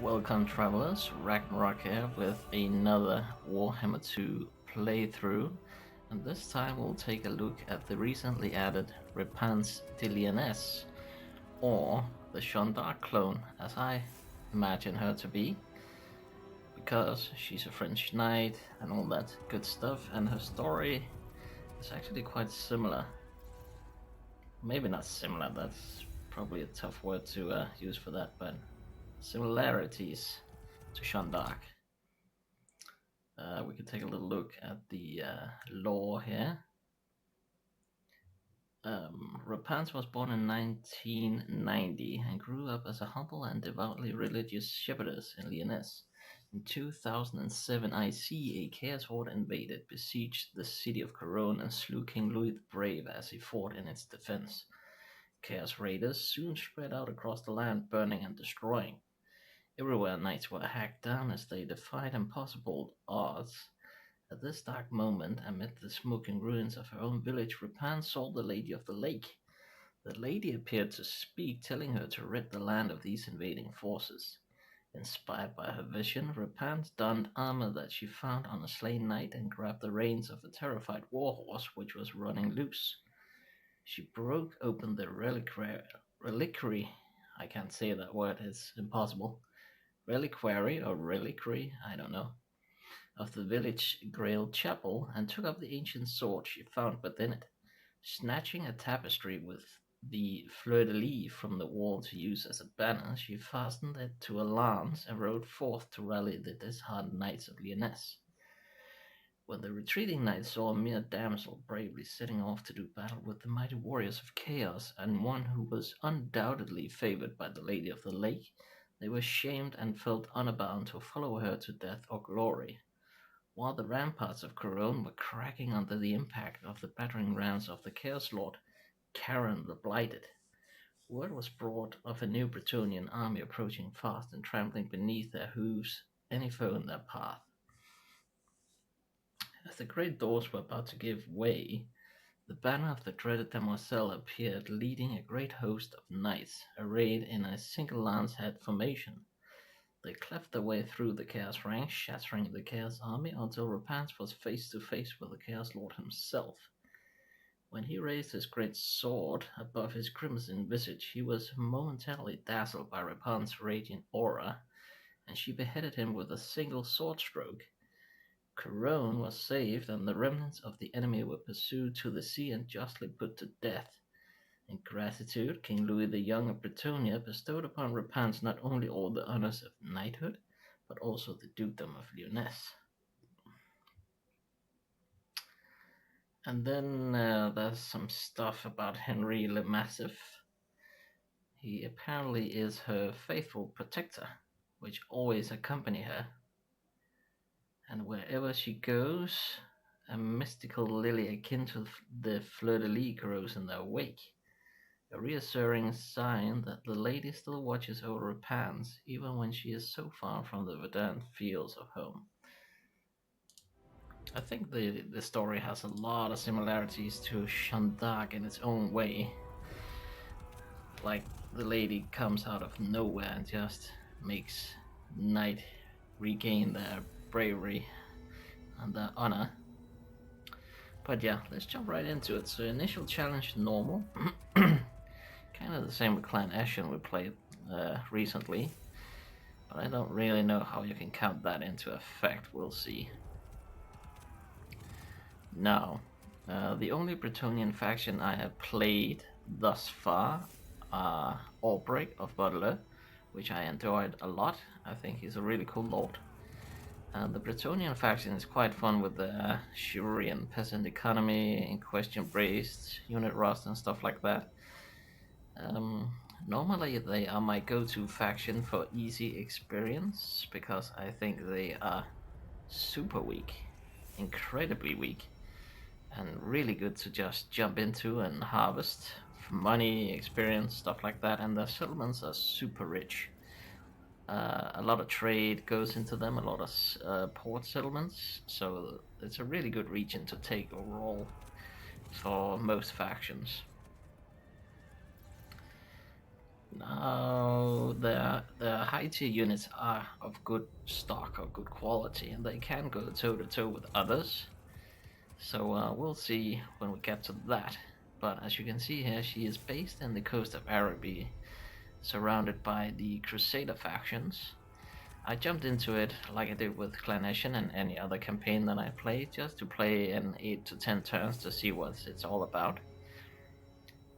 Welcome travelers, RagnaroK here with another Warhammer 2 playthrough, and this time we'll take a look at the recently added Repanse de Lyonesse, or the Jeanne d'Arc clone as I imagine her to be, because she's a French knight and all that good stuff, and her story is actually quite similar. Maybe not similar, that's probably a tough word to use for that, but similarities to Jeanne d'Arc. We can take a little look at the lore here. Repanse was born in 1990 and grew up as a humble and devoutly religious shepherdess in Lyonesse. In 2007 IC, a Chaos Horde invaded, besieged the city of Cologne and slew King Louis the Brave as he fought in its defense. Chaos Raiders soon spread out across the land, burning and destroying. Everywhere knights were hacked down as they defied impossible odds. At this dark moment, amid the smoking ruins of her own village, Repanse saw the Lady of the Lake. The lady appeared to speak, telling her to rid the land of these invading forces. Inspired by her vision, Repanse donned armor that she found on a slain knight and grabbed the reins of a terrified warhorse which was running loose. She broke open the reliquary. I can't say that word, it's impossible. Reliquary or reliquary, I don't know, of the village Grail Chapel and took up the ancient sword she found within it. Snatching a tapestry with the fleur-de-lis from the wall to use as a banner, she fastened it to a lance and rode forth to rally the disheartened knights of Lyonesse. When the retreating knights saw a mere damsel bravely setting off to do battle with the mighty warriors of chaos, and one who was undoubtedly favored by the Lady of the Lake, they were shamed and felt honor bound to follow her to death or glory. While the ramparts of Cologne were cracking under the impact of the battering rams of the Chaos Lord, Karen the Blighted, word was brought of a new Bretonnian army approaching fast and trampling beneath their hooves any foe in their path. As the great doors were about to give way, the banner of the dreaded Demoiselle appeared, leading a great host of knights, arrayed in a single lance-head formation. They cleft their way through the Chaos ranks, shattering the Chaos army until Repanse was face to face with the Chaos Lord himself. When he raised his great sword above his crimson visage, he was momentarily dazzled by Repanse's radiant aura, and she beheaded him with a single sword stroke. Cologne was saved, and the remnants of the enemy were pursued to the sea and justly put to death. In gratitude, King Louis the Young of Bretonnia bestowed upon Repanse not only all the honors of knighthood, but also the dukedom of Lyonesse. And then there's some stuff about Henry le Massif. He apparently is her faithful protector, which always accompany her. And wherever she goes, a mystical lily akin to the fleur-de-lis grows in their wake. A reassuring sign that the lady still watches over Repanse, even when she is so far from the verdant fields of home. I think the story has a lot of similarities to Jeanne d'Arc in its own way. Like, the lady comes out of nowhere and just makes knight regain their bravery and their honor. But yeah, let's jump right into it. So initial challenge normal. Kind of the same with Clan Ashen we played recently, but I don't really know how you can count that into effect. We'll see. Now, the only Bretonnian faction I have played thus far are Albrecht of Baudelaire, which I enjoyed a lot. I think he's a really cool lord. The Bretonnian faction is quite fun with the chivalry and peasant economy, inquisition-based unit rust and stuff like that. Normally they are my go-to faction for easy experience, because I think they are super weak, incredibly weak, and really good to just jump into and harvest money, experience, stuff like that, and their settlements are super rich. A lot of trade goes into them, a lot of port settlements, so it's a really good region to take overall for most factions. Now, the high tier units are of good stock, of good quality, and they can go toe to toe with others. So we'll see when we get to that. But as you can see here, she is based in the coast of Araby, surrounded by the Crusader factions. I jumped into it like I did with Clan Ashen and any other campaign that I played, just to play in 8 to 10 turns to see what it's all about.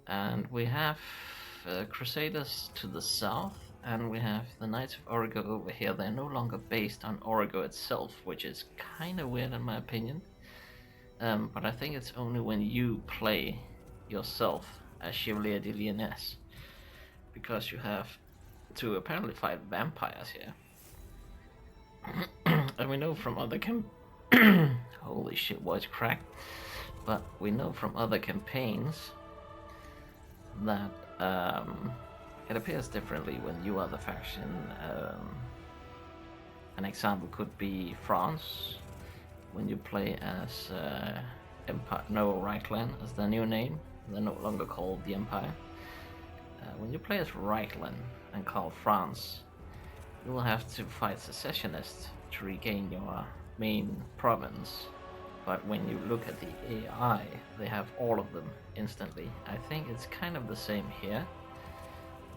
And we have Crusaders to the south, and we have the Knights of Origo over here. They're no longer based on Origo itself, which is kind of weird in my opinion. But I think it's only when you play yourself as Chevaliers de Lyonesse, because you have to apparently fight vampires here. And we know from other holy shit, voice crack. But we know from other campaigns that it appears differently when you are the faction. An example could be France, when you play as Empire, no, Reichland as their new name. They're no longer called the Empire. When you play as Reichland and call France, you will have to fight secessionists to regain your main province. But when you look at the AI, they have all of them instantly. I think it's kind of the same here.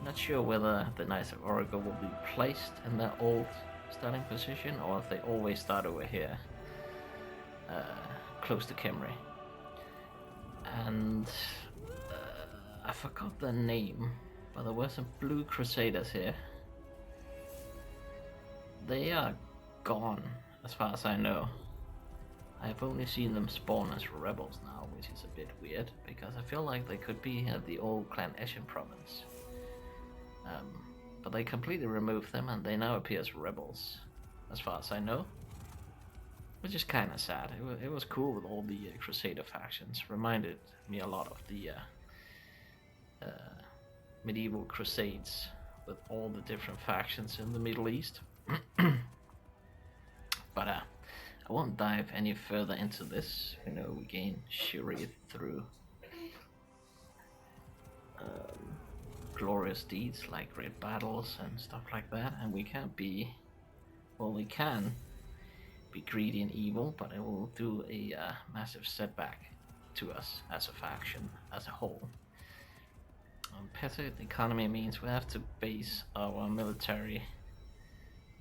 Not sure whether the Knights of Origo will be placed in their old starting position, or if they always start over here, close to Kemri. And I forgot the name, but there were some blue Crusaders here. They are gone, as far as I know. I have only seen them spawn as rebels now, which is a bit weird, because I feel like they could be at the old Clan Ashen province. But they completely removed them, and they now appear as rebels, as far as I know. Which is kind of sad. It was cool with all the Crusader factions. Reminded me a lot of the medieval crusades, with all the different factions in the Middle East. But I won't dive any further into this. You know, we gain Shuri through glorious deeds like great battles and stuff like that, and we can't be, well, we can be greedy and evil, but it will do a massive setback to us as a faction as a whole. Passive economy means we have to base our military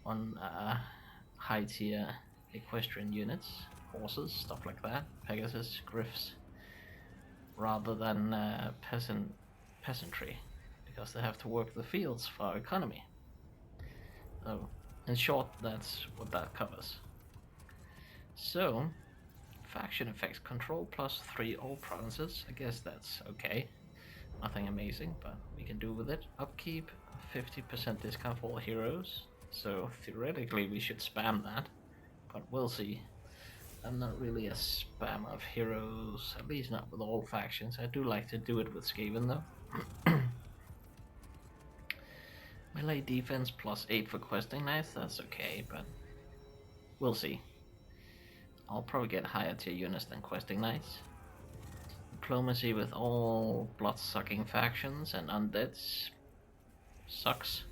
on high tier equestrian units, horses, stuff like that, Pegasus, Griffs, rather than peasantry, because they have to work the fields for our economy. So, in short, that's what that covers. So, faction effects: control +3 all provinces. I guess that's okay. Nothing amazing, but we can do with it. Upkeep, 50% discount for all heroes. So theoretically we should spam that, but we'll see. I'm not really a spam of heroes, at least not with all factions. I do like to do it with Skaven though. Melee defense +8 for questing knights, that's okay, but we'll see. I'll probably get higher tier units than questing knights. Diplomacy with all blood-sucking factions and undeads sucks.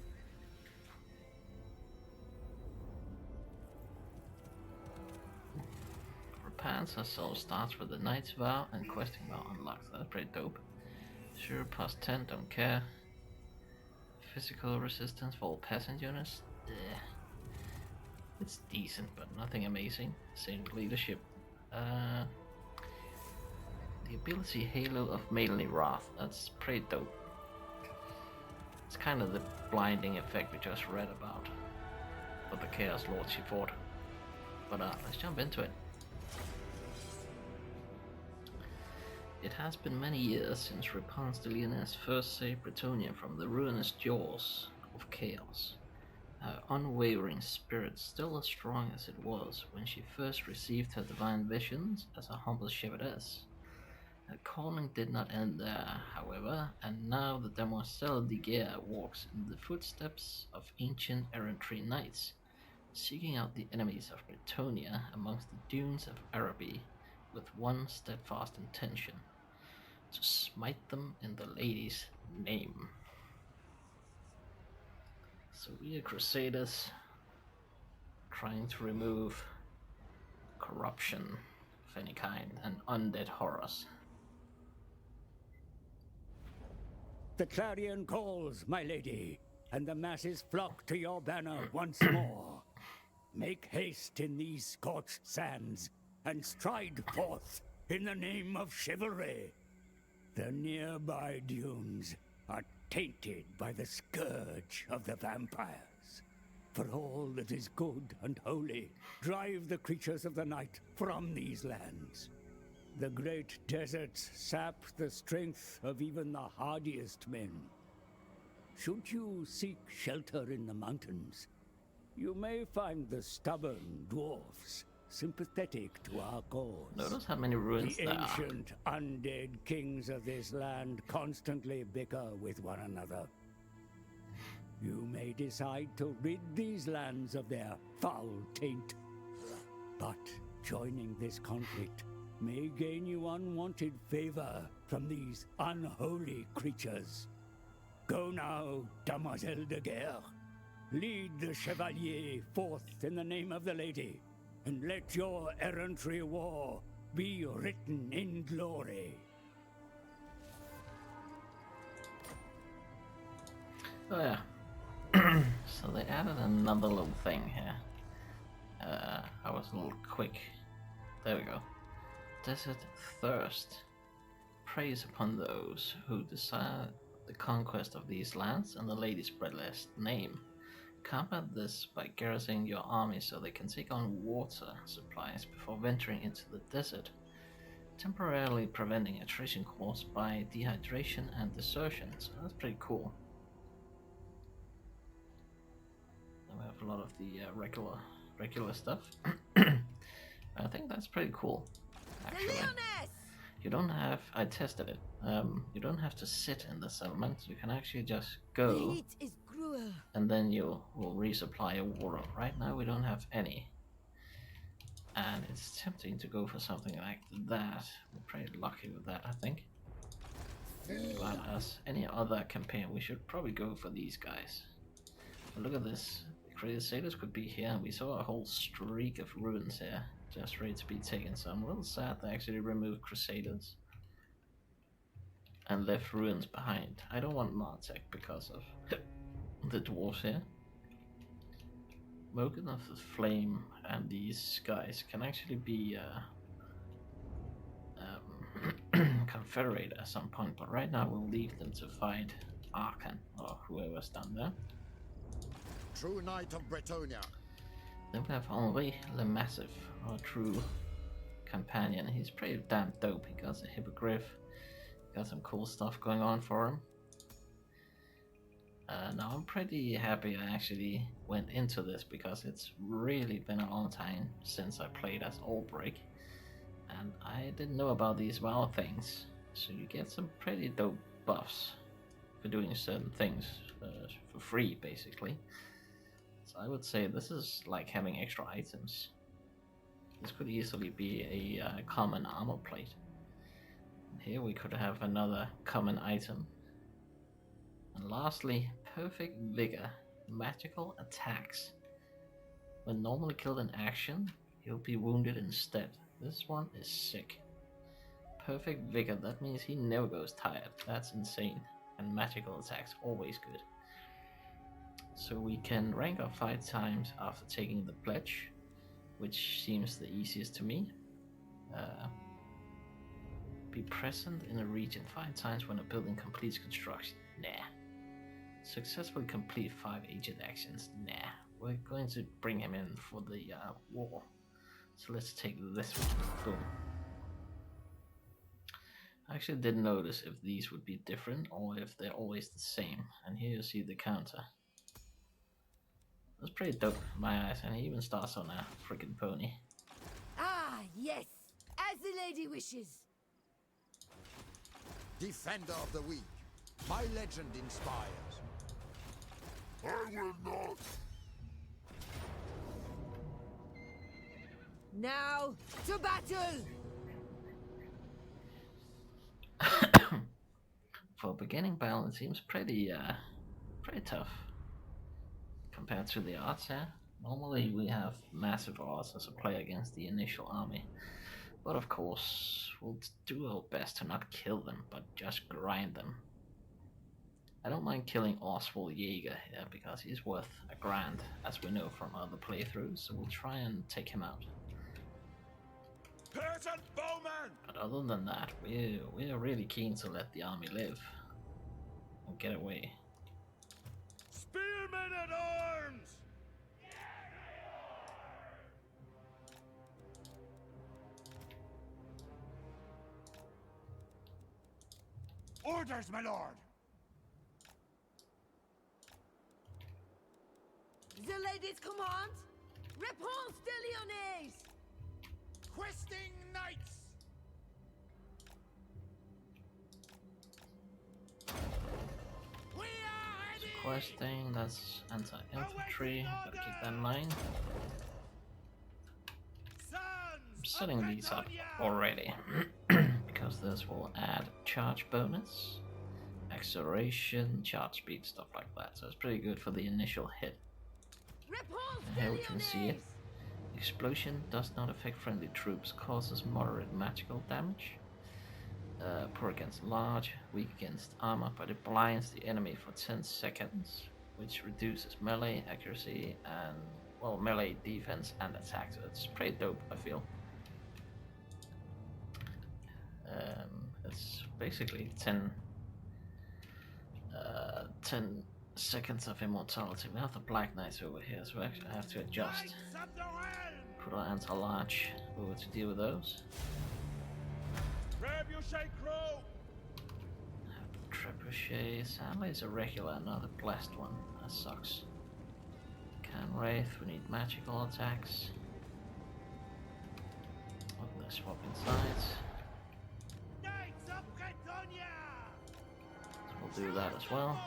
Repanse so starts with the Knight's Vow and Questing Vow unlocks. That's pretty dope. Sure, +10, don't care. Physical resistance for all peasant units. It's decent, but nothing amazing. Same with leadership. The ability Halo of Maidenly Wrath. That's pretty dope. It's kind of the blinding effect we just read about, but the Chaos Lord she fought. But let's jump into it. It has been many years since Repanse de Lyonesse first saved Bretonnia from the ruinous jaws of chaos. Her unwavering spirit still as strong as it was when she first received her divine visions as a humble shepherdess. Her calling did not end there, however, and now the Demoiselle de Guerre walks in the footsteps of ancient errantry knights, seeking out the enemies of Bretonnia amongst the dunes of Araby with one steadfast intention: to smite them in the lady's name. So we are crusaders trying to remove corruption of any kind and undead horrors. The clarion calls, my lady, and the masses flock to your banner once more. Make haste in these scorched sands, and stride forth in the name of chivalry. The nearby dunes are tainted by the scourge of the vampires. For all that is good and holy, drive the creatures of the night from these lands. The great deserts sap the strength of even the hardiest men. Should you seek shelter in the mountains, you may find the stubborn dwarfs sympathetic to our cause. Notice how many ruins The there are. ancient undead kings of this land constantly bicker with one another. You may decide to rid these lands of their foul taint. But joining this conflict may gain you unwanted favor from these unholy creatures. Go now, Demoiselle de Guerre. Lead the Chevalier forth in the name of the Lady, and let your errantry war be written in glory. Oh yeah. So they added another little thing here. I was a little quick. There we go. Desert Thirst. Preys upon those who desire the conquest of these lands and the Lady's blessed name. Combat this by garrisoning your army so they can take on water supplies before venturing into the desert, temporarily preventing attrition caused by dehydration and desertion. So that's pretty cool. Then we have a lot of the regular stuff. I think that's pretty cool. Actually, you don't have. I tested it. You don't have to sit in the settlement. You can actually just go, and then you will resupply your water. Right now, we don't have any, and it's tempting to go for something like that. We're pretty lucky with that, I think. But as any other campaign, we should probably go for these guys. But look at this. The Crusaders could be here, and we saw a whole streak of ruins here, just ready to be taken. So I'm a little sad they actually removed Crusaders and left ruins behind. I don't want Martech because of the dwarves here. Mogan of the Flame and these guys can actually be confederate at some point, but right now we'll leave them to fight Arkan or whoever's down there. True Knight of Bretonia. Then we have Henri Le Massif, our true companion. He's pretty damn dope. He got a hippogriff, got some cool stuff going on for him. Now I'm pretty happy I actually went into this because it's really been a long time since I played as Albrecht, and I didn't know about these WoW things. So you get some pretty dope buffs for doing certain things for free, basically. So I would say this is like having extra items. This could easily be a common armor plate. And here we could have another common item. And lastly, Perfect Vigor, magical attacks. When normally killed in action, he'll be wounded instead. This one is sick. Perfect Vigor, that means he never goes tired. That's insane. And magical attacks, always good. So we can rank up 5 times after taking the pledge, which seems the easiest to me. Be present in a region 5 times when a building completes construction. Nah. Successfully complete 5 agent actions. Nah. We're going to bring him in for the war. So let's take this one. Boom. I actually didn't notice if these would be different or if they're always the same. And here you see the counter. That's pretty dope in my eyes, and he even starts on a freaking pony. Ah, yes, as the lady wishes. Defender of the weak. My legend inspires. I will not. Now to battle. For a beginning battle, it seems pretty tough. compared to the odds here. Normally we have massive odds as a player against the initial army, but of course we'll do our best to not kill them, but just grind them. I don't mind killing Oswald Jaeger here because he's worth a grand, as we know from other playthroughs, so we'll try and take him out. Peasant bowman! But other than that, we're really keen to let the army live and get away. Spearmen at arms! Orders, my lord! The lady's command? Repanse de Lyonesse! Questing knights! We are ready! Questing, that's anti-infantry, gotta keep that in mind. I'm setting these up already, because this will add charge bonus, acceleration, charge speed, stuff like that, so it's pretty good for the initial hit. And here we can see it. Explosion does not affect friendly troops, causes moderate magical damage. Poor against large, weak against armor, but it blinds the enemy for 10 seconds, which reduces melee accuracy and, well, melee defense and attack, so it's pretty dope, I feel. It's basically 10 seconds of immortality. We have the Black Knights over here, so we actually have to adjust. Put our anti-large over to deal with those. Trebuchet, sadly it's a regular, not a blessed one. That sucks. Can Wraith, we need magical attacks. Oh, let's swap sides. So we'll do that as well.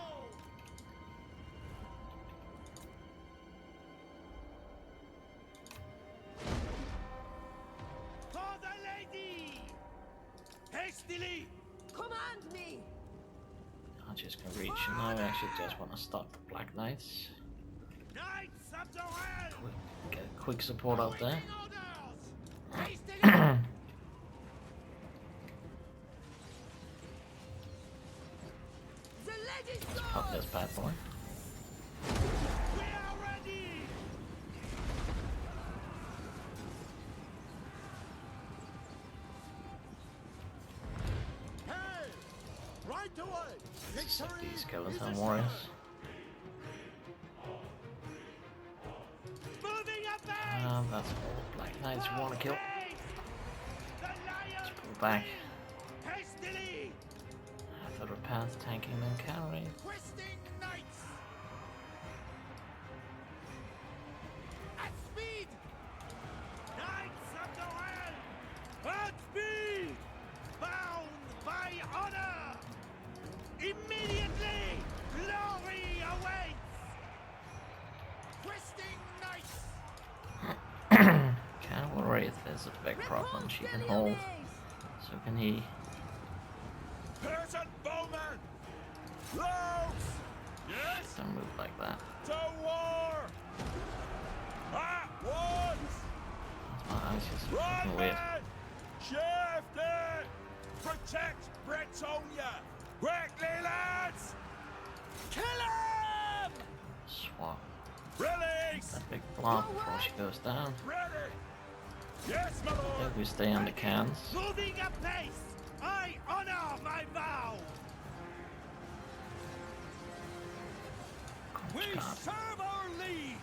Command me! Archers can reach, and now I actually just want to stop the Black Knights. Get a quick support out there. Let's pop this bad boy. Set these skeleton warriors. That's all the Black Knights you want to kill. Let's pull back. Have the Repanse tanking them cavalry. Immediately, glory awaits. Questing knights. Cannibal Wraith is a big problem. She can hold, so can he. Peasant bowman. Close. Yes. Don't move like that. To war. At once. My eyes just looking weird. Shifted. Protect Bretonia. Quickly, lads! Kill him! Swap Release! that big blob before she goes down. Ready! Yes, my I lord! think we stay on the cans. Moving apace! I honor my vow! We serve our liege!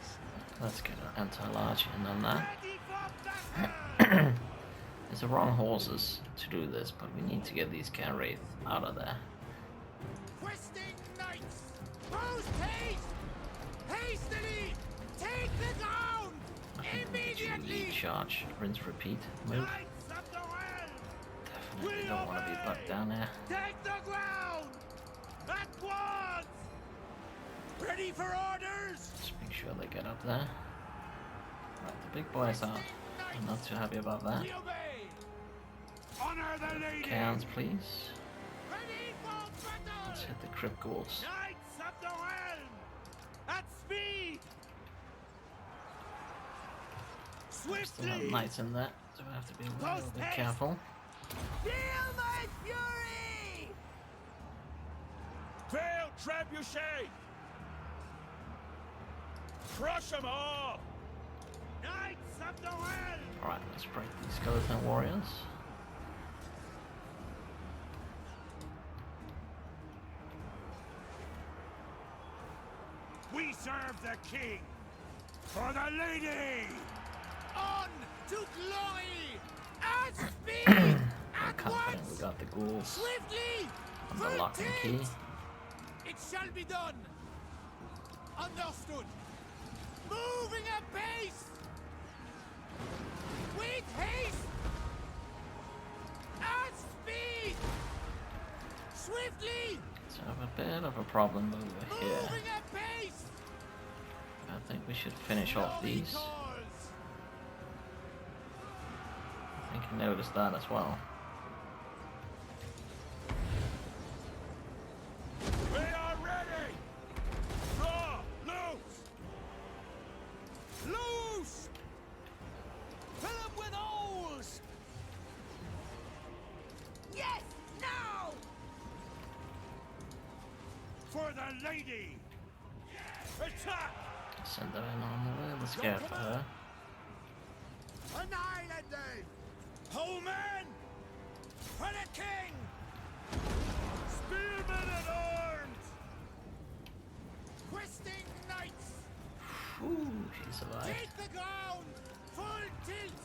Let's get an anti-large in on that. Ready for battle! It's the wrong horses to do this, but we need to get these can wraith out of there. Questing knights! Post haste! Hastily! Take the ground! Immediately! Charge, rinse, repeat, move. Knights of the realm! Definitely don't want to be bugged down there. Take the ground! At once! Ready for orders? Just make sure they get up there. Right, the big boys out. I'm not too happy about that. We obey! Honor the lady! Cans, please. Ready for battle! Let's hit the crypt ghouls. Knights of the realm! At speed! Still have knights in there, so we have to be a little bit careful. Feel my fury! Fail trebuchet! Crush them all! Knights of the Well! Alright, let's break these skeleton warriors. We serve the king! For the lady! On to glory! At speed! I'm At confident we once! got the ghouls Swiftly! on the Full lock and key. tilt! It shall be done! Understood! Moving apace! With haste! At speed! Swiftly! So I have a bit of a problem over here. Moving apace! I think we should finish off Glory these. calls! I think you noticed that as well. We are ready! Draw! Loose! Loose! Fill them with holes! Yes, now! For the lady! Attack! Send them in on a little scared for her. Annihilate them! Whole men! For the king! Spearmen at arms! Questing knights! Ooh, she survived. Take the ground! Full tilt!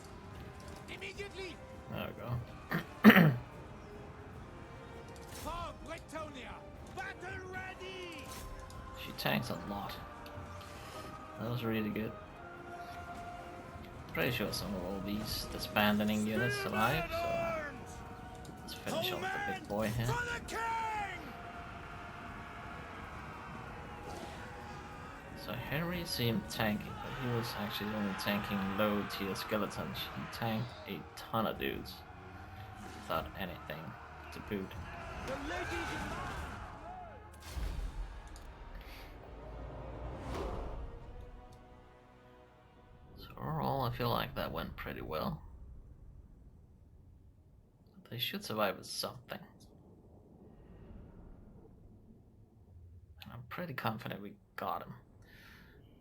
Immediately! There we go. For Bretonia! Battle ready! She tanks a lot. That was really good. Pretty sure some of all these disbanding units survive, so let's finish off the big boy here. For the king! So Henry seemed tanky, but he was actually only tanking low tier skeletons. He tanked a ton of dudes without anything to boot. The ladies So overall, I feel like that went pretty well. But they should survive with something. And I'm pretty confident we got him.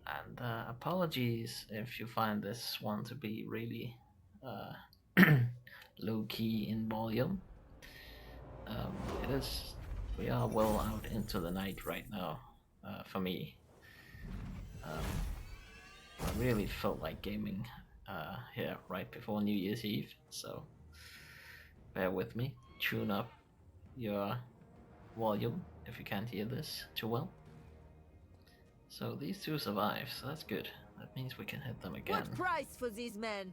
And apologies if you find this one to be really low-key in volume. It is. We are well out into the night right now, for me. I really felt like gaming here right before New Year's Eve, so bear with me. Tune up your volume if you can't hear this too well. So these two survive, so that's good. That means we can hit them again. What price for these men?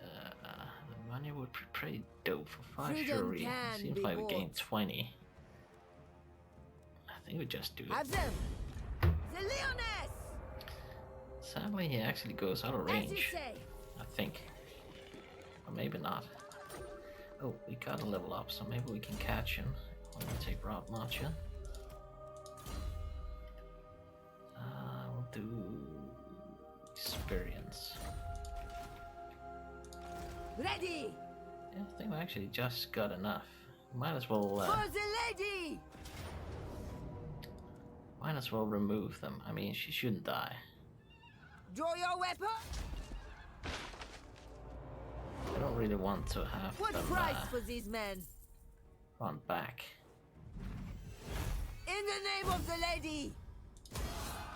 The money would be pretty dope for 5 Freedom jewelry. can Seems be like we gained bought. 20. I think we just do it. Have them! The Lyonesse! Sadly, he actually goes out of As you range. say! I think. Or maybe not. Oh, we got a level up, so maybe we can catch him when we take Route Marcher. We'll do experience. Ready! Yeah, I think we actually just got enough. Might as well For the lady! remove them. I mean, she shouldn't die. Draw your weapon! I don't really want to have What them price for these men? run back. In the name of the lady!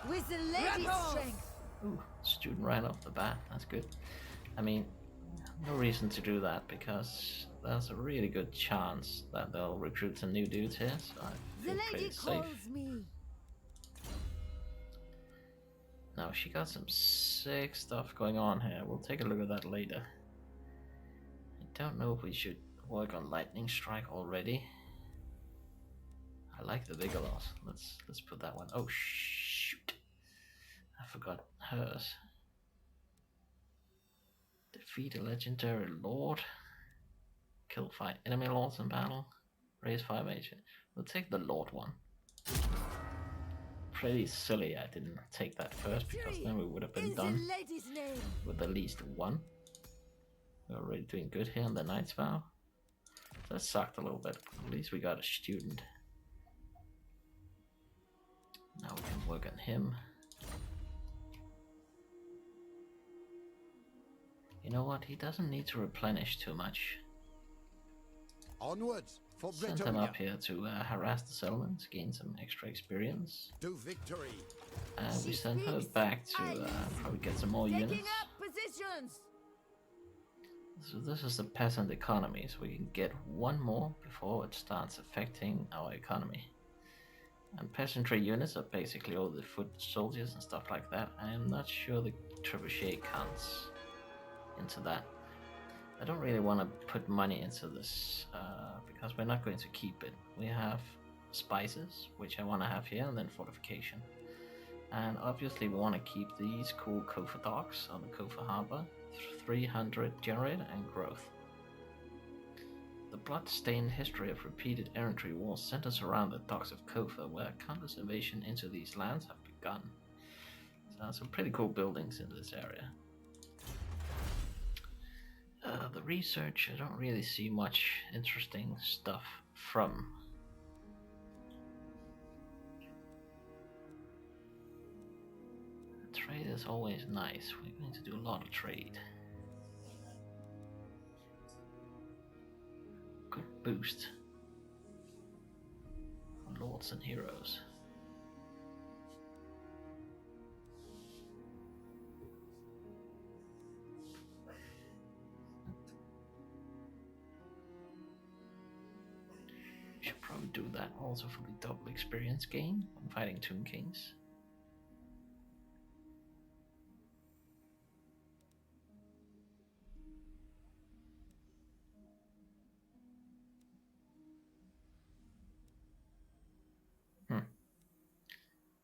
With the lady's Repanse! strength! Ooh, student right off the bat. That's good. I mean, no reason to do that because there's a really good chance that they'll recruit some new dudes here, so I The feel lady pretty safe. calls me! Now, she got some sick stuff going on here. We'll take a look at that later. I don't know if we should work on Lightning Strike already. I like the Vigilance. Let's put that one. Oh shoot! I forgot hers. Defeat a legendary lord. Kill 5 enemy lords in battle. Raise 5 HP. We'll take the lord one. pretty silly I didn't take that first, because then we would have been In done the lady's name. with at least one. We're already doing good here on the Knight's Vow. That sucked a little bit, but at least we got a student. Now we can work on him. You know what? He doesn't need to replenish too much. Onwards for Send him up here to harass the settlements, gain some extra experience. To victory. And we She send her speaks. back to I listen. probably get some more Taking units. up positions. So this is the peasant economy, so we can get one more before it starts affecting our economy. And peasantry units are basically all the foot soldiers and stuff like that. I am not sure the trebuchet counts into that. I don't really want to put money into this because we're not going to keep it. We have spices, which I want to have here, and then fortification. And obviously we want to keep these cool Kofa docks on the Kofa harbor, 300 generator and growth. The blood-stained history of repeated errantry wars centers around the docks of Kofa, where countless invasion into these lands have begun. So some pretty cool buildings in this area. The research, I don't really see much interesting stuff from. Trade is always nice. We're going to do a lot of trade. Good boost. Lords and heroes. Should probably do that also for the double experience gain when fighting Tomb Kings.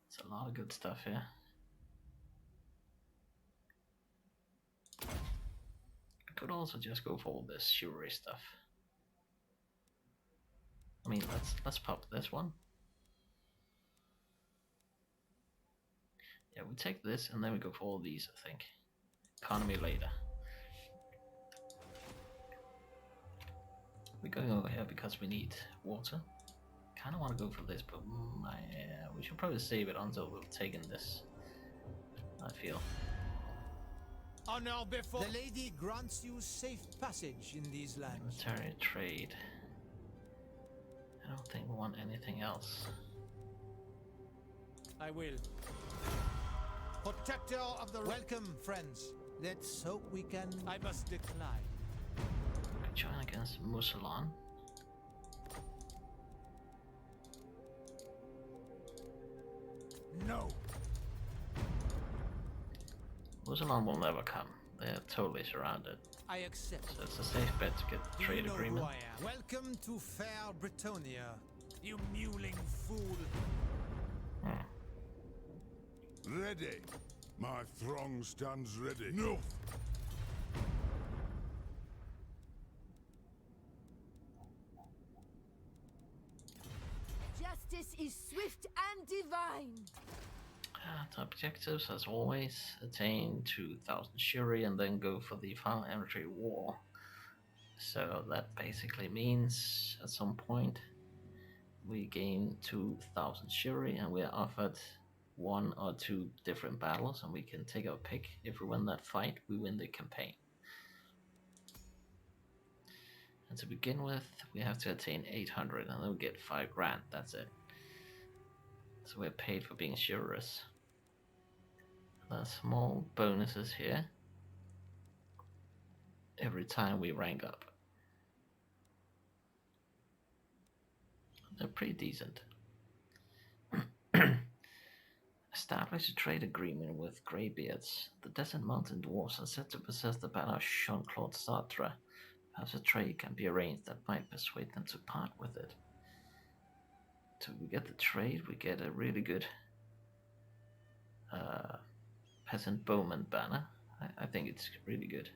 It's a lot of good stuff here. I could also just go for all this chivalry stuff. I mean, let's pop this one. Yeah, we take this and then we go for all these, I think. Economy later. We're going over here because we need water. Kind of want to go for this, but we should probably save it until we've taken this, I feel. Honor before. The lady grants you safe passage in these lands. Military trade. I don't think we want anything else. I will. Protector of the Welcome, friends. Let's hope we can. I must decline. We could join against Musalon. No. Musalon will never come. They're totally surrounded. I accept. So it's a safe bet to get the trade You know agreement. who I am. Welcome to fair Britonia. You mewling fool. Ready. My throng stands ready. No. Justice is swift and divine. The objectives, as always, attain 2,000 Shuri and then go for the final Errantry War. So that basically means at some point we gain 2,000 Shuri and we are offered 1 or 2 different battles and we can take our pick. If we win that fight, we win the campaign. And to begin with, we have to attain 800 and then we get 5 grand, that's it. So we're paid for being chivalrous. There are small bonuses here every time we rank up. They're pretty decent. Establish a trade agreement with Greybeards. The Desert Mountain Dwarfs are said to possess the banner of Jean-Claude Sartre. Perhaps a trade can be arranged that might persuade them to part with it. So we get the trade, we get a really good peasant bowman banner. I think it's really good.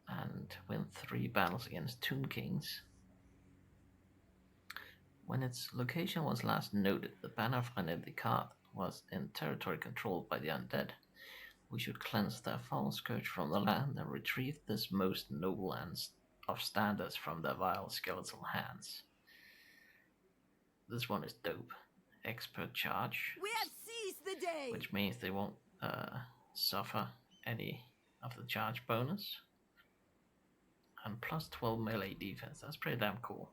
And win 3 battles against Tomb Kings. When its location was last noted, the banner of René Descartes was in territory controlled by the undead. We should cleanse their foul scourge from the land and retrieve this most noble of standards from their vile skeletal hands. This one is dope. Expert charge. We have seized the day! Which means they won't suffer any of the charge bonus. And plus 12 melee defense. That's pretty damn cool.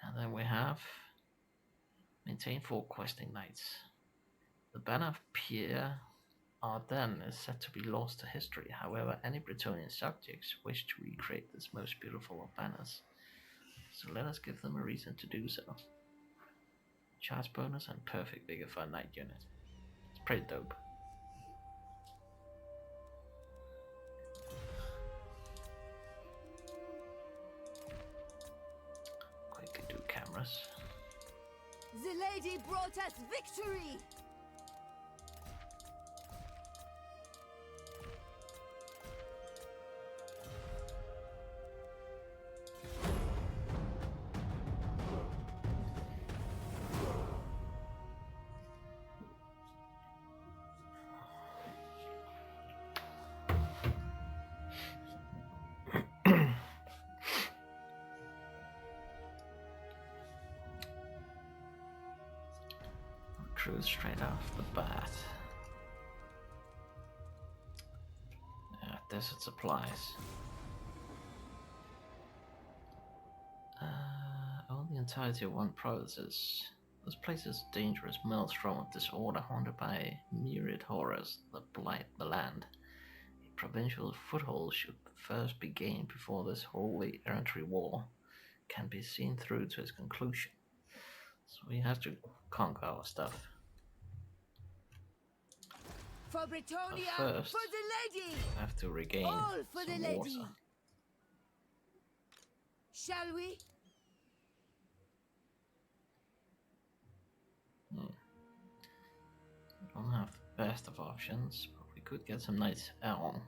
And then we have maintain 4 questing knights. The banner of Pierre Ardennes is said to be lost to history. However, any Bretonnian subjects wish to recreate this most beautiful of banners. So let us give them a reason to do so. Charge bonus and perfect vigor for a knight unit. It's pretty dope. Quickly do cameras. The lady brought us victory! Recruit straight off the bat. Desert supplies. Own the entirety of one provinces. This place is a dangerous maelstrom of disorder haunted by myriad horrors that blight the land. A provincial foothold should first be gained before this holy errantry war can be seen through to its conclusion. So we have to conquer our stuff. For Bretonia, first, for the lady! I have to regain All for the some lady! water. Shall we? Don't have the best of options, but we could get some nice elm.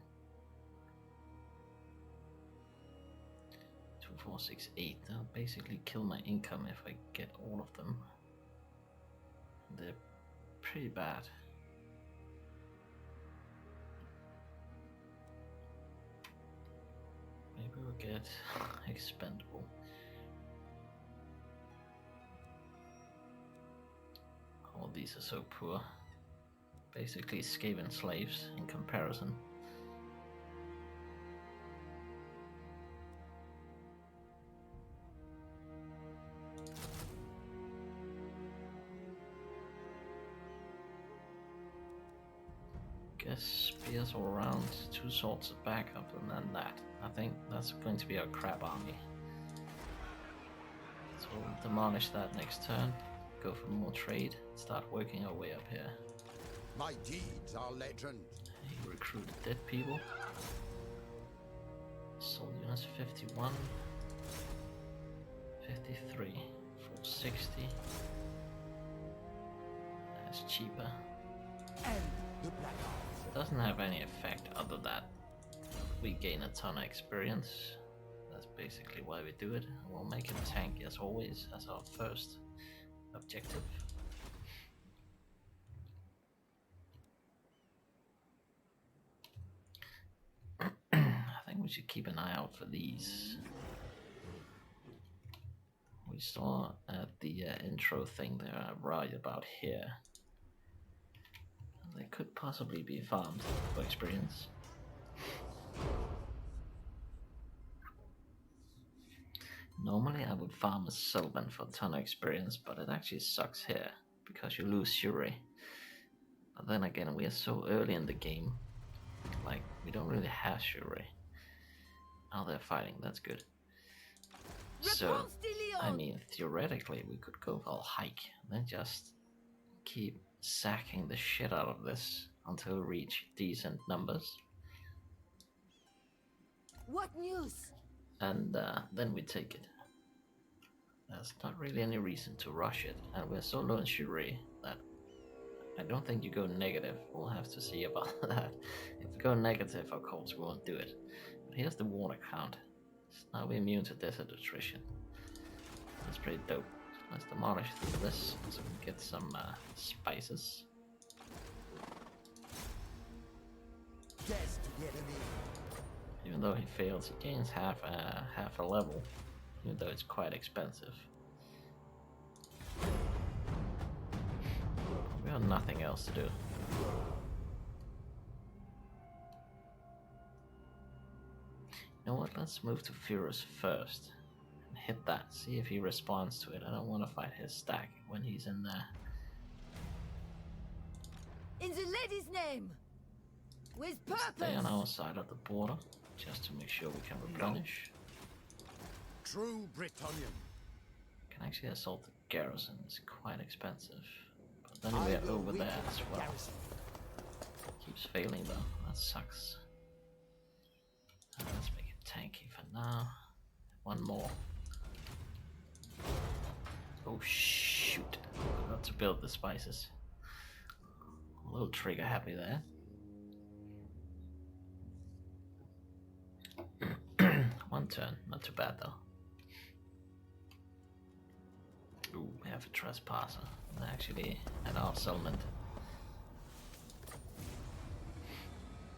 2, 4, 6, 8. That'll basically kill my income if I get all of them. They're pretty bad. Maybe we'll get expendable. All these are so poor. Basically Skaven slaves in comparison. Guess spears all around, 2 swords of backup, and then that. I think that's going to be our crab army. So we'll demolish that next turn, go for more trade, start working our way up here. My deeds are legend. He recruited dead people. Soul units 51, 53, 460. That's cheaper. And the Black It doesn't have any effect other than we gain a ton of experience. That's basically why we do it. We'll make him tanky as always as our first objective. I think we should keep an eye out for these. We saw at the intro thing they're right about here. They could possibly be farmed for experience. Normally I would farm a Sylvan for a ton of experience, but it actually sucks here because you lose Shuri. But then again, we are so early in the game, like we don't really have Shuri. Now they're fighting, that's good. So, Repanse de I Lyonesse! mean, theoretically we could go for a hike, and then just keep sacking the shit out of this until we reach decent numbers. What news? And then we take it. There's not really any reason to rush it, and we're so low in Shuri that I don't think you go negative. We'll have to see about that. If we go negative, of course we won't do it. But here's the water count. So now we're immune to desert attrition. That's pretty dope. Let's demolish this so we can get some spices. Death to the enemy. Even though he fails, he gains half a level, even though it's quite expensive. We have nothing else to do. You know what? Let's move to Furious first. And hit that. See if he responds to it. I don't want to fight his stack when he's in there. In the lady's name! With Stay on purpose! our side of the border, just to make sure we can replenish. True Bretonian. Can actually assault the garrison. It's quite expensive. But then we're over there as well. Keeps failing though. That sucks. Let's make it tanky for now. One more. Oh shoot! Forgot to build the spices. A little trigger happy there. One turn, not too bad though. Ooh, we have a trespasser. Actually, an off settlement.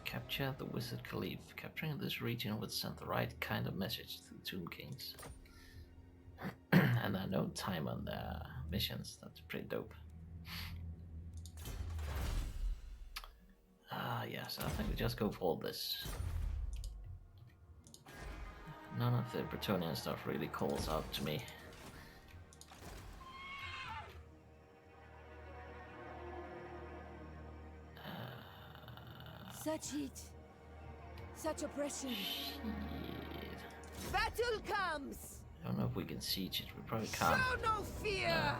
Capture the Wizard Caliph. Capturing this region would send the right kind of message to the Tomb Kings. And there are no time on their missions. That's pretty dope. Yes, I think we just go for all this. None of the Bretonian stuff really calls out to me. Such heat. Such oppression. Shit. Battle comes! I don't know if we can siege it. We probably can't. Show no fear!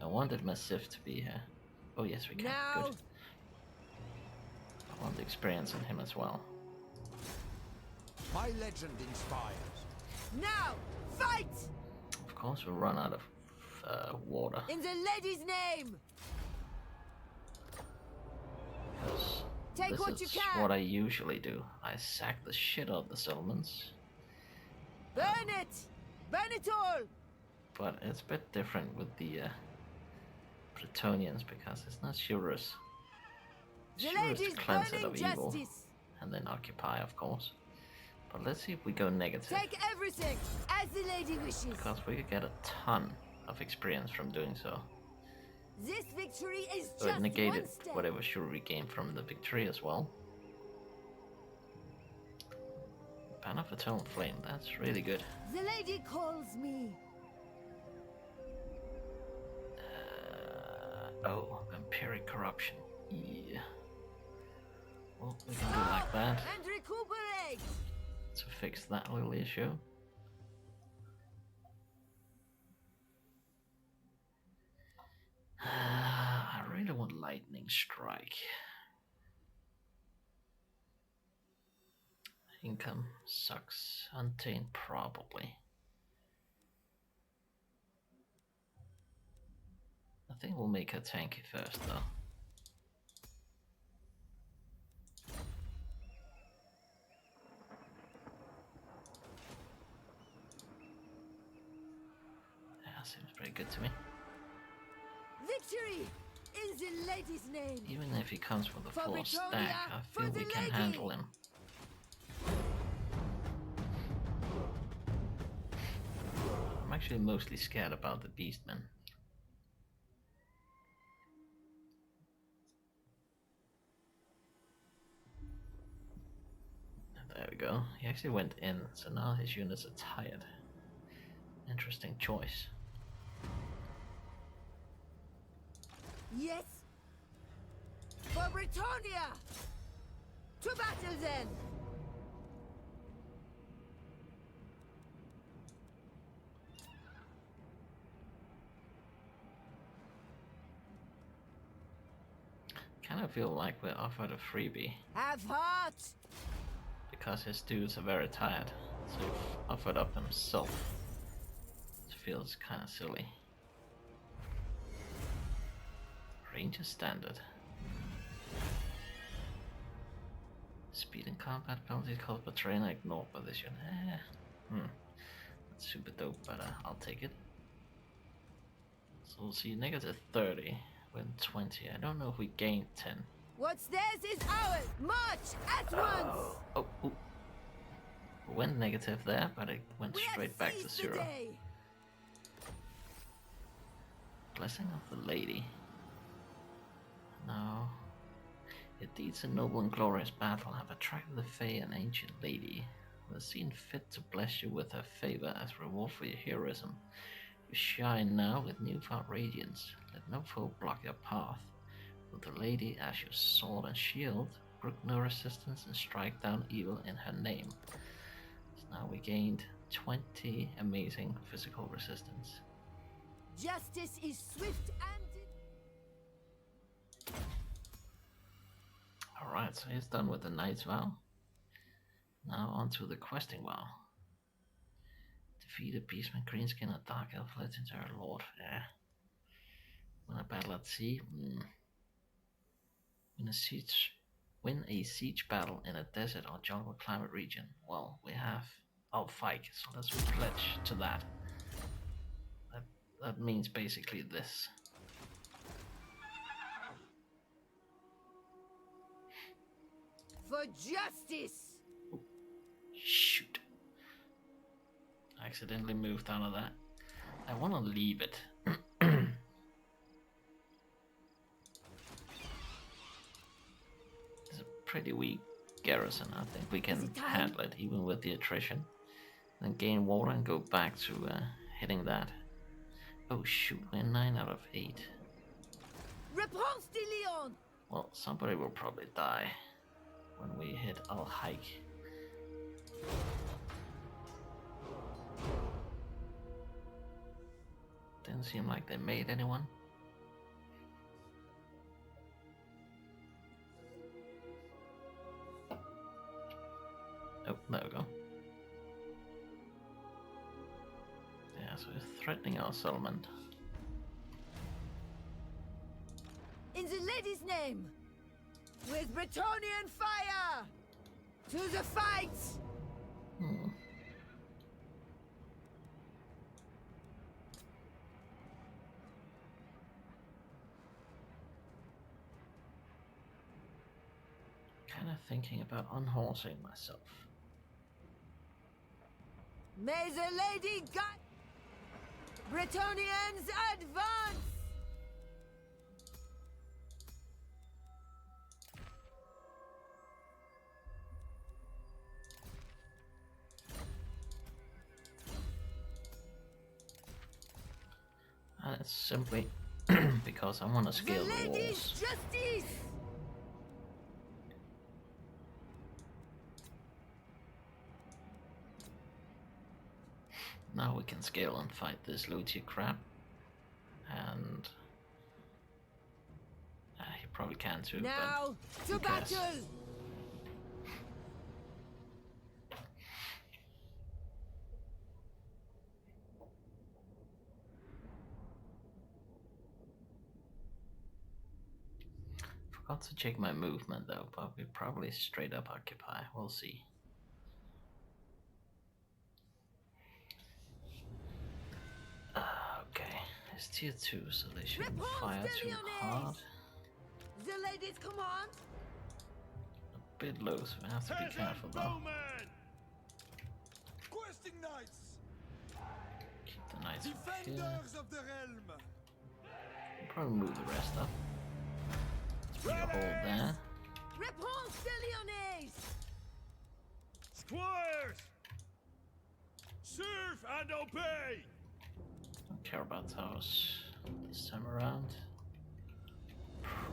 I wanted my Sif to be here. Oh yes, we can. Now. Good. I want the experience in him as well. My legend inspires. Now! Fight! Of course, we'll run out of water. In the lady's name! Because Take this what is you can! what I usually do. I sack the shit out of the settlements. Burn it! Burn it all! But it's a bit different with the Bretonians because it's not chivalrous. The Chivalrous lady's cleanse it burning of evil justice! and then occupy, of course. But let's see if we go negative. Take everything as the lady wishes! Because we could get a ton of experience from doing so. This victory is So it just negated one step! whatever chivalry gained from the victory as well. Banner of Eternal Flame, that's really good. The lady calls me! Oh, Vampiric Corruption. Yeah. Well, we can do like that And recuperate! to fix that little issue. I really want Lightning Strike. Income sucks. Untamed, probably. I think we'll make her tanky first, though. Yeah, seems pretty good to me. Victory! In the lady's name! Even if he comes with a For full Bretonia, stack, I for feel the we can lady! handle him. I'm actually mostly scared about the Beastmen. There we go. He actually went in, so now his units are tired. Interesting choice. Yes! For Bretonia! To battle then! Kind of feel like we're offered a freebie Have heart! because his dudes are very tired. So he offered up himself. It feels kind of silly. Ranger standard. Speed and combat penalties caused by trainer ignored by this unit. That's super dope, but I'll take it. So we'll see -30, win 20. I don't know if we gained 10. What's theirs is ours. March at once. Oh, ooh. Went negative there, but it went We have straight back to seized the 0. day. Blessing of the Lady. Now, your deeds in noble and glorious battle have attracted the Fae, an ancient lady, who has seen fit to bless you with her favor as reward for your heroism. You shine now with newfound radiance. Let no foe block your path. With the lady as your sword and shield, brook no resistance and strike down evil in her name. So now we gained 20 amazing physical resistance. Justice is swift and... Alright, so he's done with the Knight's Vow. Now on to the Questing Vow. Defeat a beastman, greenskin, or dark elf legendary lord. Yeah. Win a battle at sea. Win a siege battle in a desert or jungle climate region. Well, we have Outfike, so let's pledge to that. That means basically this. For justice! Shoot. I accidentally moved out of that. I want to leave it. It's a pretty weak garrison. I think we can handle it even with the attrition. Then gain water and go back to hitting that. Oh shoot, we're 9 out of 8. Repanse de Lyon! Well, somebody will probably die when we hit our hike. Didn't seem like they made anyone. Oh, there we go. Yeah, so we're threatening our settlement. In the lady's name! With Bretonnian fire! To the fight! Kind of thinking about unhorsing myself. May the lady guide... Bretonnians advance! It's simply because I want to scale the lady's walls. justice! Now we can scale and fight this looty crap. And he probably can too. Now but to battle! Forgot to check my movement though, but we probably straight up occupy. We'll see. Okay, it's tier 2, so they shouldn't fire too hard. The lady's command! A bit low, so we have to be careful though. Questing knights! Keep the knights over here. Defenders of the realm! Probably move the rest up. Put a hole there. Repanse de Lyonesse! Squires! Serve and obey! Don't care about those this time around.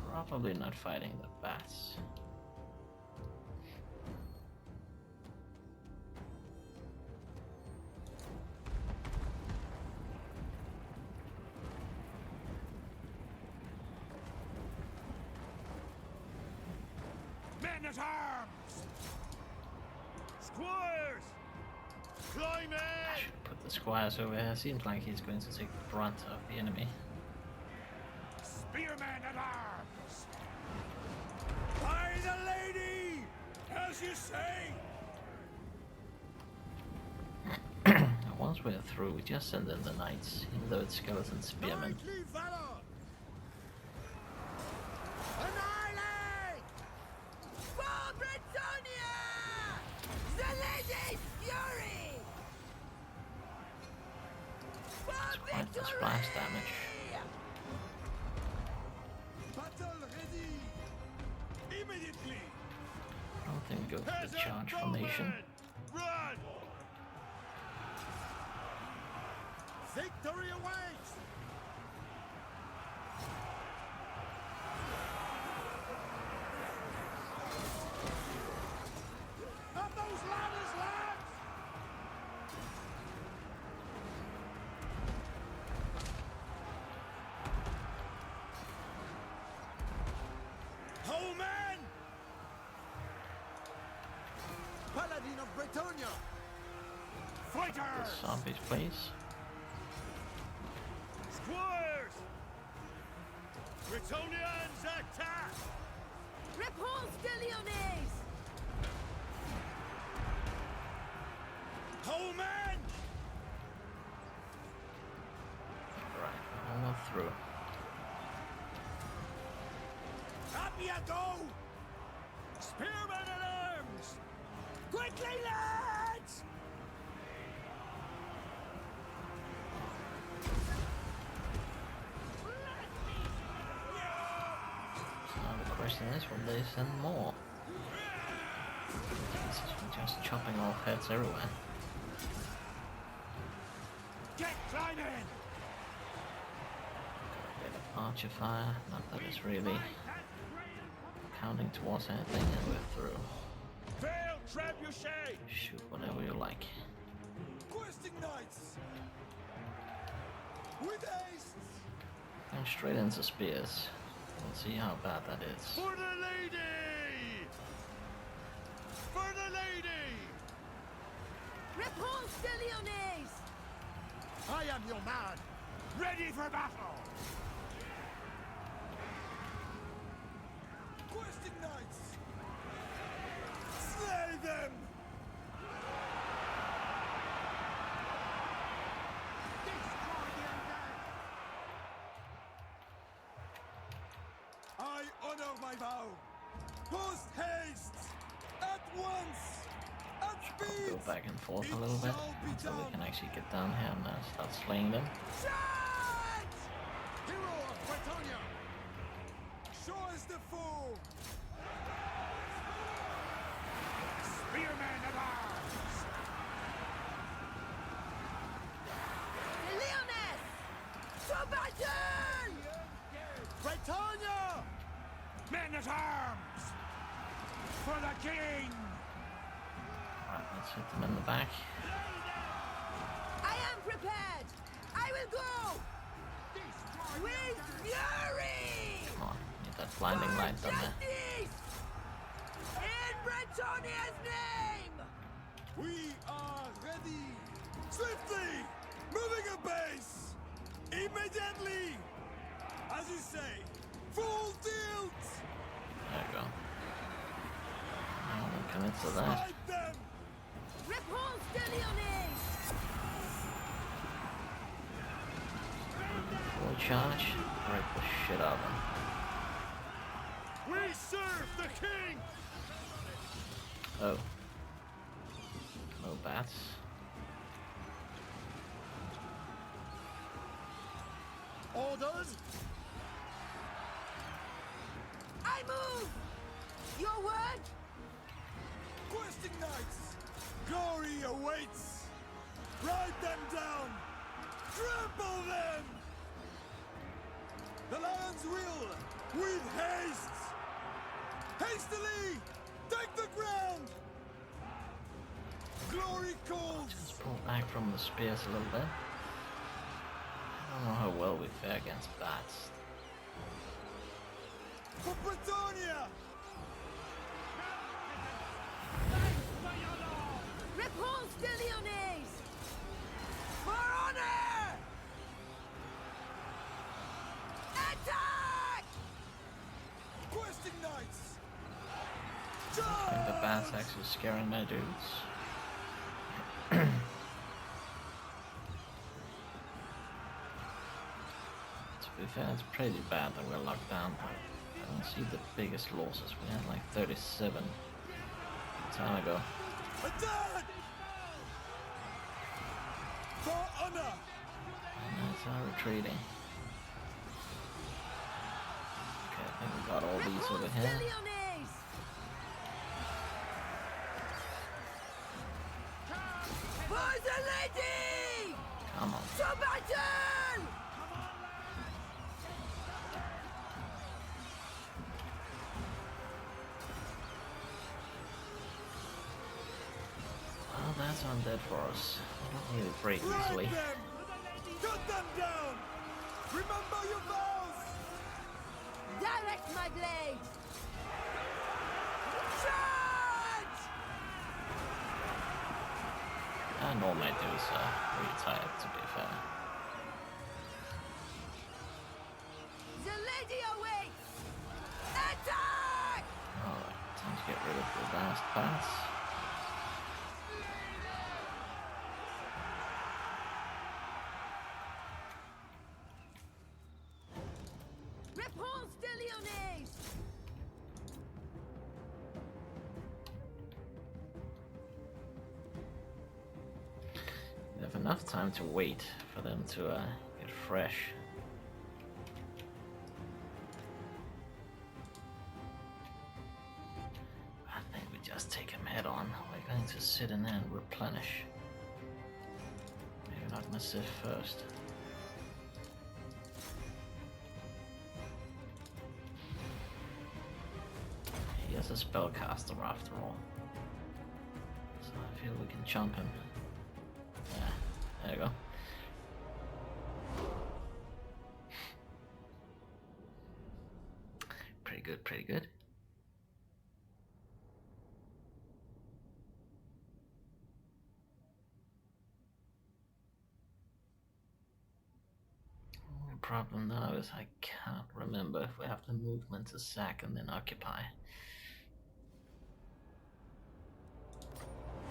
Probably not fighting the bats. Men at arms! Squires! Climb I in! should put the squires over here. Seems like he's going to take the brunt of the enemy. Spearmen at arms! By the lady! As you say! once we're through, we just send in the knights, even though it's skeleton spearmen. Knightly valor! Annihilate! For Britannia! The Lady's Fury! For It's quite the victory! splash damage. Battle ready! Immediately! I don't think we go for the Peasant charge formation. bowmen! Run! Victory awaits! Up those ladders, lads! Whole man! Paladin of Britannia! Fighters! Zombies, please. Squires! Bretonians attack! Repanse de Lyonesse! Whole man! Right, almost through. Up you go! Spearmen at arms! Quickly, lads! So now the question is, will they send more? It's just chopping off heads everywhere. Get climbing! Bit of archer fire, not that it's really counting towards anything, and we're through. Fail trebuchet! Shoot whatever you like. Questing knights! With haste! Going straight into spears. We'll see how bad that is. For the lady! For the lady! Repanse de Lyonesse! I am your man! Ready for battle! Questing knights! Slay them! I honor my vow! Post haste! At once! At speed! Go back and forth a little bit until we can actually get down here and start slaying them. Charge! Hero of Britannia! Show us the foe! Spearmen at arms! De Lyonesse! To battle! Britannia! Men at arms! For the king! Right, let's hit them in the back. I am prepared! I will go! With fury! Come on, get that blinding For light down there. justice! In Britannia's name! We are ready! Swiftly! Moving a base! Immediately! As you say, full tilt! There you go. Now we'll commit to that. Fight them! Repanse de Lyonesse! Full charge. Break the shit out of them. We serve the king! Oh. No bats. Orders? I move! Your word? Questing knights! Glory awaits! Ride them down! Trample them! The Lion's will! With haste! Hastily! Take the ground! Glory calls! Just pull back from the spears a little bit. I don't know how well we fare against bats. For Britannia! Repanse de Lyonesse! For honor! Attack! Questing knights! I think the bats actually scaring my dudes. be fair, it's pretty bad that we're locked down, but I don't see the biggest losses. We had like 37 time ago. Attack! For honor! And that's our retreating. Okay, I think we got all these over Repanse de here. Lyonesse! For the lady! Come on. To battle! Well, that's undead for us. We don't need to break Strike easily. them! Cut them down! Remember your vows! Direct my blade! Charge! And all my dudes are really tired, to be fair. The lady awaits! Attack! Alright, time to get rid of the last pass. Repanse de Lyonesse! We have enough time to wait for them to get fresh. I think we just take him head on. We're going to sit in there and replenish. Maybe not Massif first. He is a spellcaster after all. So I feel we can chomp him. Yeah, there you go. Pretty good, pretty good. The problem now is I can't remember if we have the movement to sack and then occupy.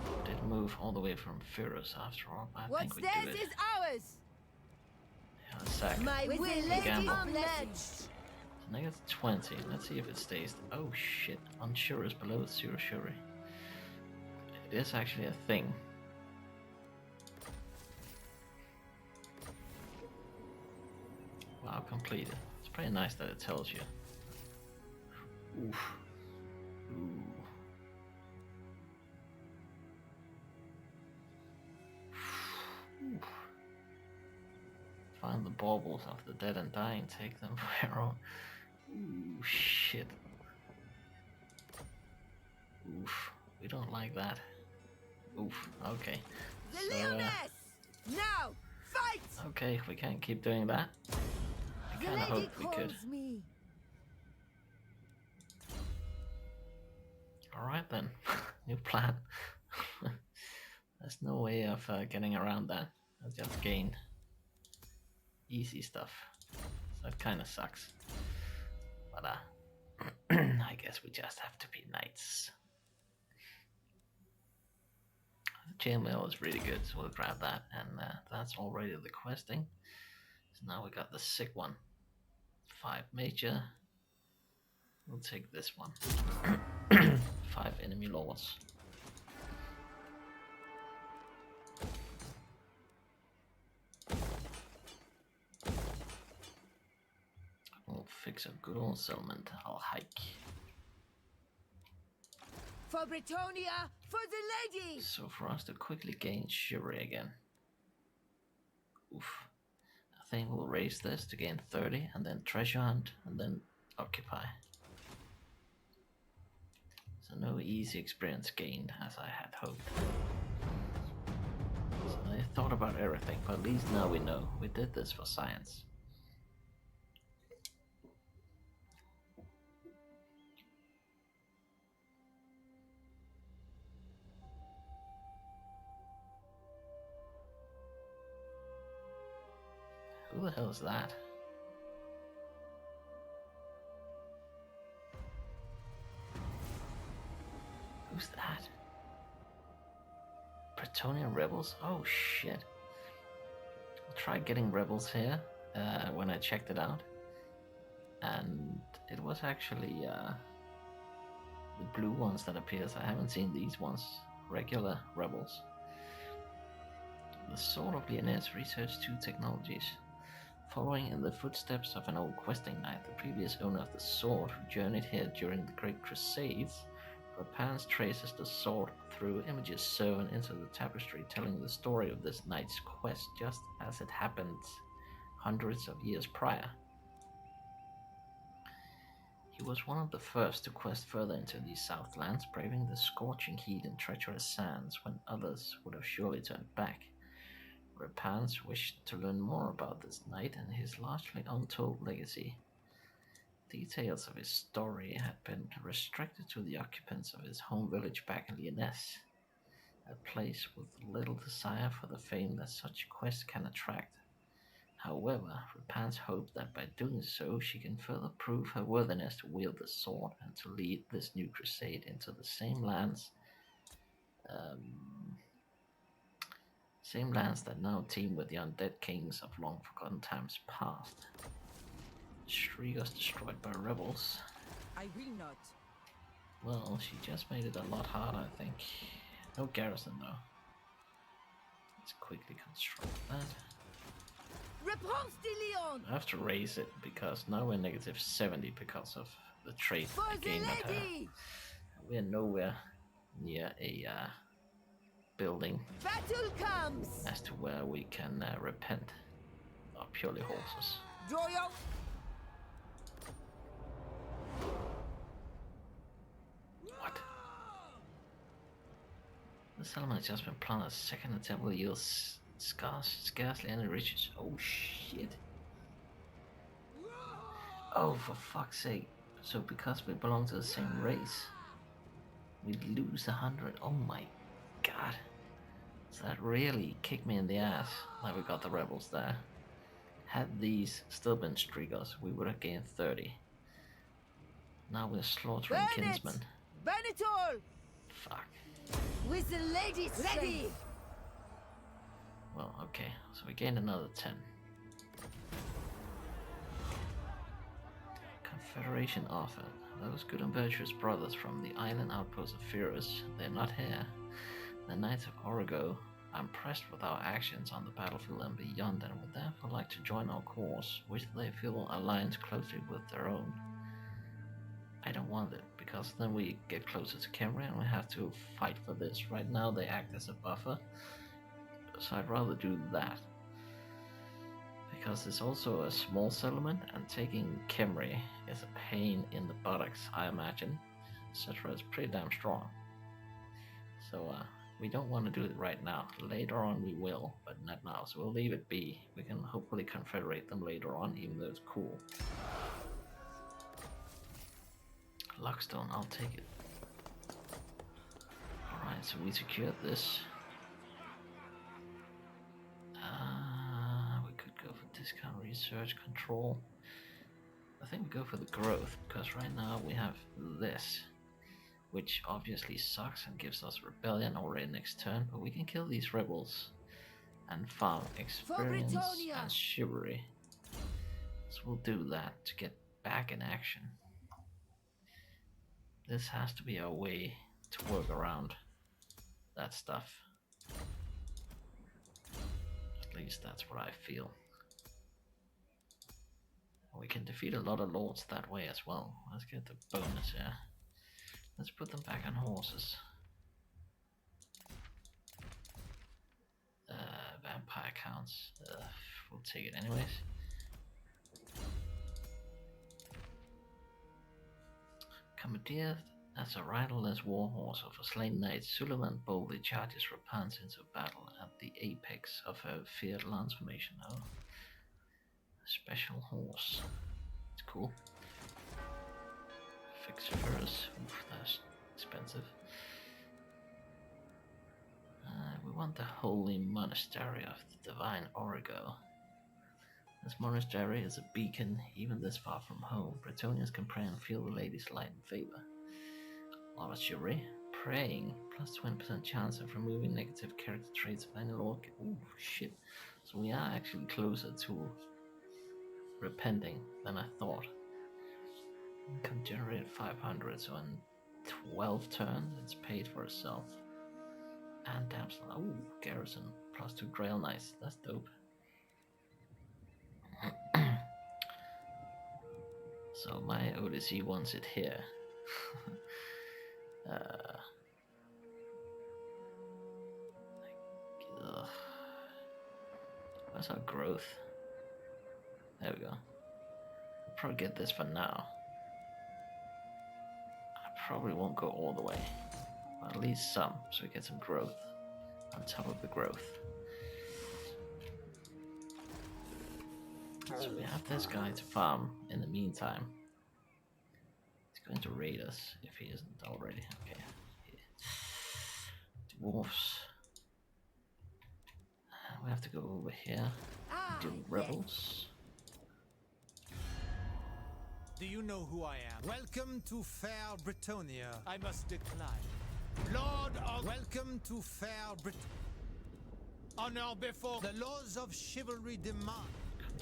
We did move all the way from Furus after all, but I What's think we do theirs it. is ours! Yeah, let's sack. My With will the lady gamble. unmatched! So now it's 20. Let's see if it stays. Oh shit, unsure is below zero shuri. It is actually a thing. Wow, completed. It's pretty nice that it tells you. Oof. Ooh. Oof. Find the baubles of the dead and dying, take them for your own. Ooh, shit. Oof. We don't like that. Oof. Okay. The So, Lyonesse! Now! Fight! okay, we can't keep doing that. I The kind of lady hoped we calls could. me. Alright then. New plan. There's no way of getting around that. I just gained easy stuff. So it kind of sucks. But I guess we just have to be knights. The chainmail is really good, so we'll grab that. And that's already the questing. So now we got the sick one. 5 major. We'll take this one. 5 enemy lords. We'll fix a good old settlement. I'll hike. For Britonia! For the lady! So for us to quickly gain chivalry again. Oof. I think we'll raise this to gain 30 and then treasure hunt and then occupy. So no easy experience gained as I had hoped. So I thought about everything, but at least now we know. We did this for science. Who the hell is that? Who's that? Bretonian rebels? Oh shit. I'll try getting rebels here. when I checked it out, and it was actually the blue ones that appears. I haven't seen these ones, regular rebels. The Sword of Lyonesse researched 2 technologies. Following in the footsteps of an old questing knight, the previous owner of the sword, who journeyed here during the Great Crusades, Repanse traces the sword through images sewn into the tapestry, telling the story of this knight's quest just as it happened hundreds of years prior. He was one of the first to quest further into these southlands, braving the scorching heat and treacherous sands when others would have surely turned back. Repanse wished to learn more about this knight and his largely untold legacy. Details of his story had been restricted to the occupants of his home village back in Lyonesse, a place with little desire for the fame that such quests can attract. However, Repanse hoped that by doing so she can further prove her worthiness to wield the sword and to lead this new crusade into the same lands that now teem with the undead kings of long forgotten times past. Shriekers destroyed by rebels. I will not. Well, she just made it a lot harder, I think. No garrison though. Let's quickly construct that. Repanse de Lyon! I have to raise it because now we're negative 70 because of the trade For the gain at her. lady! We're nowhere near a building Battle comes! as to where we can repent of purely horses. Draw your... What? The settlement has just been planted. Second attempt will yield scarcely any riches. Oh shit. Oh, for fuck's sake. So because we belong to the same race, we lose 100. Oh my god. So that really kicked me in the ass that we got the rebels there. Had these still been streakers, we would have gained 30. Now we're slaughtering Burn kinsmen. it! Burn it all! Fuck. With the ladies ready! Well, okay, so we gained another 10. Confederation offered. Those good and virtuous brothers from the island outpost of Furus, they're not here. The Knights of Origo are impressed with our actions on the battlefield and beyond and would therefore like to join our cause, which they feel aligns closely with their own. I don't want it, because then we get closer to Cambria and we have to fight for this. Right now they act as a buffer, so I'd rather do that. Because it's also a small settlement, and taking Cambria is a pain in the buttocks, I imagine. Citra is pretty damn strong. So we don't want to do it right now. Later on we will, but not now, so we'll leave it be. We can hopefully confederate them later on, even though it's cool. Lockstone, I'll take it. Alright, so we secured this. We could go for discount research control. I think we go for the growth, because right now we have this, which obviously sucks and gives us rebellion already next turn, but we can kill these rebels and farm experience and chivalry. So we'll do that to get back in action. This has to be our way to work around that stuff. At least that's what I feel. We can defeat a lot of lords that way as well. Let's get the bonus here. Let's put them back on horses. Vampire counts. We'll take it anyways. Commandeered as a riderless warhorse of a slain knight, Suleiman boldly charges Repanse into battle at the apex of her feared lance formation. Oh, special horse. It's cool. Fix furs. Oof, that's expensive. We want the Holy Monastery of the Divine Origo. This monastery is a beacon, even this far from home. Bretonians can pray and feel the lady's light and favor. A lot of chivalry. Praying, plus 20% chance of removing negative character traits of any lord. Ooh, shit. So we are actually closer to repenting than I thought. Can generate 500, so in 12 turns it's paid for itself. And damsel, ooh, garrison, +2 grail, nice, that's dope. So my ODC wants it here. Where's our growth? There we go. I'll probably get this for now. I probably won't go all the way, but at least some, so we get some growth on top of the growth. So we have this guy to farm in the meantime. He's going to raid us if he isn't already. Okay. Dwarfs. We have to go over here. Do rebels. Do you know who I am? Welcome to fair Britonia. I must decline. Lord of... Welcome to fair Brit... Honor before the laws of chivalry demand.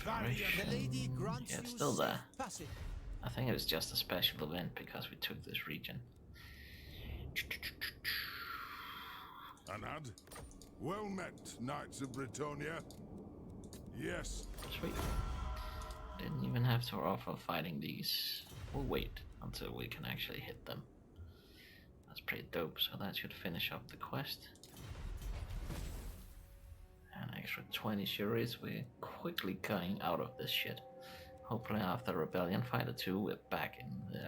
The lady grants it's you still there. passage. I think it was just a special event because we took this region. Anad, well met, Knights of Britonia. Yes. Sweet. Didn't even have to offer fighting these. We'll wait until we can actually hit them. That's pretty dope, so that should finish up the quest. An extra 20 Shuris, we're quickly going out of this shit. Hopefully after Rebellion Fighter 2, we're back in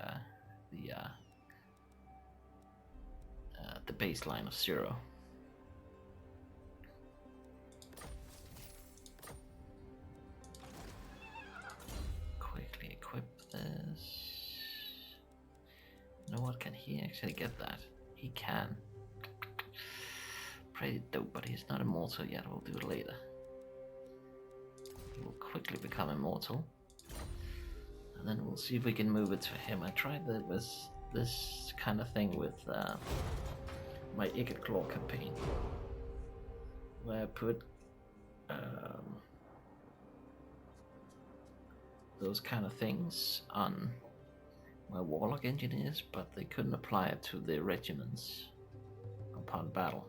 the baseline of 0. Quickly equip this. You know what, can he actually get that? He can. Pretty dope, but he's not immortal yet, we'll do it later. He will quickly become immortal. And then we'll see if we can move it to him. I tried this kind of thing with my Claw campaign, where I put those kind of things on my Warlock engineers, but they couldn't apply it to the regiments upon battle.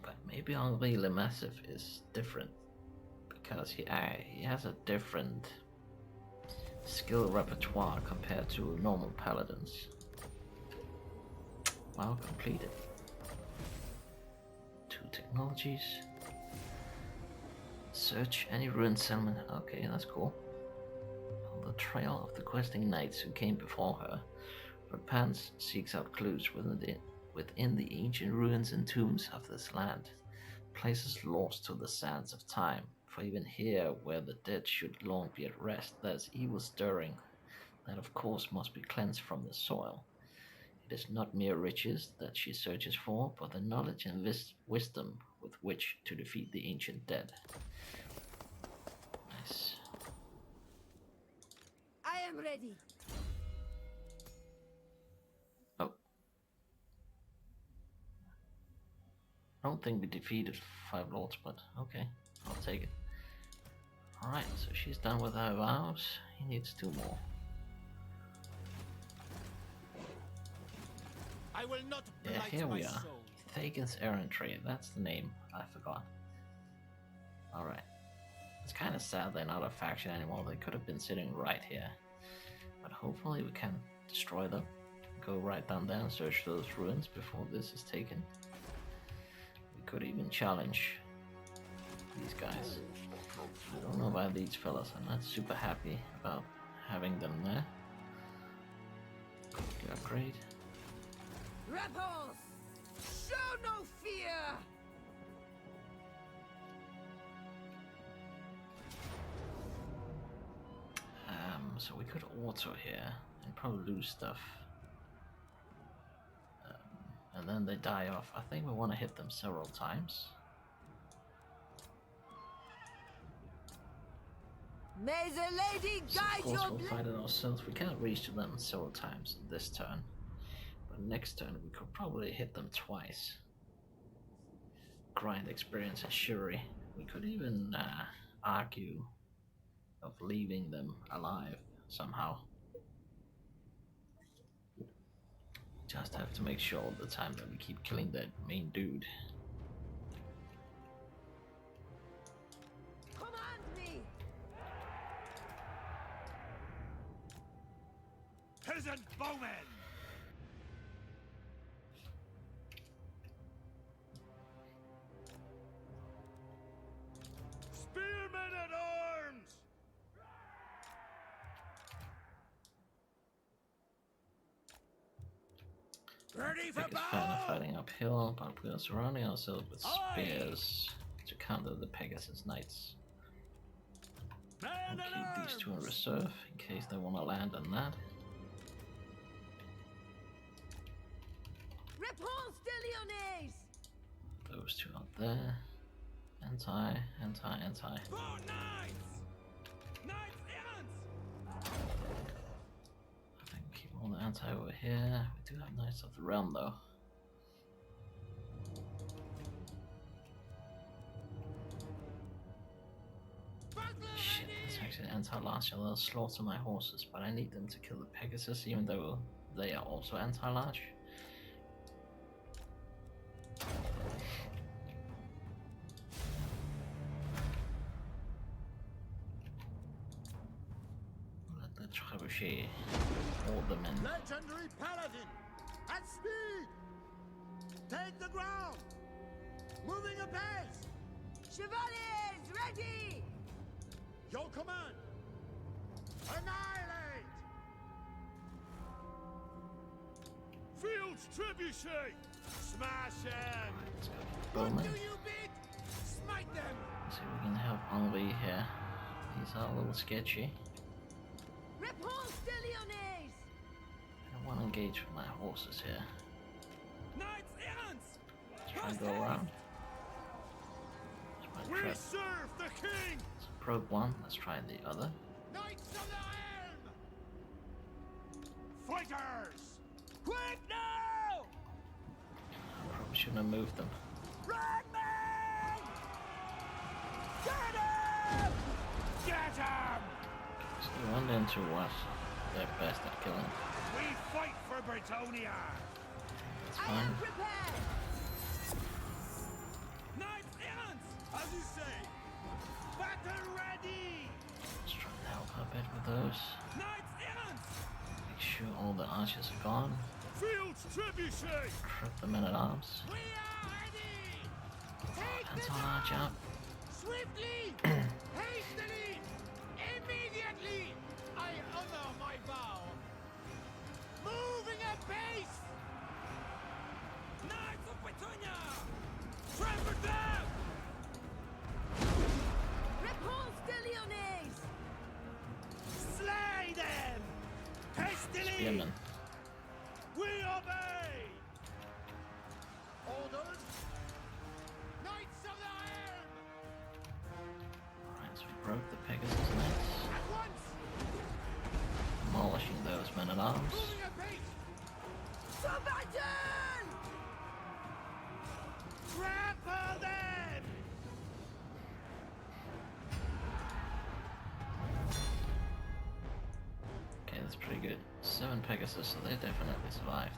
But maybe Henri Le Massif is different, because he has a different skill repertoire compared to normal paladins. Wow, completed. 2 technologies. Search any ruined settlement. Okay, that's cool. On the trail of the questing knights who came before her, Repanse seeks out clues within the ancient ruins and tombs of this land, places lost to the sands of time. For even here, where the dead should long be at rest, there's evil stirring that of course must be cleansed from the soil. It is not mere riches that she searches for, but the knowledge and wisdom with which to defeat the ancient dead. Nice. I am ready. Oh. I don't think we defeated 5 lords, but okay, I'll take it. Alright, so she's done with her vows. He needs 2 more. I will not Yeah, here we are. Thagan's Errantry, that's the name, I forgot. Alright. It's kind of sad they're not a faction anymore, they could have been sitting right here. But hopefully we can destroy them. Go right down there and search those ruins before this is taken. We could even challenge these guys. I don't know about these fellas, I'm not super happy about having them there. Quickly upgrade. Rebels! Show no fear! So we could auto here and probably lose stuff. And then they die off. I think we want to hit them several times. May the lady So guide of course your we'll fight it ourselves. We can't reach them several times this turn. But next turn we could probably hit them twice. Grind experience and chivalry. We could even argue of leaving them alive somehow. Just have to make sure all the time that we keep killing that main dude. Command me! Peasant bowmen! Spearmen at arms! Ready for Biggest fan of battle! fighting uphill, but we are surrounding ourselves with spears to counter the Pegasus Knights. Man I'll at keep these two in arms! reserve in case they want to land on that. Repanse de Lyonesse! Those two out there. Anti. For knights! Knights errant! I think keep all the anti over here. We do have Knights of the Realm though. Shit, it's actually anti-large. They'll slaughter my horses, but I need them to kill the Pegasus, even though they are also anti-large. Let the trebuchet hold them in. Legendary paladin! At speed! Take the ground! Moving apace! Chevaliers, ready! Your command! Annihilate! Fields trebuchet! Smash him! Let's go What bowmen. do you bid? Smite them! See if we can help Henri here. These are a little sketchy. Repanse de Lyonesse! I don't want to engage with my horses here. Knights errant! Let's try and go around. Let's We try trap. serve the king! Let's probe one. Let's try the other. Knights of the Helm! Fighters! Quick now! Probably shouldn't have moved them. Ragman! Get him! Get him! So we went into what they're best at killing. We fight for Britonia! That's I fine. am prepared! Knights errant! As you say! Battle ready! Let's try and help a bit with those. Knights errant! Make sure all the archers are gone. Fields trebuchet! Trip the men at arms. We are ready! Take the Anti-large ground! up. Swiftly! Hastily! Immediately! I honor my vow! Moving apace! Knights of Britonia! Trample them! Repanse de Lyonesse! Slay them! Hastily! Spearmen. We obey! Orders! Knights of the Helm! Alright, so we broke the Pegasus Knights. At once! Demolishing those men at arms. Moving apace! To battle! Trample them! Okay, that's pretty good. 7 Pegasus, so they definitely survived.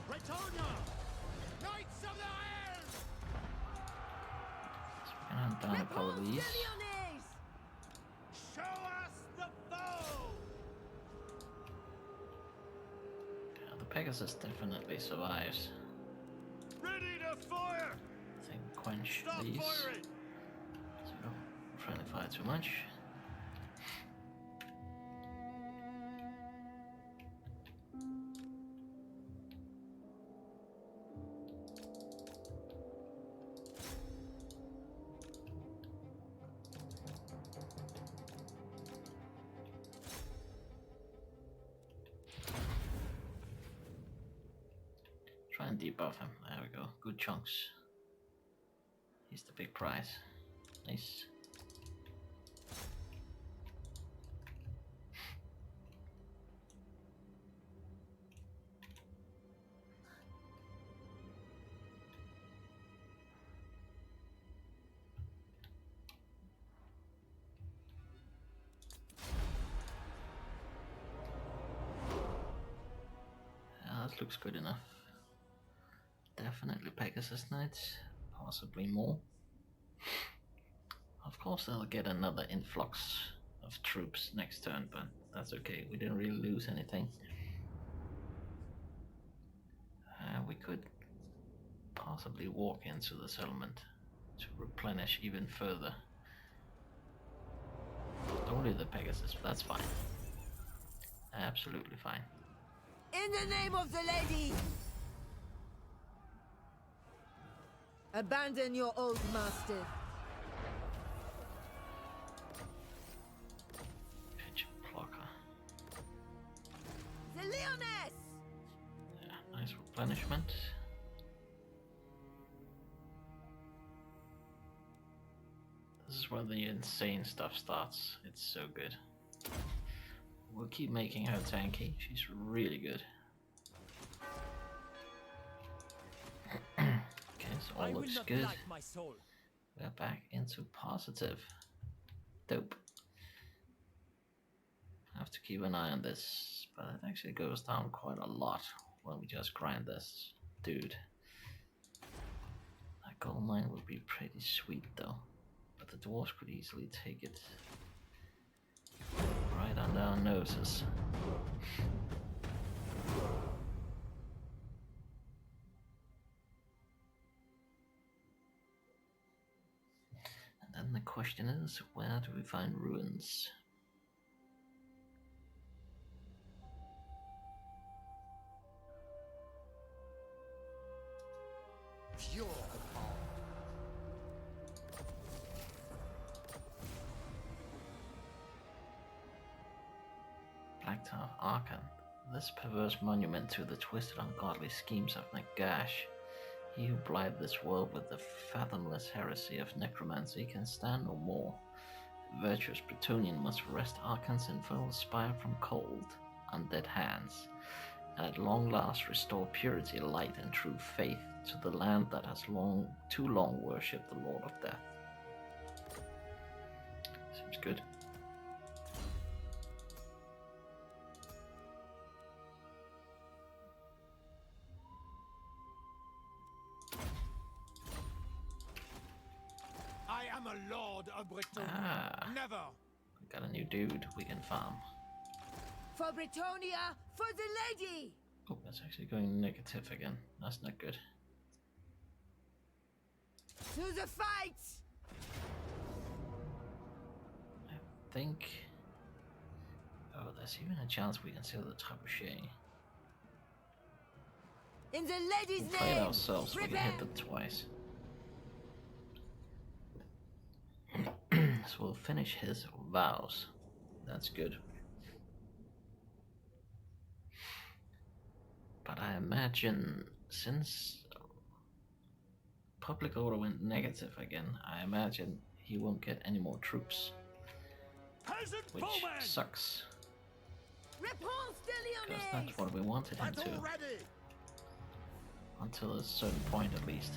Britonia! Knights of the Helm! So we're gonna hunt down a couple of Repanse de these. Lyonesse! Show us the foe! Yeah, the Pegasus definitely survives. Ready to fire! I think quench Stop these. firing! So we don't friendly fire too much. Try and debuff him. There we go. Good chunks. He's the big prize. Nice. that looks good enough. Definitely Pegasus Knights, possibly more. Of course they'll get another influx of troops next turn, but that's okay, we didn't really lose anything. We could possibly walk into the settlement to replenish even further. Only the Pegasus, that's fine. Absolutely fine. In the name of the lady! Abandon your old master. Pitch Plucker. The Lyonesse! Yeah, nice replenishment. This is where the insane stuff starts. It's so good. We'll keep making her tanky. She's really good. Okay, so all looks good. We're back into positive. Dope. Have to keep an eye on this, but it actually goes down quite a lot when we just grind this dude. That gold mine would be pretty sweet though, but the dwarves could easily take it right under our noses. And then the question is, where do we find ruins? Pure power. Black Tower Archon. This perverse monument to the twisted ungodly schemes of Nagash. He who blighted this world with the fathomless heresy of necromancy can stand no more. The virtuous Bretonian must wrest Archon's infernal spire from cold, undead hands, and at long last restore purity, light, and true faith to the land that has too long worshipped the Lord of Death. Seems good. I am a lord of Britain. Never. We got a new dude we can farm. For Bretonia, for the lady! Oh, that's actually going negative again. That's not good. To the fight! I think... Oh, there's even a chance we can steal the trebuchet. In the lady's We'll play it name! ourselves, we can hit them twice. So we'll finish his vows. That's good. But I imagine, since public order went negative again, I imagine he won't get any more troops. Which sucks. Repanse de Because Lyonesse! that's what we wanted him to. Until a certain point at least.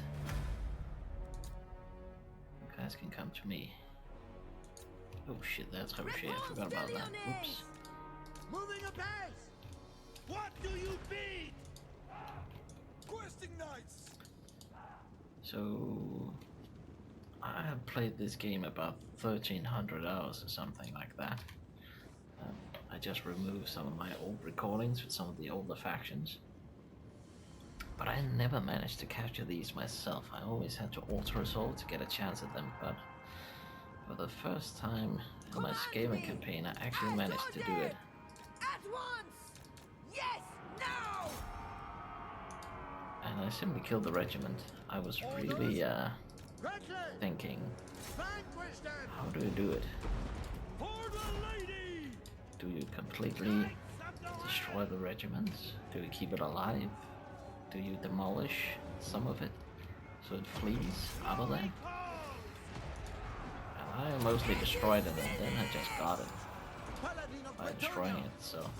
You guys can come to me. Oh shit, that's trebuchet, I forgot about that. Oops. Moving apace! What do you beat? Questing knights! So I have played this game about 1300 hours or something like that. I just removed some of my old recordings with some of the older factions. But I never managed to capture these myself. I always had to auto-resolve to get a chance at them, but for the first time in my scaling campaign I actually managed to do it. At once! Yes! Now! And I simply killed the regiment. I was really thinking, how do you do it? For the lady! Do you completely destroy the regiments? Do you keep it alive? Do you demolish some of it so it flees out of there? And I mostly destroyed it and then I just got it by destroying it, so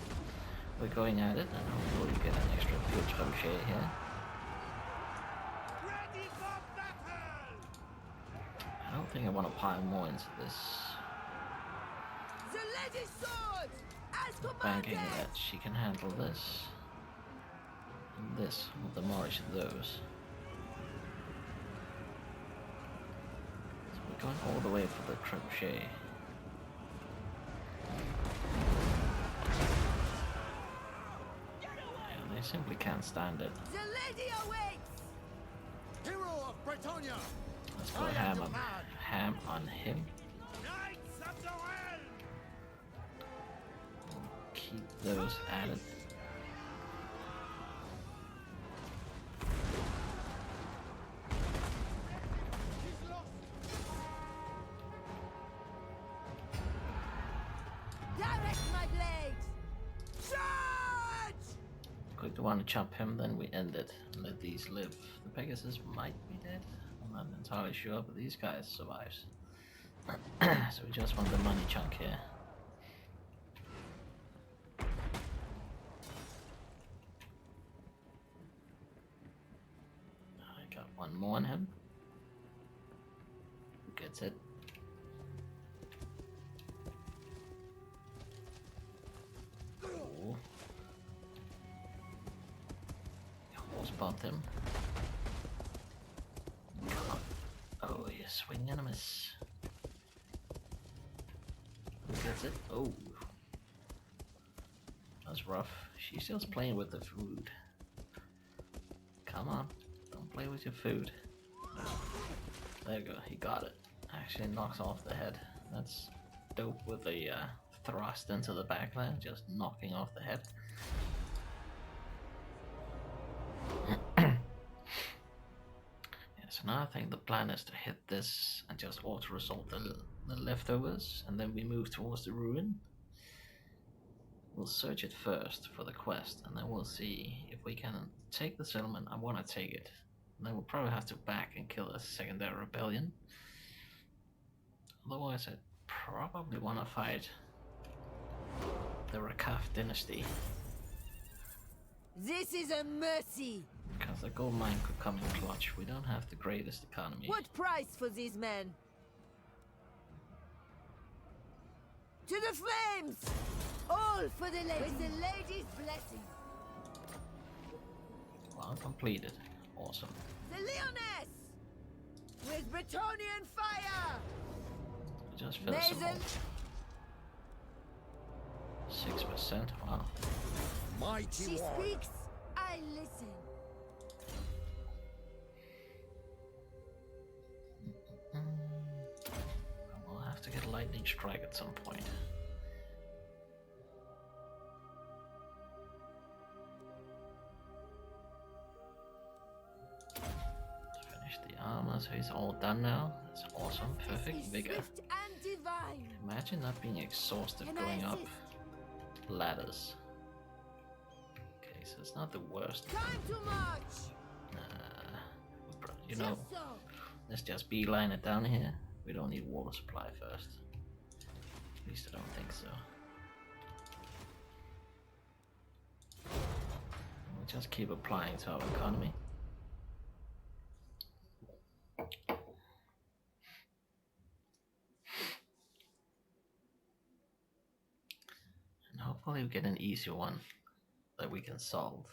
we're going at it and hopefully we get an extra field trebuchet here. Ready for battle! I don't think I want to pile more into this, The lady's sword! As banking commanded! that she can handle this. this will demolish those. So we're going all the way for the trebuchet. Yeah, they simply can't stand it. The lady awaits! Hero of Bretonia! Let's go ham on him. Knights of the Realm! Keep those added. Direct my blade! Charge! Quick to want to chop him, then we end it and let these live. The Pegasus might be dead. I'm not entirely sure, but these guys survives. So we just want the money chunk here. I got one more on him. Who gets it? Oh. Almost spot him. Oh, you swing and a miss. Who gets it? Oh. That's rough. She's just playing with the food. Come on. Don't play with your food. There you go. He got it. Actually knocks off the head. That's dope with the thrust into the back there. Just knocking off the head. So now I think the plan is to hit this and just auto-resolve the leftovers, and then we move towards the ruin. We'll search it first for the quest, and then we'll see if we can take the settlement. I want to take it. And then we'll probably have to back and kill a secondary rebellion. Otherwise, I probably want to fight the Rakaf dynasty. This is a mercy! Because the gold mine could come in clutch. We don't have the greatest economy. What price for these men? To the flames! All for the lady! With the lady's blessing! Well, completed. Awesome. The Lyonesse! With Bretonian fire! We just fill some more. 6%. Wow. Mighty She war. speaks, I listen. We'll have to get a lightning strike at some point. Finish the armor, so he's all done now. That's awesome. Perfect vigor. Swift and divine. Imagine not being exhausted Can I going up assist? ladders. Okay, so it's not the worst. Time to march! You know, Just so. let's just beeline it down here. We don't need water supply first. At least I don't think so. We'll just keep applying to our economy. And hopefully we get an easier one that we can solve.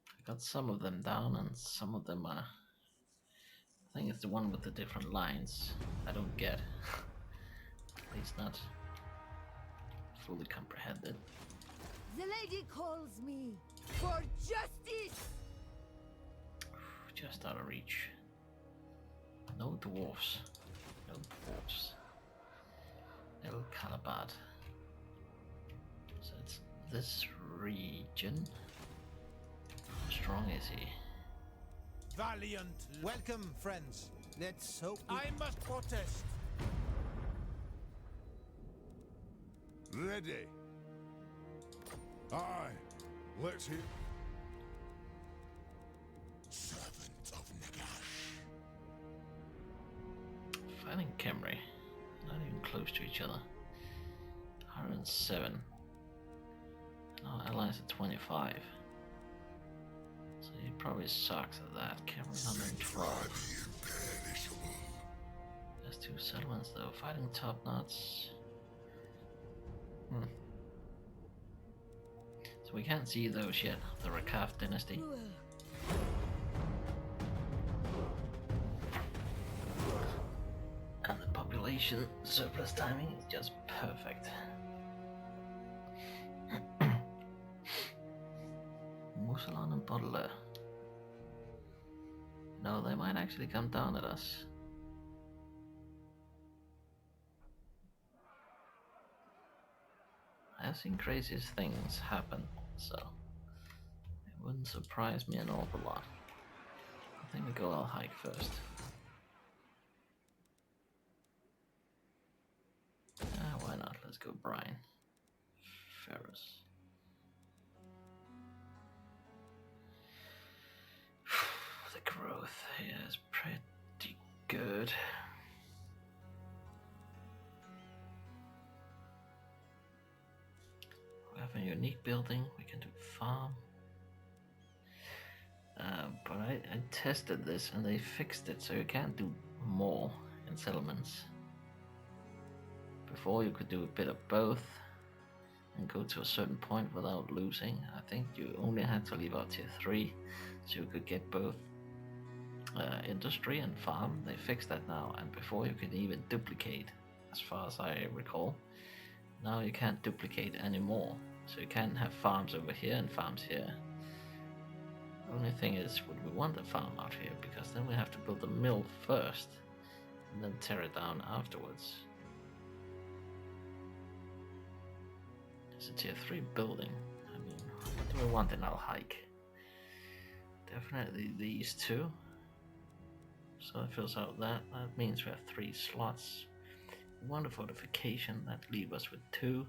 I got some of them down and some of them are... I think it's the one with the different lines I don't get. At least not fully comprehended. The lady calls me for justice! Just out of reach. No dwarfs. No dwarfs. El Calabad. So it's this region. How strong is he? Valiant. Welcome, friends. Let's hope I must protest. Ready. Aye. Let's hear. Servant of Nagash. Fighting Khemri. Not even close to each other. 107. Our allies at 25. So he probably sucks at that. Khemri's 112. There's 2 settlements though. Fighting top knots. we can't see those yet, the Rakaf dynasty. And the population surplus timing is just perfect. Musalon and Baudelaire. No, they might actually come down at us. I've seen craziest things happen, so it wouldn't surprise me an awful lot. I think we go all hike first. Why not? Let's go Brian. Ferris. The growth here is pretty good. We have a unique building, we can do farm. But I tested this and they fixed it so you can't do more in settlements. Before you could do a bit of both and go to a certain point without losing. I think you only had to leave out tier 3 so you could get both industry and farm. They fixed that now, and before you could even duplicate, as far as I recall. Now you can't duplicate anymore, so you can't have farms over here and farms here. The only thing is, would we want a farm out here? Because then we have to build a mill first and then tear it down afterwards. It's a tier 3 building. I mean, what do we want in our hike? Definitely these two. So it fills out that. That means we have 3 slots. We want a fortification. That leaves us with 2.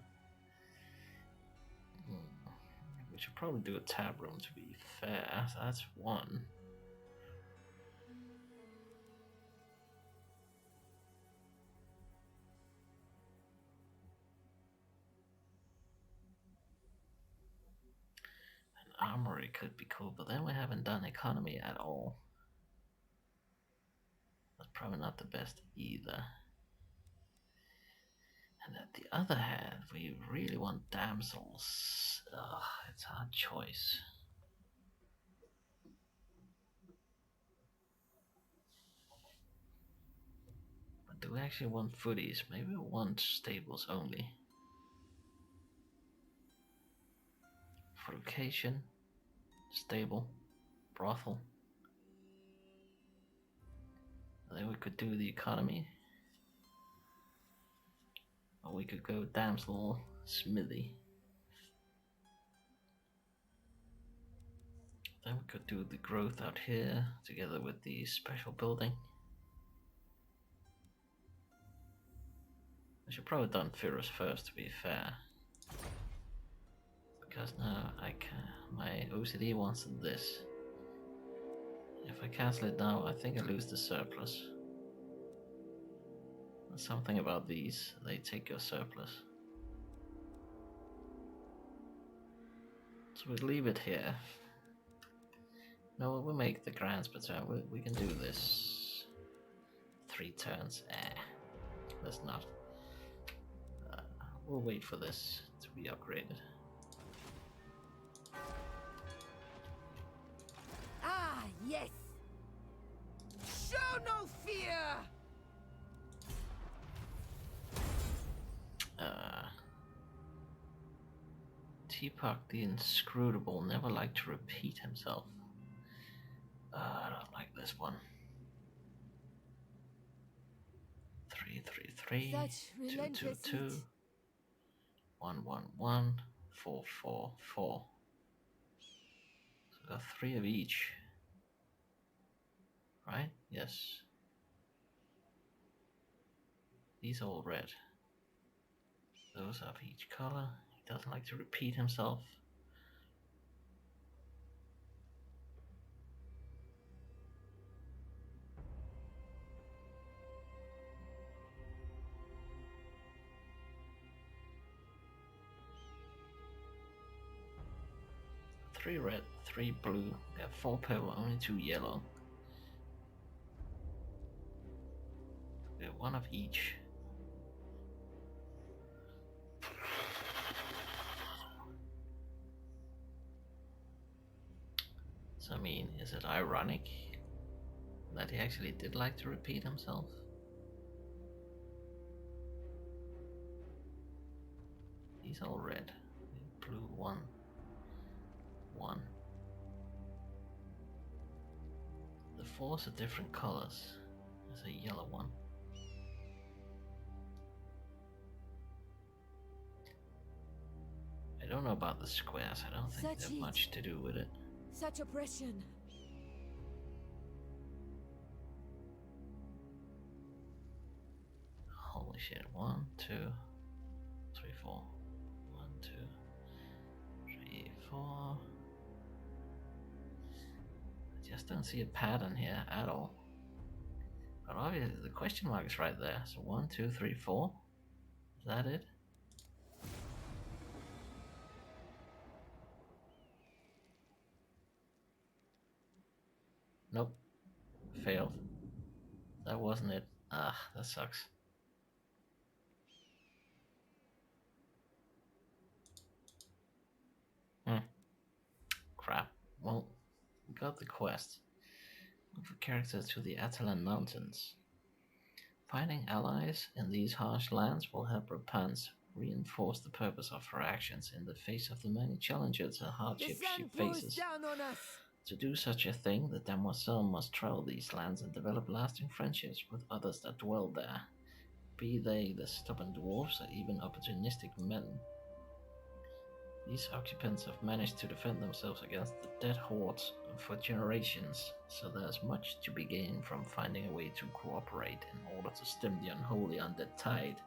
We should probably do a tab room to be fair. So that's 1. An armory could be cool, but then we haven't done economy at all. That's probably not the best either. And at the other hand, we really want damsels. Ugh, it's a hard choice. But do we actually want footies? Maybe we want stables only. Fortification, stable, brothel. And then we could do the economy. Or we could go damsel, smithy. Then we could do the growth out here together with the special building. I should probably done Pyrrhus first to be fair. Because now I can, my OCD wants this. If I cancel it now, I think I lose the surplus. There's something about these, they take your surplus. So we leave it here. No, we'll make the grants, but we can do this. 3 turns. Let's not. We'll wait for this to be upgraded. Ah, yes! Show no fear! Teapot the Inscrutable never liked to repeat himself. I don't like this one. 3, 3, 3, Such 2, 2, relentless 2, heat. 1, 1, 1, 4, 4, 4. So we got 3 of each. Right? Yes. These are all red. Those are of each color. He doesn't like to repeat himself. Three red, 3 blue. We have 4 purple, only 2 yellow. We have 1 of each. So I mean, is it ironic that he actually did like to repeat himself? He's all red. Blue 1. 1. The 4s are different colors. There's a yellow one. I don't know about the squares. I don't think they have much to do with it. Such oppression. Holy shit. 1, 2, 3, 4. 1, 2, 3, 4. I just don't see a pattern here at all. But obviously the question mark is right there. So 1, 2, 3, 4. Is that it? Nope. Failed. That wasn't it. Ah, that sucks. Crap. Well, we got the quest. Move the character to the Atalan Mountains. Finding allies in these harsh lands will help Repanse reinforce the purpose of her actions in the face of the many challenges and hardships she faces. Down on us. To do such a thing, the demoiselle must travel these lands and develop lasting friendships with others that dwell there, be they the stubborn dwarves or even opportunistic men. These occupants have managed to defend themselves against the dead hordes for generations, so there's much to be gained from finding a way to cooperate in order to stem the unholy undead tide.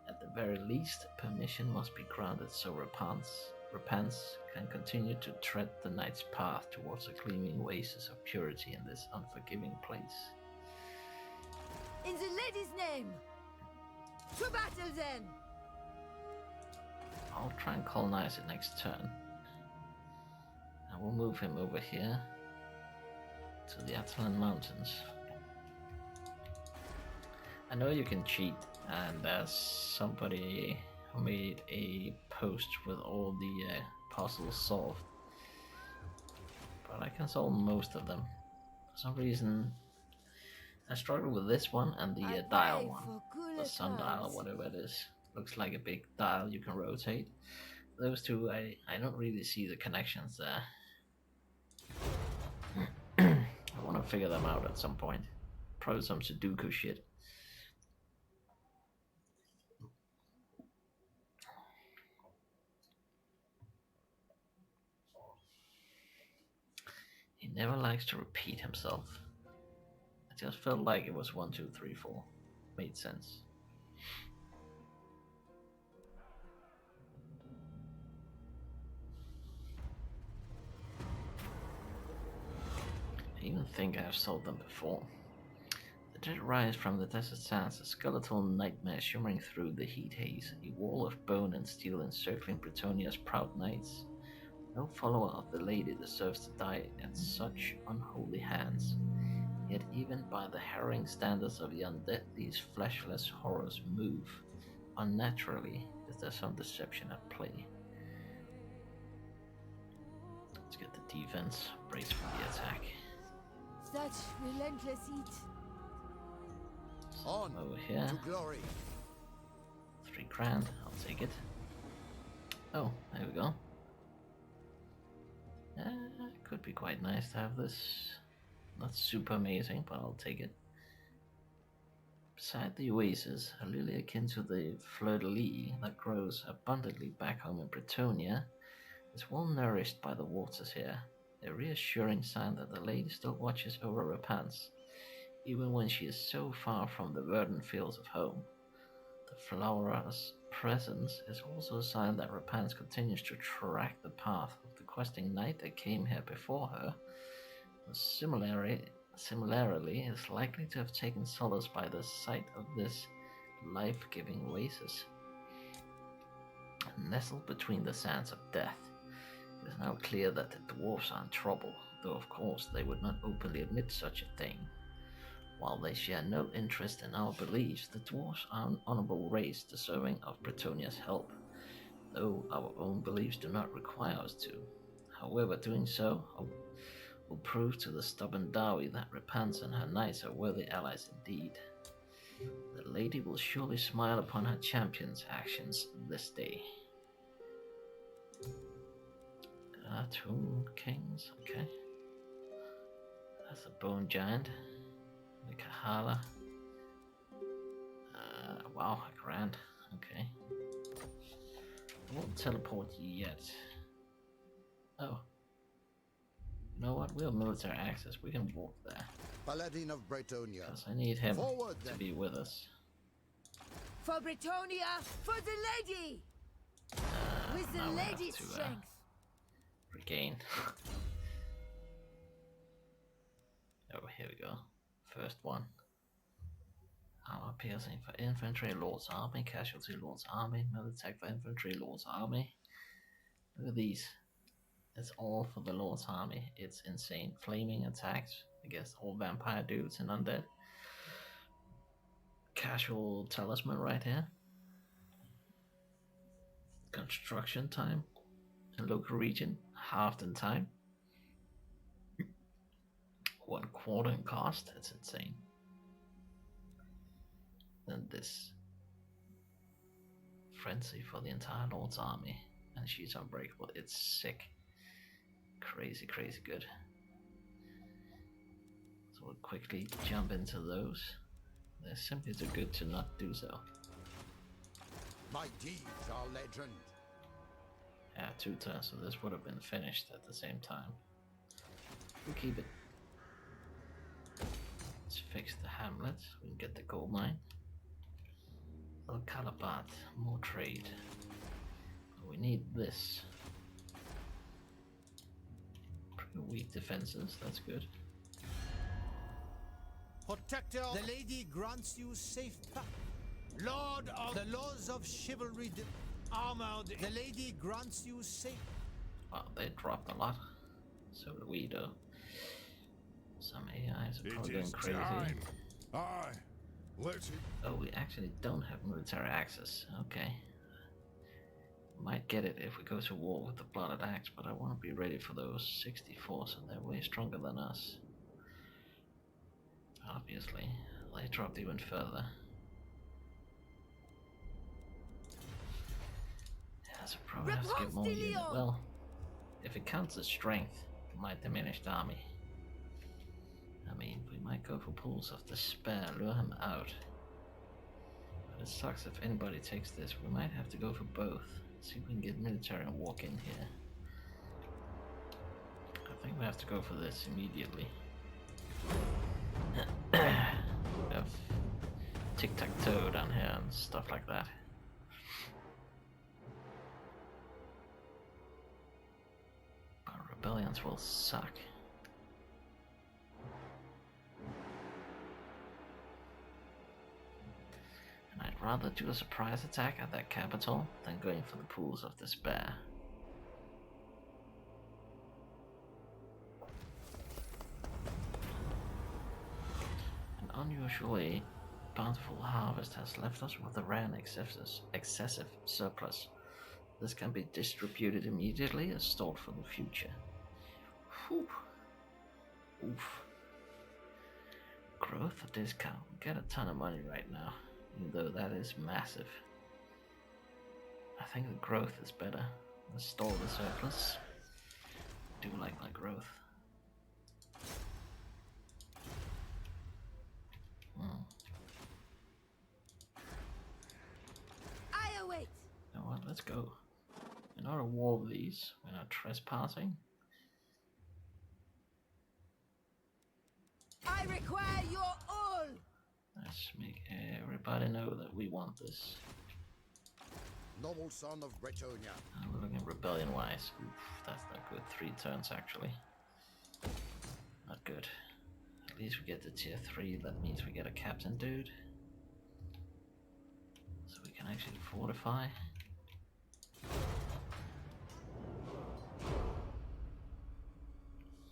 At the very least, permission must be granted so Repanse can continue to tread the knight's path towards a gleaming oasis of purity in this unforgiving place. In the lady's name! To battle then! I'll try and colonize it next turn. And we'll move him over here to the Atalan Mountains. I know you can cheat, and there's somebody who made a post with all the puzzles solved. But I can solve most of them. For some reason, I struggle with this one and the dial one. The sundial or whatever it is. Looks like a big dial you can rotate. Those two, I don't really see the connections there. I want to figure them out at some point. Probably some Sudoku shit. He never likes to repeat himself. I just felt like it was 1, 2, 3, 4. Made sense. I even think I have solved them before. The dead rise from the desert sands, a skeletal nightmare shimmering through the heat haze, a wall of bone and steel encircling Bretonia's proud knights. No follower of the lady deserves to die at such unholy hands. Yet even by the harrowing standards of the undead, these fleshless horrors move. Unnaturally, is there some deception at play? Let's get the defense, brace for the attack. Such relentless heat. On Over here. to glory. 3 grand, I'll take it. Oh, there we go. Could be quite nice to have this. Not super amazing, but I'll take it. Beside the oasis, a lily akin to the fleur-de-lis that grows abundantly back home in Bretonia, is well nourished by the waters here, a reassuring sign that the lady still watches over Repanse, even when she is so far from the verdant fields of home. The flower's presence is also a sign that Repanse continues to track the path of the questing knight that came here before her, but similarly is likely to have taken solace by the sight of this life-giving oasis. Nestled between the sands of death, it is now clear that the dwarves are in trouble, though of course they would not openly admit such a thing. While they share no interest in our beliefs, the dwarves are an honorable race deserving of Bretonia's help, though our own beliefs do not require us to. However, doing so will prove to the stubborn Dawi that Repanse and her knights are worthy allies indeed. The lady will surely smile upon her champion's actions this day. Tomb Kings, okay. That's a bone giant. The Kahala. Wow, a grand. Okay. I won't teleport yet. Oh. You know what? We have military access. We can walk there. Paladin of Bretonia. Because I need him Forward, to then. be with us. For Bretonia, for the lady! With the now we have lady's to, strength. Regain. Oh, here we go. First one. Armor piercing for infantry, Lord's army, casualty, Lord's army, melee attack for infantry, Lord's army. Look at these. It's all for the Lord's army. It's insane. Flaming attacks against all vampire dudes and undead. Casual talisman right here. Construction time in local region, halved in time. 1/4 in cost. It's insane. Then this frenzy for the entire Lord's army, and she's unbreakable. It's sick. Crazy, crazy good. So we'll quickly jump into those. They're simply too good to not do so. My deeds are legend. Yeah, 2 turns, so this would have been finished at the same time. We'll keep it. Let's fix the hamlet. We can get the gold mine. El Calabat, more trade. We need this. Pretty weak defenses, that's good. Protector, the lady grants you safe path. Lord of the laws of chivalry, armored, the lady grants you safe. Wow, they dropped a lot. So do we do. Some AIs are probably going crazy. Time. Aye. Let's. Oh, we actually don't have military access. Okay. Might get it if we go to war with the Blooded Axe, but I want to be ready for those 64, so they're way stronger than us. Obviously, they dropped even further. Yeah, so probably have to get more unit. Well, if it counts as strength, my diminished army. I mean, we might go for Pools of Despair, lure him out. But it sucks if anybody takes this. We might have to go for both. See if we can get military and walk in here. I think we have to go for this immediately. We have tic-tac-toe down here and stuff like that. But rebellions will suck. And I'd rather do a surprise attack at that capital than going for the Pools of Despair. An unusually bountiful harvest has left us with a rare and excessive surplus. This can be distributed immediately as stored for the future. Whew. Oof. Growth or discount. We get a ton of money right now, even though that is massive. I think the growth is better. Let's store the surplus. I do like my growth. I await. You know what? Let's go. In order to war with these, we're not trespassing. I require your all. Let's make everybody know that we want this. Noble son of Bretonia. We're looking rebellion wise. Oof, that's not good. 3 turns actually. Not good. At least we get to tier 3. That means we get a captain dude. So we can actually fortify.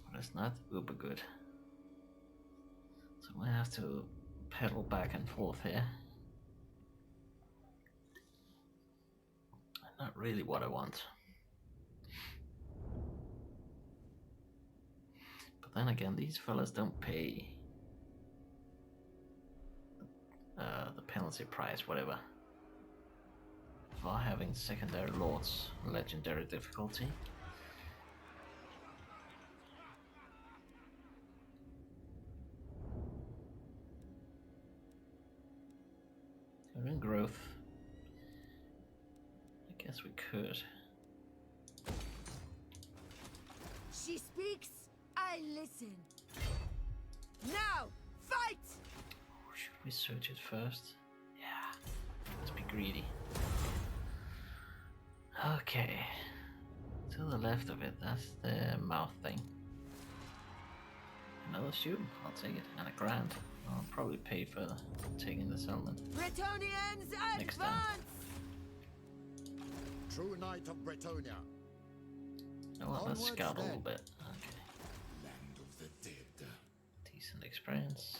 But it's not uber good. So we have to pedal back and forth here. Not really what I want. But then again, these fellas don't pay the penalty price, whatever, for having secondary lords, legendary difficulty. We're in growth. I guess we could. She speaks, I listen. Now, fight! Should we search it first? Yeah, let's be greedy. Okay, to the left of it, that's the mouth thing. Another student, I'll take it, and $1 grand. I'll probably pay for taking the settlement. Bretonians, Next time. advance! True Knight of Bretonia. Oh well, let's Onwards scout a little then. bit. Okay. Land of the dead. Decent experience.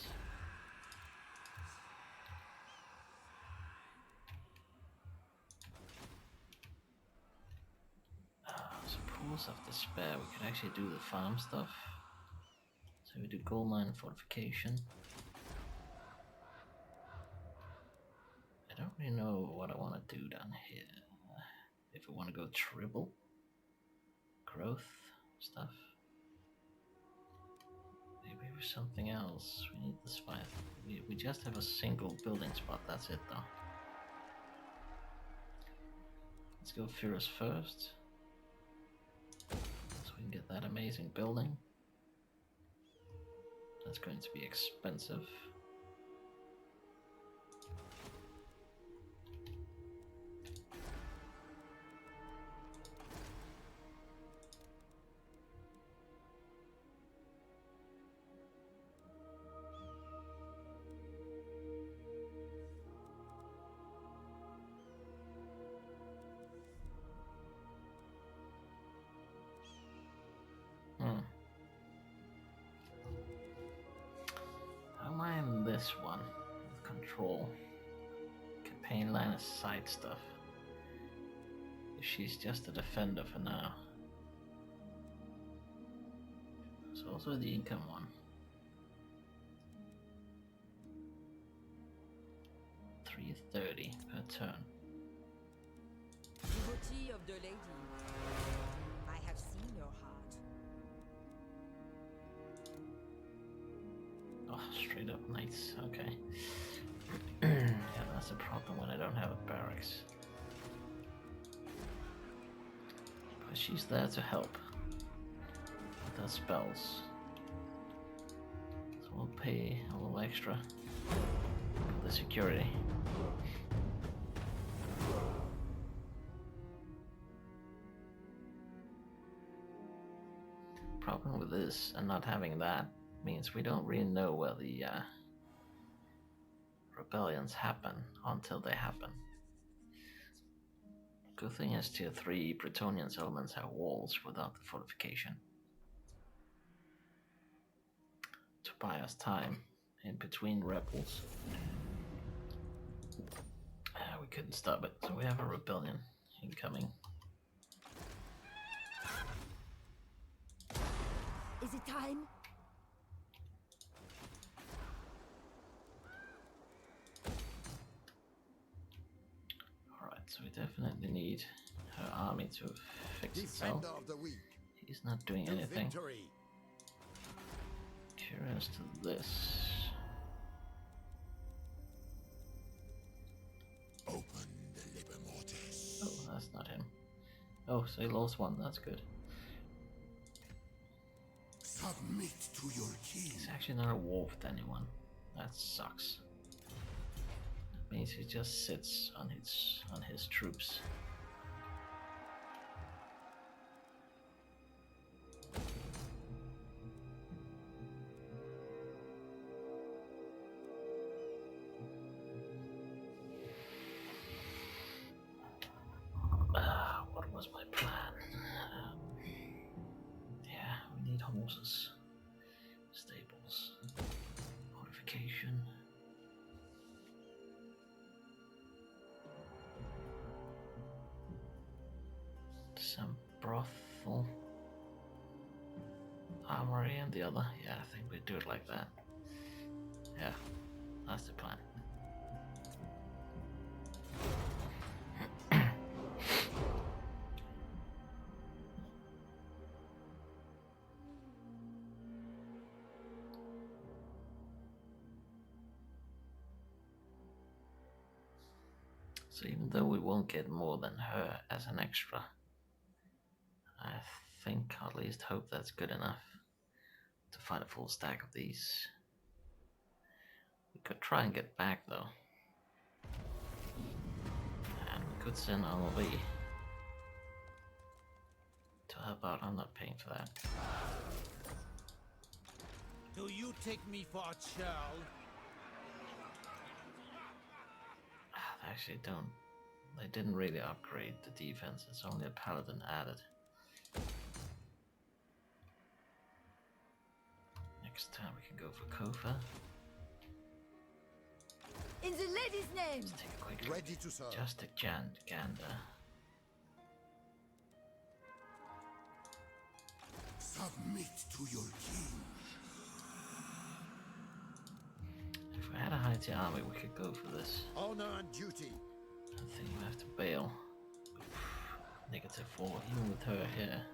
So pools of despair, we could actually do the farm stuff. So we do gold mine fortification. I don't really know what I want to do down here. If we want to go triple growth stuff. Maybe with something else. We need the spire. We just have a single building spot, that's it though. Let's go Furious first. So we can get that amazing building. That's going to be expensive. How am I in this one? With control. Campaign line of sight stuff. She's just a defender for now. It's also the income one. 330 per turn. Devotee of the lady, I have seen your heart. Oh, straight up knights. Okay. Yeah, that's a problem when I don't have a barracks. But she's there to help with her spells. So we'll pay a little extra for the security. Problem with this and not having that means we don't really know where the rebellions happen until they happen. Good thing is tier 3 Bretonian settlements have walls without the fortification. To buy us time in between rebels. We couldn't stop it, so we have a rebellion incoming. Is it time? Alright, so we definitely need her army to fix itself. Defender of the weak. He's not doing To anything. victory. Curious to this. Open the Liber Mortis. Oh, that's not him. Oh, so he lost one, that's good. Submit to your king. He's actually not a war with anyone. That sucks. That means he just sits on his troops. What was my plan? Yeah, we need horses. Stables. Fortification. Some brothel. armory and the other. Yeah, I think we do it like that. Yeah, that's the plan. So even though we won't get more than her as an extra, I think, at least hope that's good enough to find a full stack of these. We could try and get back though. And we could send RV to help out. I'm not paying for that. Do you take me for a churl? They actually don't. They didn't really upgrade the defense. It's only a paladin added. Next time we can go for Kofa. In the lady's name. Let's take a quick look. Ready to serve. Just a gander. Submit to your king. If we had a high tier army, we could go for this. Honor and duty. I think we have to bail. -4, even with her here.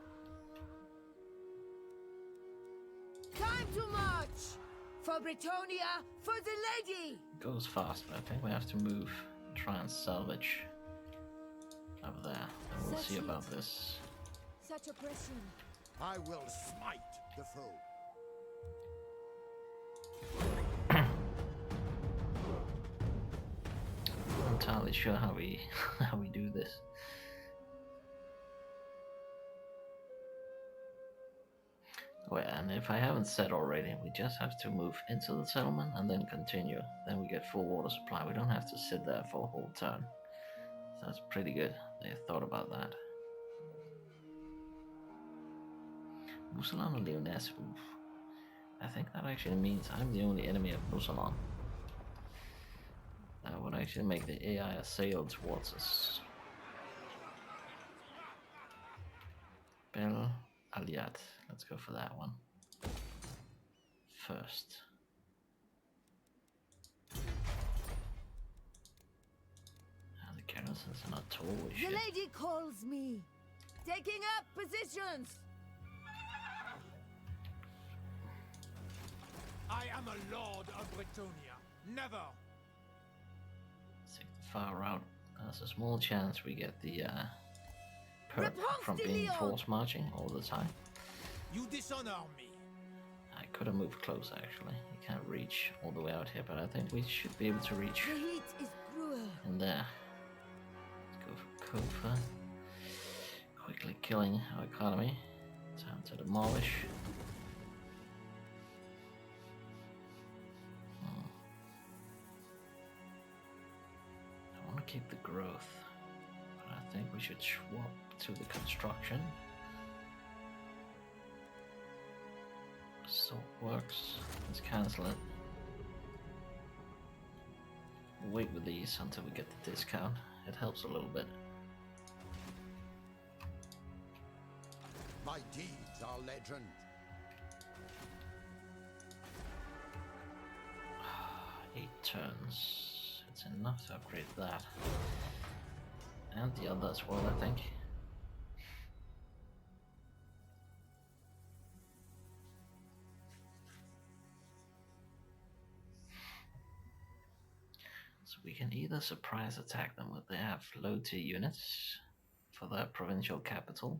Time to march! For Britonia, for the lady! Goes fast, but I think we have to move, try and salvage up there. And we'll see about this. Such oppression. I will smite the foe. I'm not entirely sure how we how we do this. Oh yeah, and if I haven't said already, we just have to move into the settlement and then continue. Then we get full water supply. We don't have to sit there for a whole turn. So that's pretty good. They thought about that. Chevaliers de Lyonesse. Oof. I think that actually means I'm the only enemy of Musalon. That would actually make the AI assail towards us. Bel Aliat. Let's go for that one first. And the garrisons are not totally The shit. lady calls me. Taking up positions. I am a lord of Britonia. Never. Let's take the far route. There's a small chance we get the perk Repanse from de being Lyon. force marching all the time. You dishonor me. I could have moved closer actually. You can't reach all the way out here, but I think we should be able to reach The heat is cruel. in there. Let's go for Kofa. Quickly killing our economy. Time to demolish. I want to keep the growth, but I think we should swap to the construction. Assault works. Let's cancel it. Wait with these until we get the discount. It helps a little bit. My deeds are legend. 8 turns. It's enough to upgrade that. And the other as well, I think. So we can either surprise attack them if they have low tier units for their provincial capital.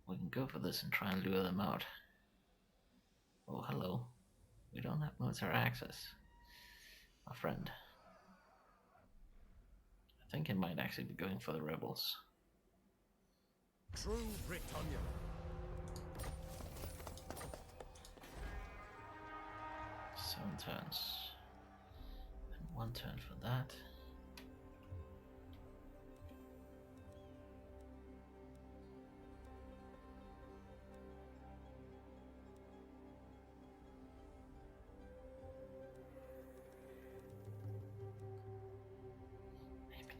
We can go for this and try and lure them out. Oh, hello. We don't have military access, my friend. I think it might actually be going for the rebels. True Britonia. Seven turns. And 1 turn for that.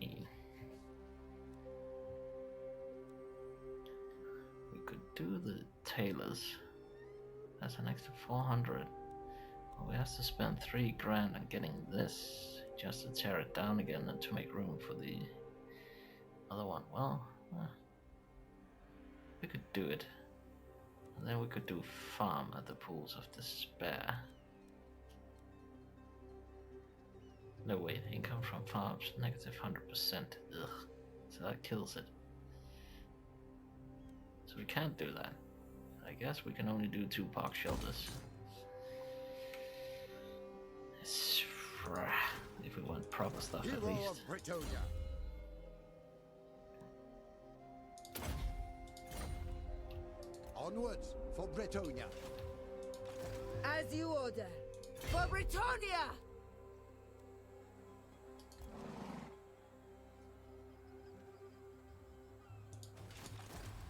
Maybe we could do the tailors That's an extra 400. Well, we have to spend 3 grand on getting this just to tear it down again and to make room for the other one. Well, we could do it. And then we could do farm at the Pools of Despair. No wait, income from farms negative 100%. Ugh. So that kills it. So we can't do that. I guess we can only do 2 park shelters. If we want proper stuff Hero at least. of Britonia. Onwards for Britonia. As you order. For Britonia!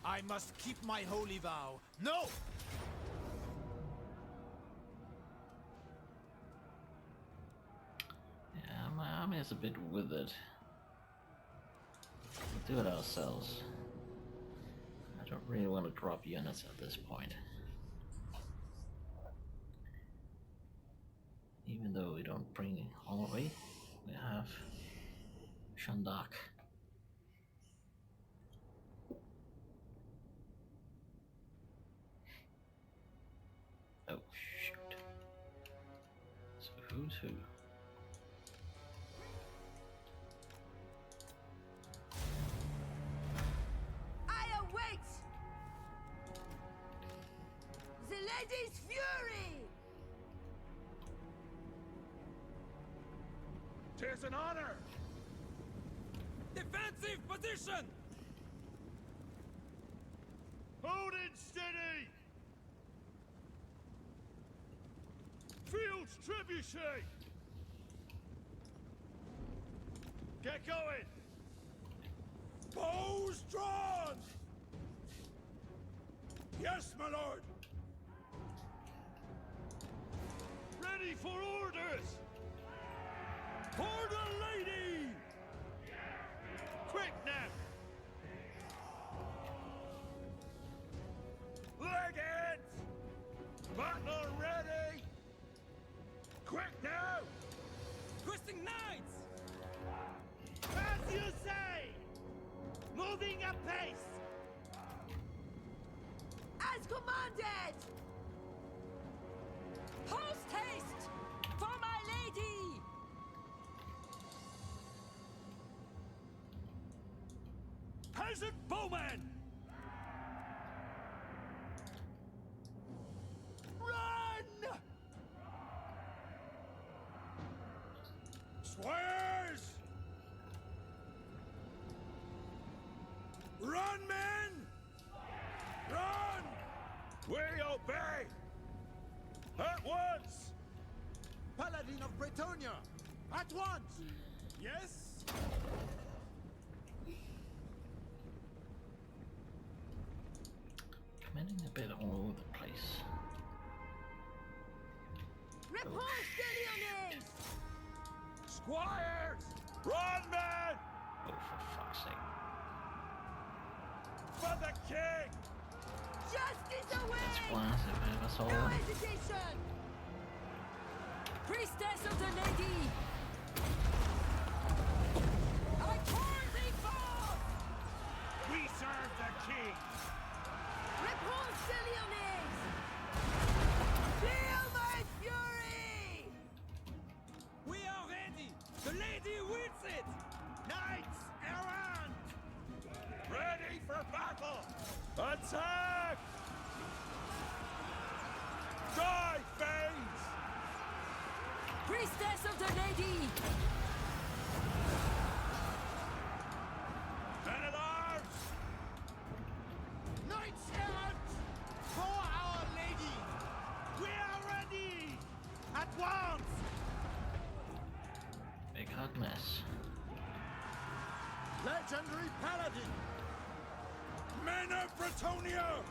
I must keep my holy vow. No! Yeah, my army is a bit withered. We'll do it ourselves. I don't really want to drop units at this point. Even though we don't bring all the way, we have Shandak. Oh shoot. So who's who? I await! The lady's fury! Tis an honor! Defensive position! Hold it steady! Field's trebuchet! Get going! Bows drawn! Yes, my lord! Ready for orders! For the lady! Quick now! Leggings! Battle ready! Quick now! Twisting knights! As you say! Moving apace! As commanded! Post haste! For my lady! Peasant bowmen! Run! Squires! Run, men! Run! We obey! At once! Paladin of Britonia. At once. Yes? Commanding a bit all over the place. Repanse de Lyonesse! Squires! Run, men! Oh, for fuck's sake. For the king! Justice away! That's why if I ever saw No one. hesitation! Priestess of the lady! I call thee forth! We serve the king! Repanse de Lyonesse! Feel my fury! We are ready! The lady wills it! Knights errant! Ready for battle! Attack! Die, Fanes! Priestess of the lady! Men at arms! Knights errant! For our lady! We are ready! At once! Big hot mess. Legendary Paladin. Men of Britonia!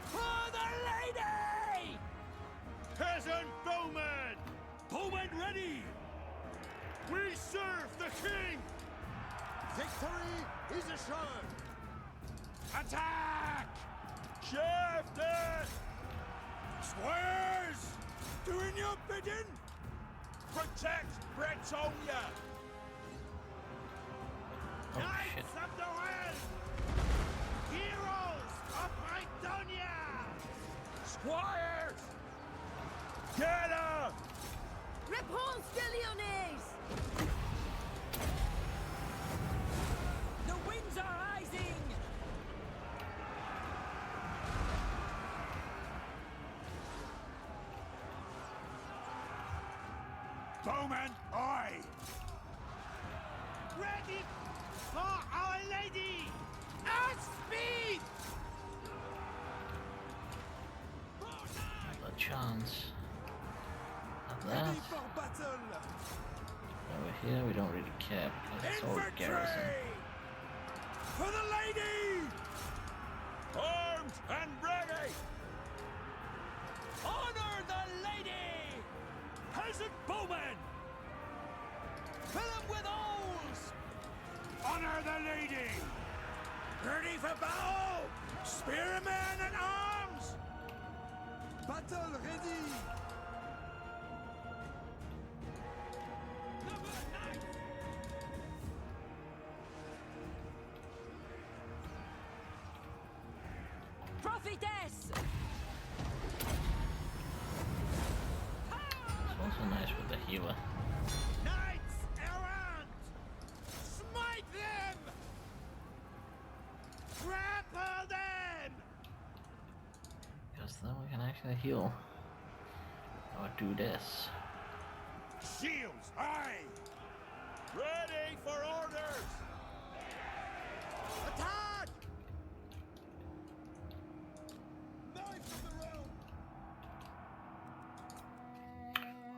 For the lady! Peasant bowmen! Bowmen ready! We serve the king! Victory is assured. Attack! Shafted! Squires! Doing your bidding? Protect Bretonia! Oh shit. Knights of the Realm! Heroes of Bretonia! Squires! Get up! Repanse de Lyonesse! The winds are rising! Bowman, aye! Ready for Our Lady! At speed! Not a chance. Not that. Ready for battle! Over here we don't really care because it's all garrison. For the lady! Armed and ready! Honor the lady! Peasant bowmen! Fill them with owls! Honor the lady! Ready for battle! Spearmen and arms! Battle ready! Prophetess! It's also nice with the healer. Knights errant! Smite them! Trample them! Because then we can actually heal. Or do this. Shields, aye! Ready for orders! Attack! Knights of the realm!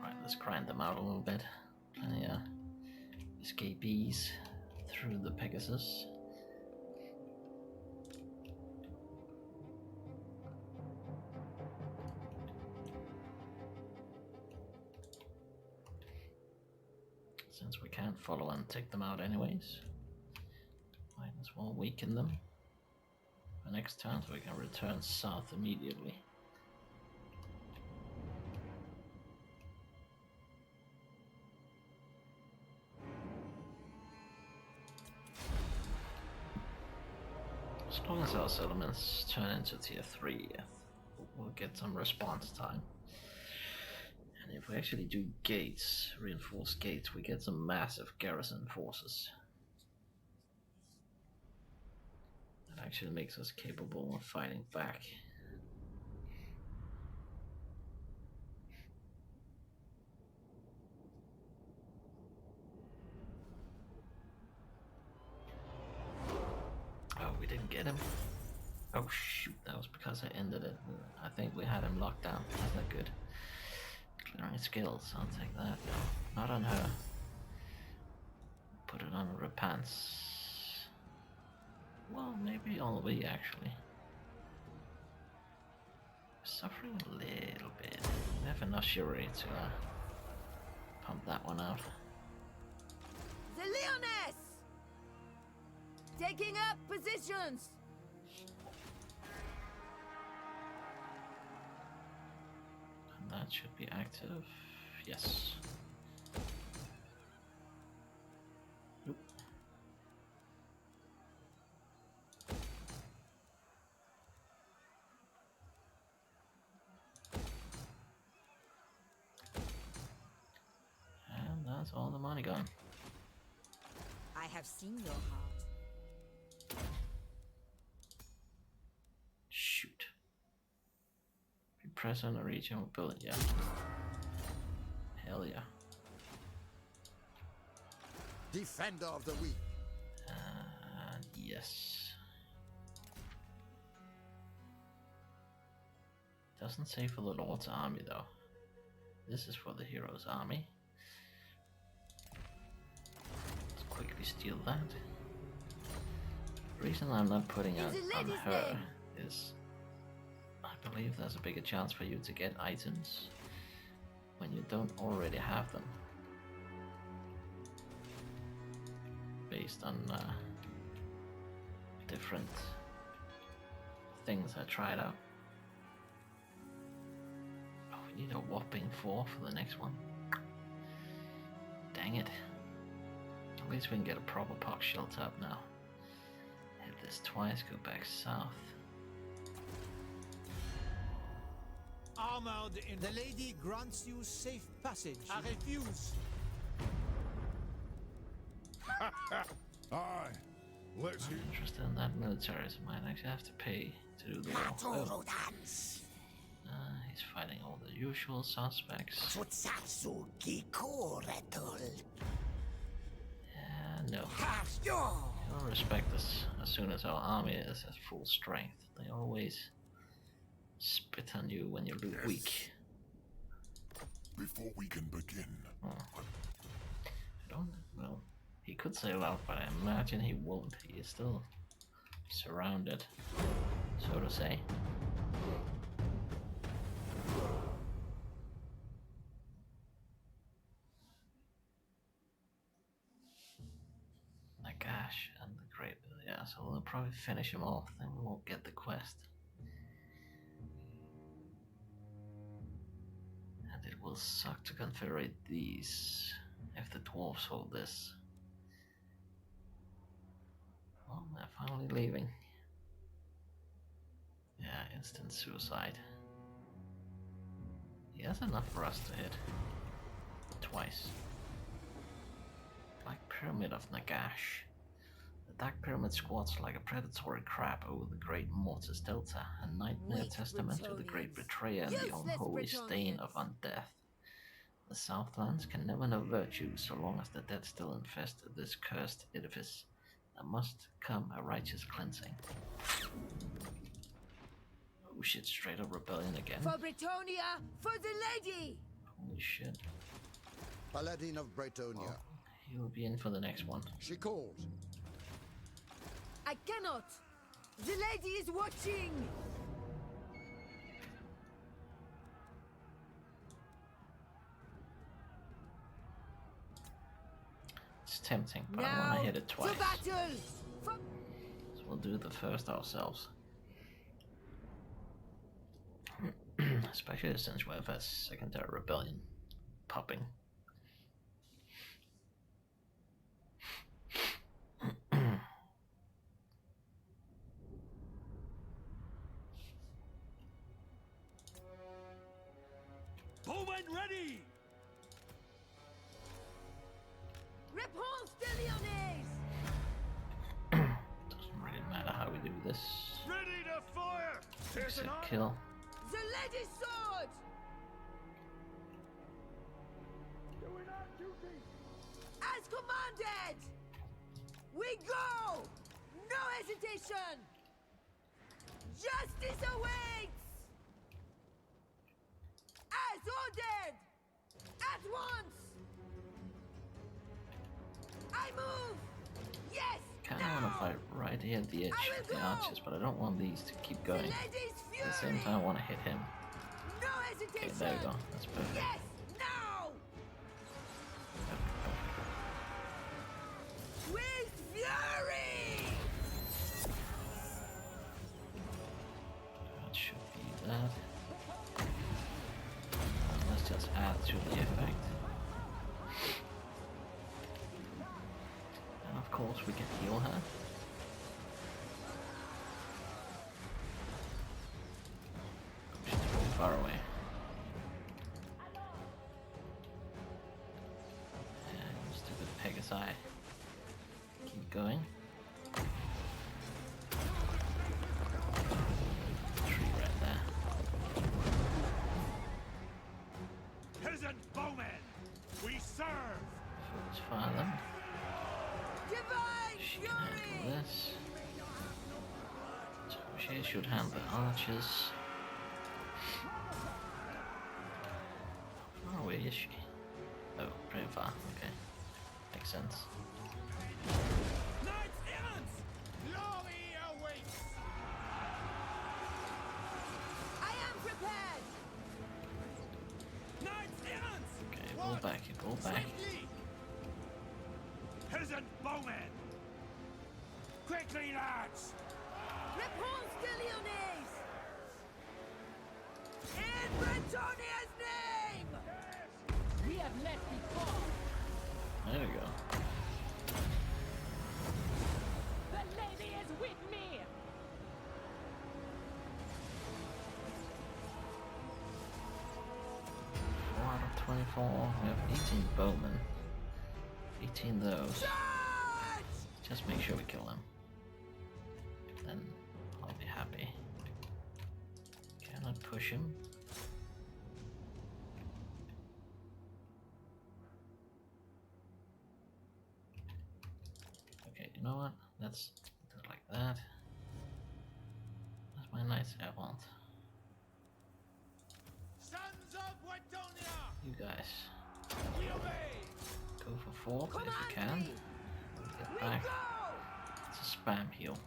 Right, let's grind them out a little bit. Yeah. Escapees through the Pegasus. Since we can't follow and take them out anyways, might as well weaken them for next turn so we can return south immediately. As long as our settlements turn into tier 3, we'll get some response time. And if we actually do gates, reinforced gates, we get some massive garrison forces. That actually makes us capable of fighting back. Oh, we didn't get him. Oh shoot, that was because I ended it. I think we had him locked down. That's not good. Clearing skills, I'll take that. No, not on her. Put it on Repanse. Well, maybe all of we actually. Suffering a little bit. We have enough chivalry to pump that one out. The Lyonesse! Taking up positions! And that should be active. Yes. Nope. And that's all the money gone. I have seen your heart. Shoot. If you press on the region, we'll build it, yeah. Hell yeah. Defender of the weak. Yes. Doesn't say for the Lord's army though. This is for the hero's army. Let's quickly steal that. The reason I'm not putting it on her is I believe there's a bigger chance for you to get items when you don't already have them. Based on different things I tried out. We need a whopping 4 for the next one. Dang it. At least we can get a proper pox shelter up now. Hit this twice, go back south. Armored in the lady grants you safe passage. I refuse. Aye. Let's I'm interested in that military, so I might actually have to pay to do the war. Oh. He's fighting all the usual suspects. No. He'll respect us as soon as our army is at full strength. They always spit on you when you look weak. Before we can begin. Oh. Well, he could sail out, but I imagine he won't. He is still surrounded, so to say. My gosh, and the great, yeah, so we'll probably finish him off, then we won't get the quest. And it will suck to confederate these if the dwarves hold this. Well, they're finally leaving. Yeah, instant suicide. He has enough for us to hit. Twice. Black Pyramid of Nagash. The Dark Pyramid squats like a predatory crab over the Great Mortis Delta, a nightmare testament to the Great Betrayer and the unholy stain of undeath. The Southlands can never know virtue so long as the dead still infest this cursed edifice. There must come a righteous cleansing. Oh shit, straight up rebellion again. For Bretonia, for the lady! Holy shit. Paladin of Bretonia. Well, he'll be in for the next one. She calls. I cannot! The lady is watching! It's tempting, but now, I want to hit it twice. To battle! So we'll do the first ourselves. Especially since we have a secondary rebellion popping. Bowman ready! Repanse de Lyonesse! Doesn't really matter how we do this. Ready to fire! Here's an Except kill. The lady's sword! Doing our duty! As commanded! We go! No hesitation! Justice awaits! As ordered! At once! I move! Yes! Kinda wanna fight right here at the edge of the archers, but I don't want these to keep going. At the same time I wanna hit him. No hesitation! Okay, there you go. That's perfect. Yes! Now! With fury! That should be that. Let's just add to the effect. And of course we can heal her. She's pretty far away. And stupid Pegasi. Keep going. Tree right there. Peasant bowmen! We serve! Let's fire them. Divine She can handle fury! this. So she should handle the archers. How far away is she? Oh, pretty far. Okay. Makes sense. Knights errant! Glory awaits! I am prepared! Knights errant! Okay, pull back, you pull back. Swiftly! Peasant bowmen! Quickly, lads! Repanse de Lyonesse! In Bretonia's name! death before. There we go. The lady is with me. 4 out of 24. We have 18 bowmen. 18 those. Just make sure we kill them. Then I'll be happy. Cannot push him. Okay, you know what? Let's do it like that. That's my nice errand. Sons of Wetonia! You guys, We obey! go for 4 if you can. Get back. It's a spam heal.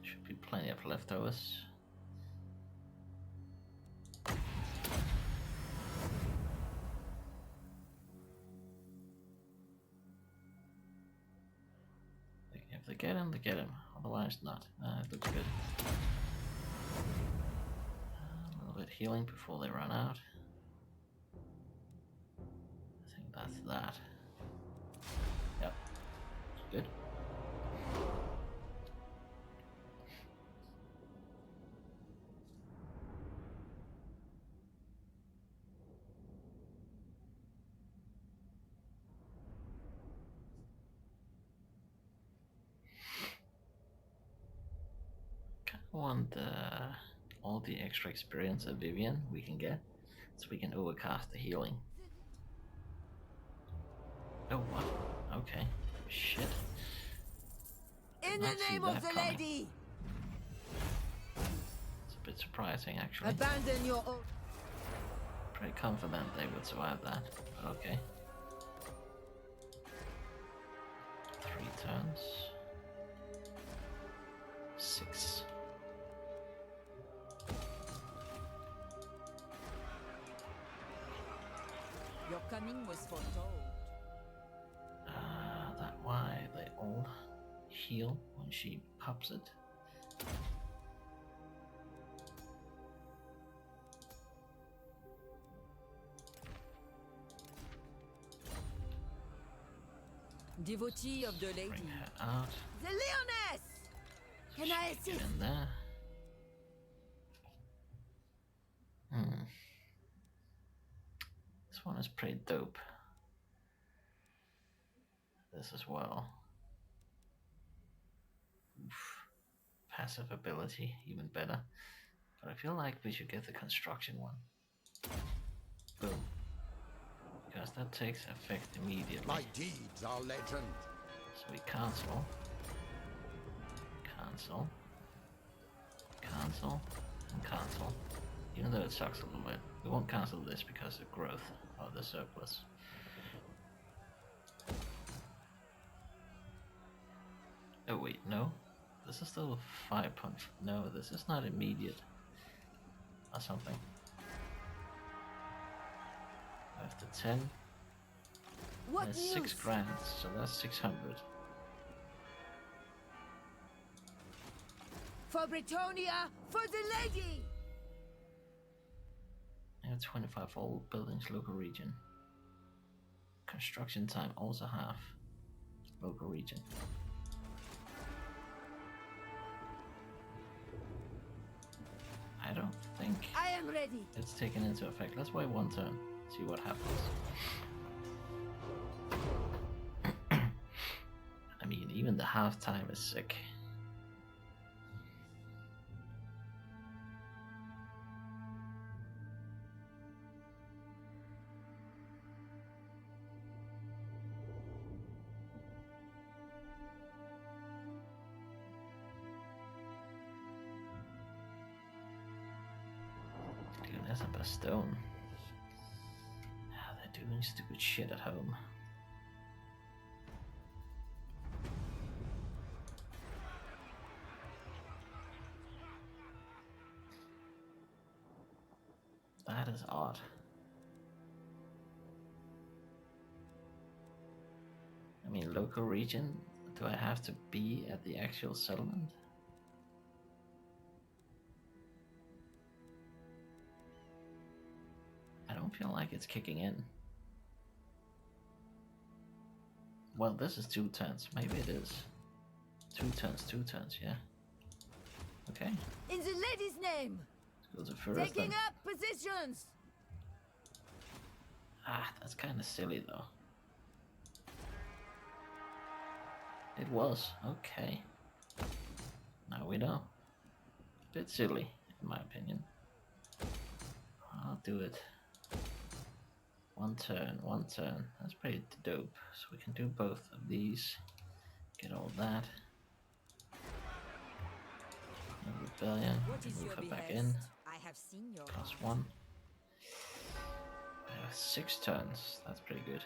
Should be plenty of leftovers. If they get him, they get him. Otherwise, not. It looks good. A little bit healing before they run out. I think that's that. Yep. Good. Want all the extra experience of Vivian we can get, so we can overcast the healing. Oh, what? Okay. Shit. In the name of the lady. It's a bit surprising, actually. Abandon your own. Pretty confident they would survive that, but okay. 3 turns. 6. Your coming was foretold. That's why they all heal when she pops it. Devotee of the lady. Bring her out. The Lyonesse. Can I Get assist? in there. This one is pretty dope. This as well. Oof. Passive ability, even better. But I feel like we should get the construction one. Boom. Because that takes effect immediately. My deeds are legend. So we cancel. Cancel. Cancel. And cancel. Even though it sucks a little bit. We won't cancel this because of growth of the surplus. Oh wait, no. This is still 5 punch. No, this is not immediate. Or something. After 10. What That's news? 6 grand, so that's 600. For Britonia, for the lady. And 25 for all buildings, local region. Construction time also half. Local region. I don't think I am ready. it's taken into effect. Let's wait 1 turn, see what happens. I mean, even the half time is sick. Lyonesse and Bastogne. They're doing stupid shit at home. That is odd. I mean, local region, do I have to be at the actual settlement? don't feel like it's kicking in. Well, this is 2 turns. Maybe it is. 2 turns, yeah. Okay. In the lady's name! Let's go to first Taking then. up positions! Ah, that's kind of silly though. It was. Okay. Now we know. Bit silly, in my opinion. I'll do it. 1 turn, 1 turn. That's pretty dope. So we can do both of these. Get all that. No rebellion. What is Move your her back behest? in. I have seen your +1. 6 turns. That's pretty good.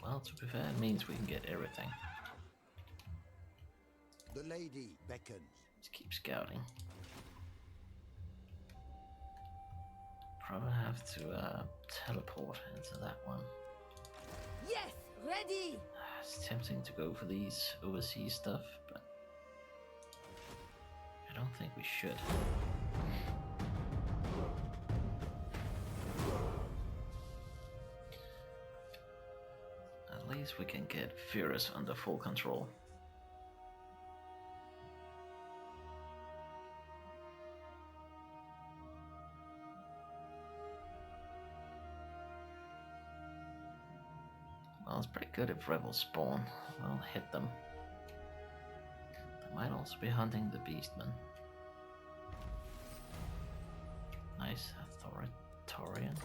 Well, to be fair, it means we can get everything. The lady beckons. Let's keep scouting. Probably have to teleport into that one. Yes, ready! It's tempting to go for these overseas stuff, but I don't think we should. At least we can get Furious under full control. Well, it's pretty good if rebels spawn. We'll hit them. They might also be hunting the Beastmen. Nice, Authoritarian.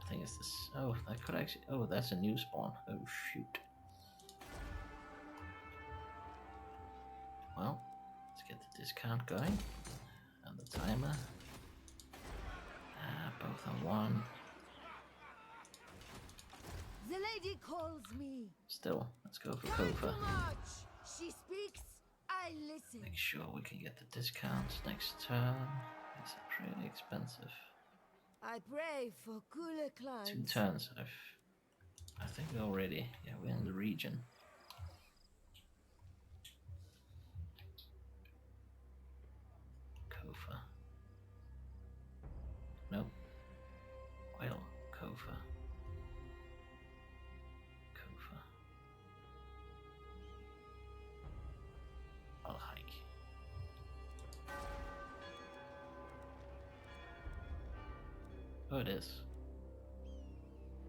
I think it's this. Oh, that could actually. Oh, that's a new spawn. Oh, shoot. Well, let's get the discount going. And the timer. Both on 1. The lady calls me. Still, let's go for Coming Kofa. to march. She speaks, I listen. Make sure we can get the discounts next turn. These are pretty expensive. I pray for cooler 2 climes. turns. I think we're already. Yeah, we're in the region. Kofa. Nope. Well, Kofa. Kofa. I'll hike. Oh, it is.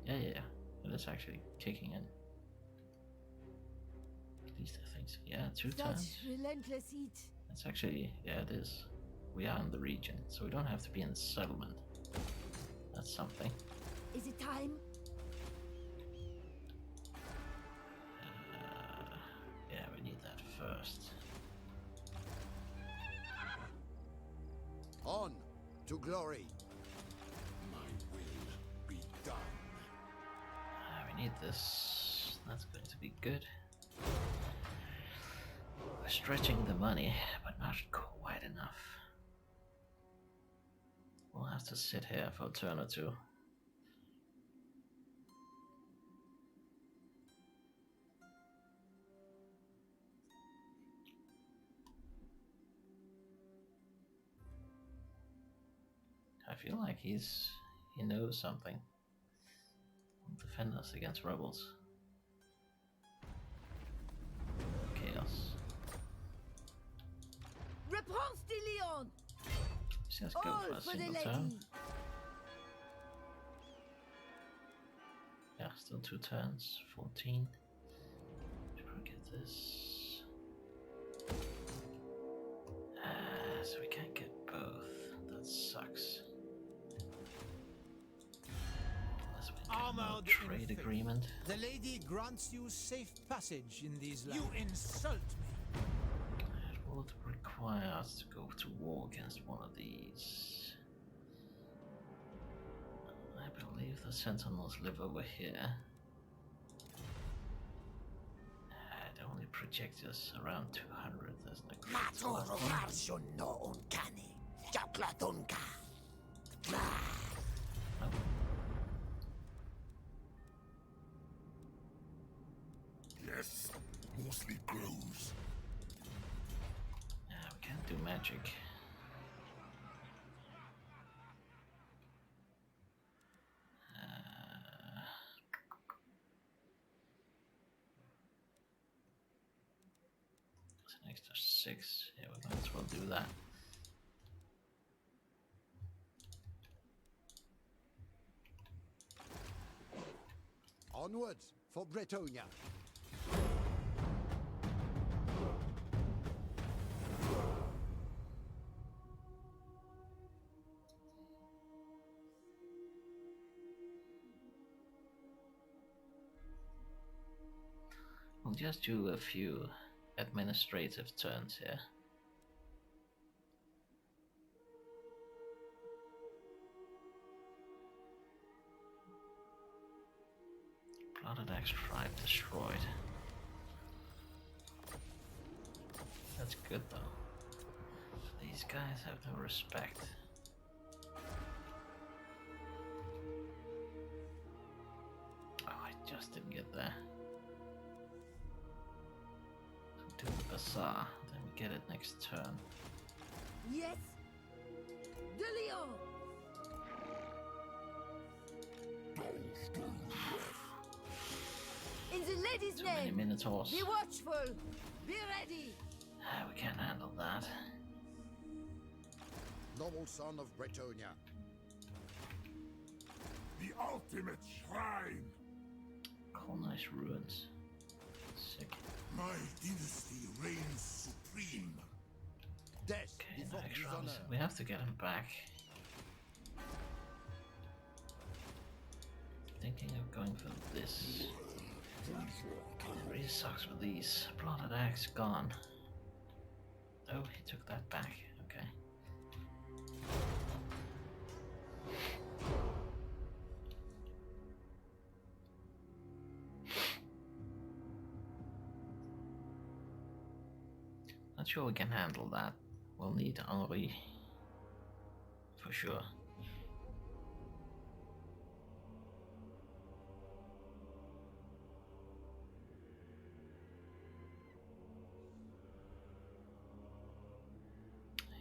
Yeah. It is actually kicking in. At least I think so. Yeah, 2 turns. Such relentless heat. It's actually, yeah, it is. We are in the region, so we don't have to be in the settlement. That's something. Is it time? Yeah, we need that first. On to glory. My will be done. We need this. That's going to be good. We're stretching the money, but not quite enough. We'll have to sit here for a turn or 2. I feel like he knows something. He'll defend us against rebels. Chaos. Repanse de Lyon! Let's just go All for a for the single lady. turn. Yeah, still 2 turns. 14. Should probably get this. So we can't get both. That sucks. Unless we get Armored no in trade faith. agreement. The lady grants you safe passage in these lands. You insult me. It would require us to go to war against one of these. I believe the Sentinels live over here. It only projects us around 200. There's no critical last one. Nope. Yes, mostly grows. magic. It's an extra 6. Yeah, we might as well do that. Onwards for Bretonia. We'll just do a few administrative turns here. Blooded Axe tribe destroyed. That's good though. These guys have no respect. Oh, I just didn't get there. So do the bazaar, then we get it next turn. Yes. De Lyon. In the lady's Too many name. minotaurs. Be watchful. Be ready. We can't handle that. Noble son of Bretonia. The ultimate shrine! Colonize ruins. Sick. My dynasty reigns supreme. Death Okay, before next his round. honor. We have to get him back. Thinking of going for this. It really sucks with these. Blooded Axe gone. Oh, he took that back. Okay. Not sure we can handle that. We'll need Henri for sure.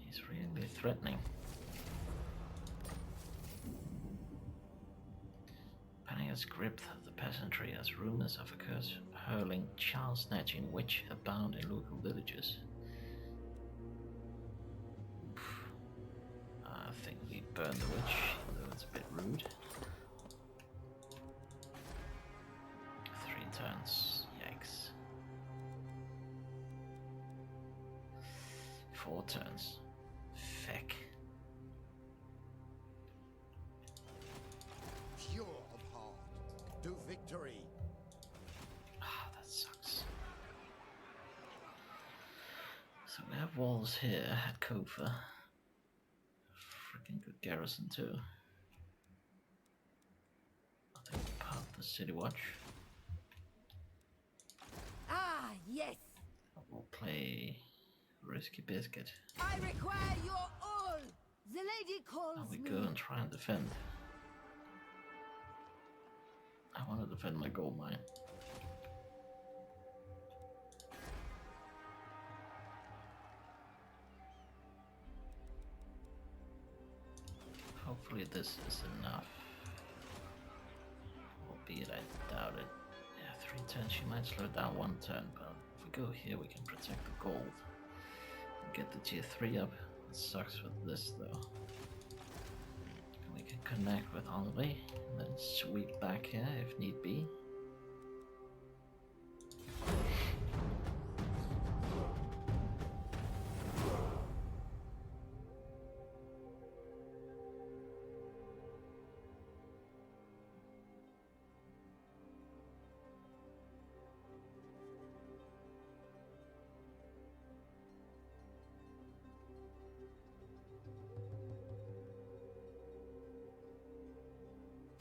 He's really threatening. Pania's grip of the peasantry as rumors of a curse hurling, child-snatching witch abound in local villages. I think we burn the witch, although it's a bit rude. 3 turns, yikes. 4 turns. Feck. Pure of heart. To victory. Ah, that sucks. So we have walls here at Kofa. Freaking good garrison too. I think part of the city watch. Ah, yes. We'll play Risky Biscuit. I require your all. The lady calls And we me. go and try and defend. I want to defend my gold mine. Hopefully this is enough. Albeit I doubt it. Yeah, 3 turns, she might slow down 1 turn, but if we go here we can protect the gold. And get the tier 3 up. It sucks with this though. We can connect with Henri and then sweep back here if need be.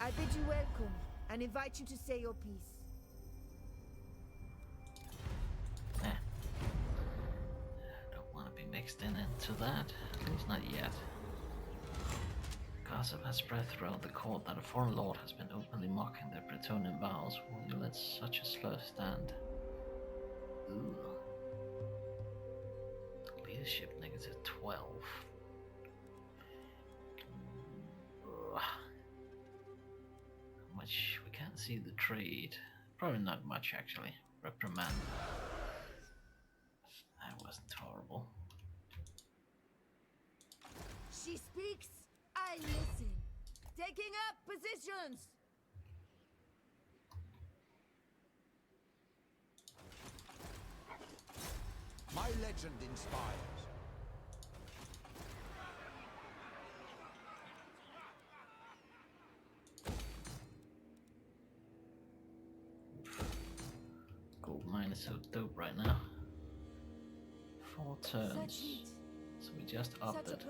I bid you welcome and invite you to say your piece. Don't want to be mixed into that, at least not yet. Gossip has spread throughout the court that a foreign lord has been openly mocking their Bretonian vows. Will you let such a slur stand? Ooh. Leader his ship negative 12. How much? We can't see the trade. Probably not much actually. Reprimand. That wasn't horrible. She speaks, I listen. Taking up positions. My legend inspires. Gold mine is so dope right now. 4 turns. So we just upped it.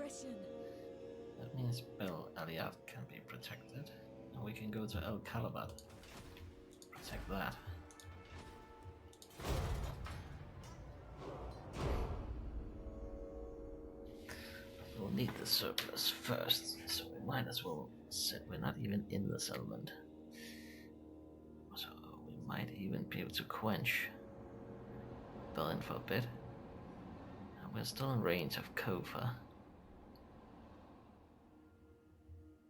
That means Bel Aliat can be protected. And we can go to El Calabat. Protect that. We'll need the surplus first, so we might as well set. We're not even in the settlement. So we might even be able to quench Berlin for a bit. And we're still in range of Kofa.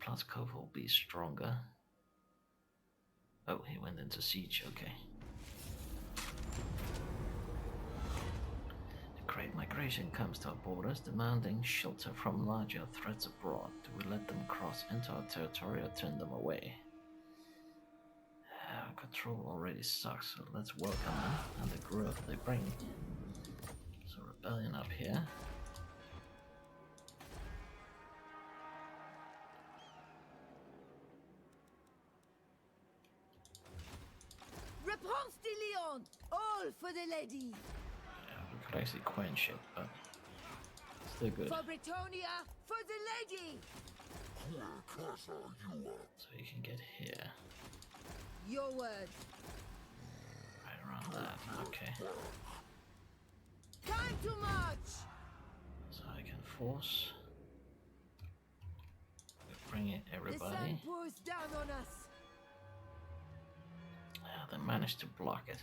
Plus Kofa will be stronger. Oh, he went into siege, okay. Great migration comes to our borders, demanding shelter from larger threats abroad. Do we let them cross into our territory or turn them away? Control already sucks, so let's welcome them and the growth they bring. So rebellion up here. Repanse de Lyon! All for the lady! We could actually quench it, but still good. For Britonia, for the lady! So you can get here. Your word. Right around that, okay. Time to march! So I can force. Bring in The sun everybody. pours down on us. They managed to block it.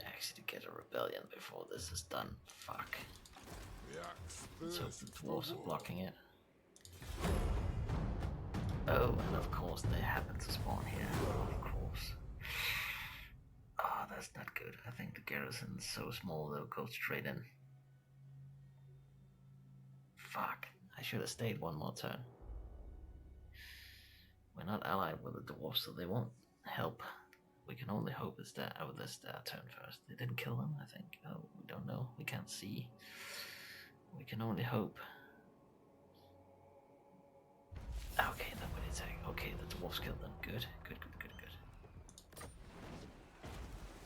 Actually get a rebellion before this is done. Fuck. Let's hope the dwarves are blocking it. Oh, and of course they happen to spawn here. Of course. Oh, that's not good. I think the garrison's so small they'll go straight in. Fuck. I should have stayed one more turn. We're not allied with the dwarves, so they won't help. We can only hope it's their, oh, this their turn first. They didn't kill them, I think. Oh, we don't know. We can't see. We can only hope. Okay, nobody attack. Okay, the dwarves killed them. Good, good, good, good, good.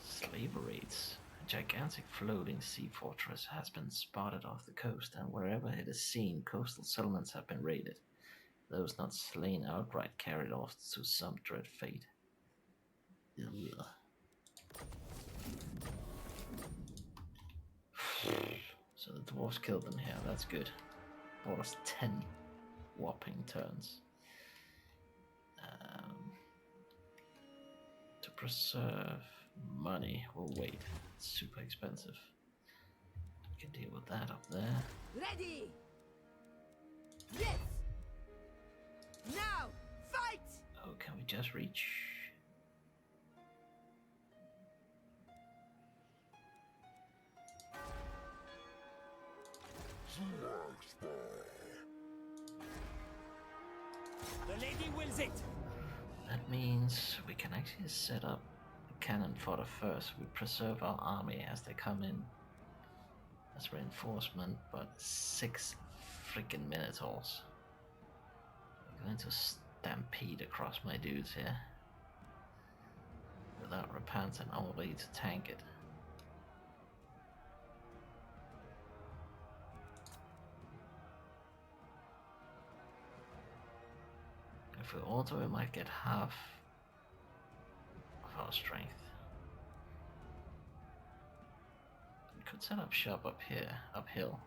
Slave raids. A gigantic floating sea fortress has been spotted off the coast, and wherever it is seen, coastal settlements have been raided. Those not slain outright carried off to some dread fate. Ugh. So the dwarves killed them here, that's good. Bought us 10 whopping turns. To preserve money, we'll wait. It's super expensive. We can deal with that up there. Ready! Yes! Now! Fight! Oh, can we just reach? The lady wills it. That means we can actually set up a cannon fodder first. We preserve our army as they come in as reinforcement, but 6 freaking minotaurs. I'm going to stampede across my dudes here without Repanse and Henri to tank it. If we auto, we might get half of our strength. We could set up shop up here, uphill.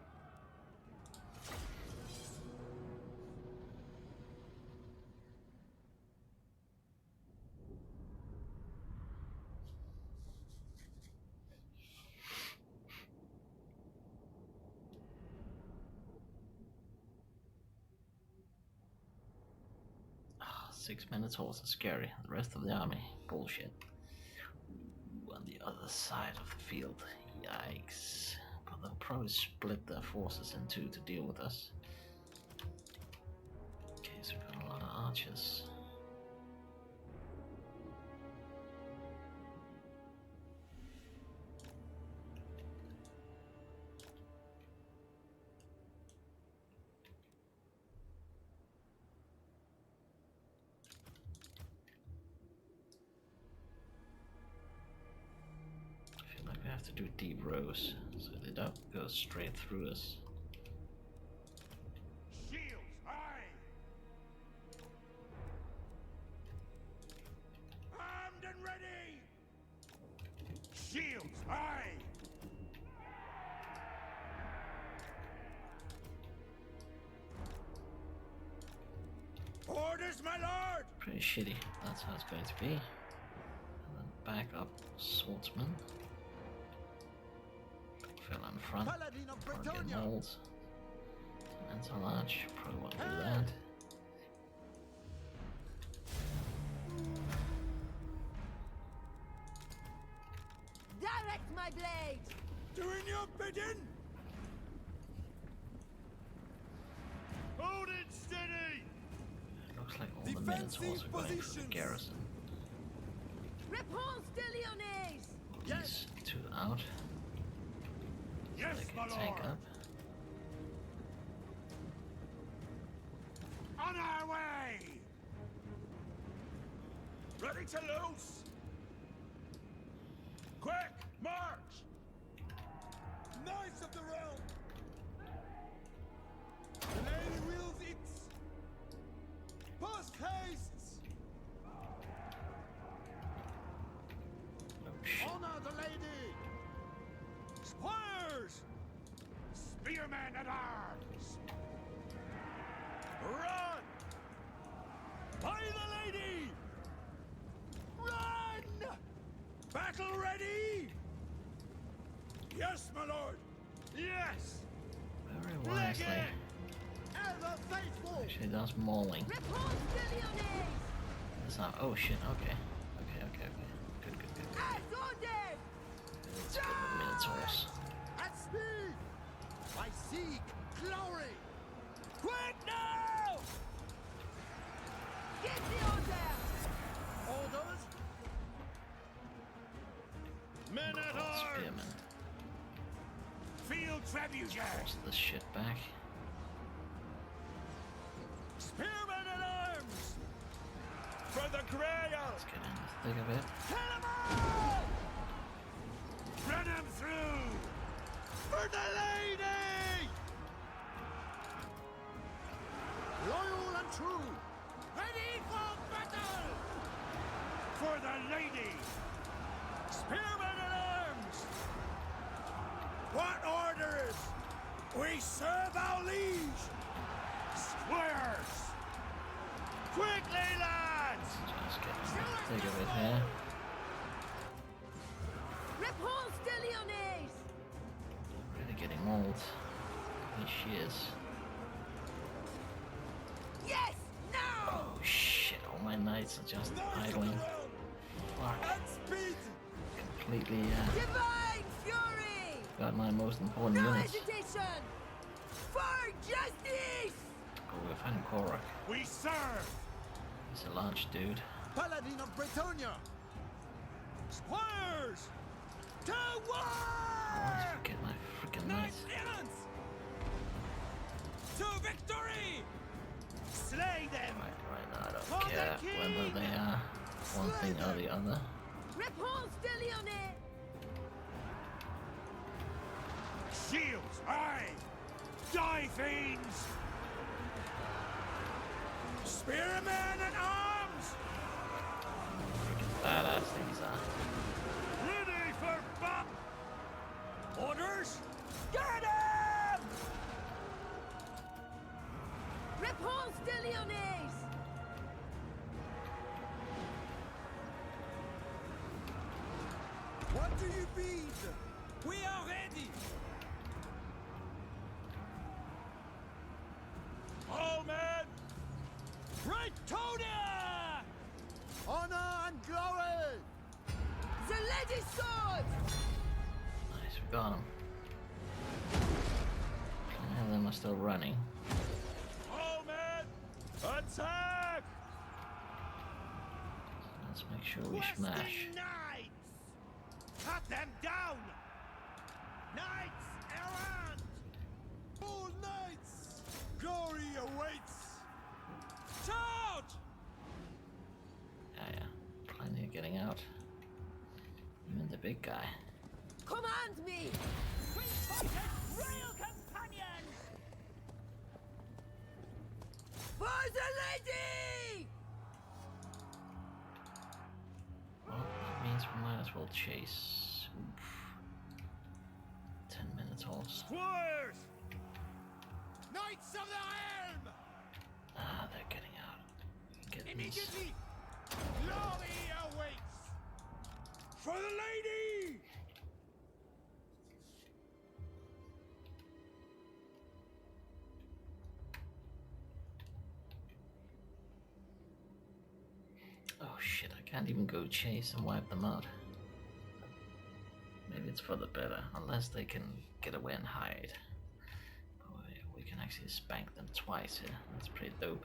6 Minotaurs are scary. The rest of the army, bullshit. Ooh, on the other side of the field, yikes. But they'll probably split their forces in two to deal with us. Okay, so we've got a lot of archers. We have to do deep rows so they don't go straight through us. Shields high! Armed and ready! Shields high! Orders, my lord! Pretty shitty, that's how it's going to be. And then back up swordsman. Fill in front. Paladin of Or get Bretonia! molds. That's a large, probably won't do that. Direct my blade! Doing your bidding! Hold it steady! It looks like all the Defensive Minotaurs are going for the positions. garrison. Repanse de Lyonesse! These two out. Yes, They my can tank lord! up. On our way! Ready to loose! Quick, march! Knights of the realm! The lady wills it! Post hastes! Oh shit. Honor the lady! Squires! Spearmen at arms! Run! By the lady! Run! Battle ready! Yes, my lord! Yes! Very wisely. Ever faithful! Actually does mauling. Repanse de Lyonesse! That's not. Oh shit, okay. Okay. Good. As ordered! Let's go with Minotaurs. At speed! I seek glory! Quick now! Get the order! Orders? Men at arms! Spearmen. Field trebuchet! Force this shit back. Spearmen at arms! For the Grail! Let's get in the thick of it. Kill 'em all! Run 'em through! For the lady! Loyal and true! Ready for battle! For the lady! Spearmen at arms! What orders? We serve our liege! Squires! Quickly, lads! Just get in the thick of it here. Repanse de Lyonesse! Really getting old. Here she is. Yes! Now! Oh shit, all my knights are just idling. Fuck. At speed! Completely Divine fury! got my most important No units. hesitation! For justice! Oh, we're fighting Korok. We serve! He's a large dude. Paladin of Bretonia! Squires! To I war! always forget my freaking knights. Knights errant! To victory! Slay them! Right now, I don't For the care whether king! they are one thing or the other. Repanse de Lyonesse! Shields high! Die, fiends! Spearmen at arms! Freaking badass these are. Ready for bop! Orders? Get him! Repanse de Lyonesse! What do you bid? We are ready! All men! Bretonia! a lady's sword! Nice, we got him. And them are still running. All men, attack! Let's make sure we smash. Knights! Cut them down! Knights errant! All knights! Glory awaits! Charge! Yeah, plenty of getting out. Even the big guy. Command me! Royal companion! For the lady! Well, that means we might as well chase. Oof. 10 minutes off. Squires! Knights of the Helm! Ah, they're getting out. Get these. Immediately! Glory awaits! For the lady! Oh shit, I can't even go chase and wipe them out. Maybe it's for the better, unless they can get away and hide. But we can actually spank them twice here. That's pretty dope.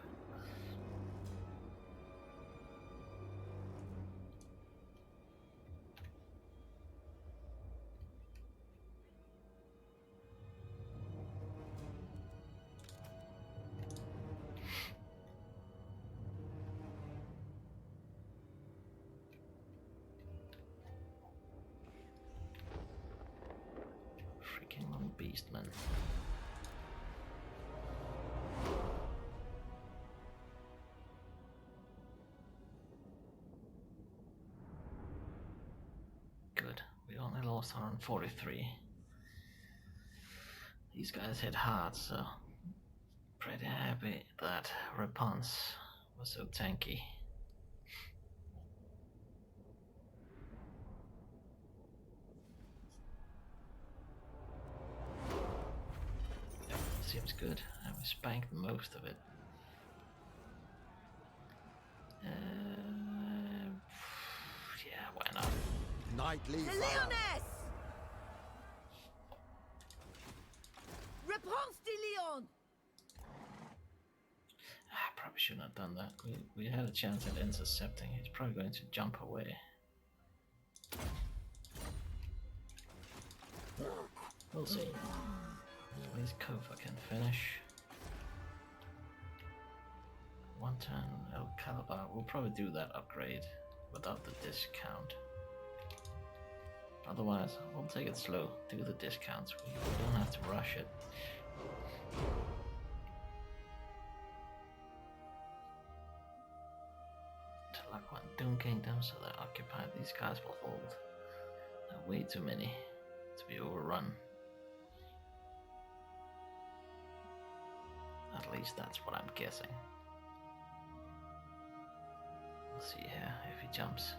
Freaking little beast, man. Good. We only lost 143. These guys hit hard, so pretty happy that Repanse was so tanky. Seems good. And we spanked most of it. Yeah, why not? Knightly The valor. Lyonesse! Repanse de Lyon! I probably shouldn't have done that. We had a chance at intercepting. He's probably going to jump away. We'll see. At least Kofa can finish. One turn, El Calabar. We'll probably do that upgrade without the discount. Otherwise, we'll take it slow. Do the discounts. We don't have to rush it. Telakwan Doom Kingdom, so they're occupied. These guys will hold. There are way too many to be overrun. At least that's what I'm guessing. We'll see here if he jumps.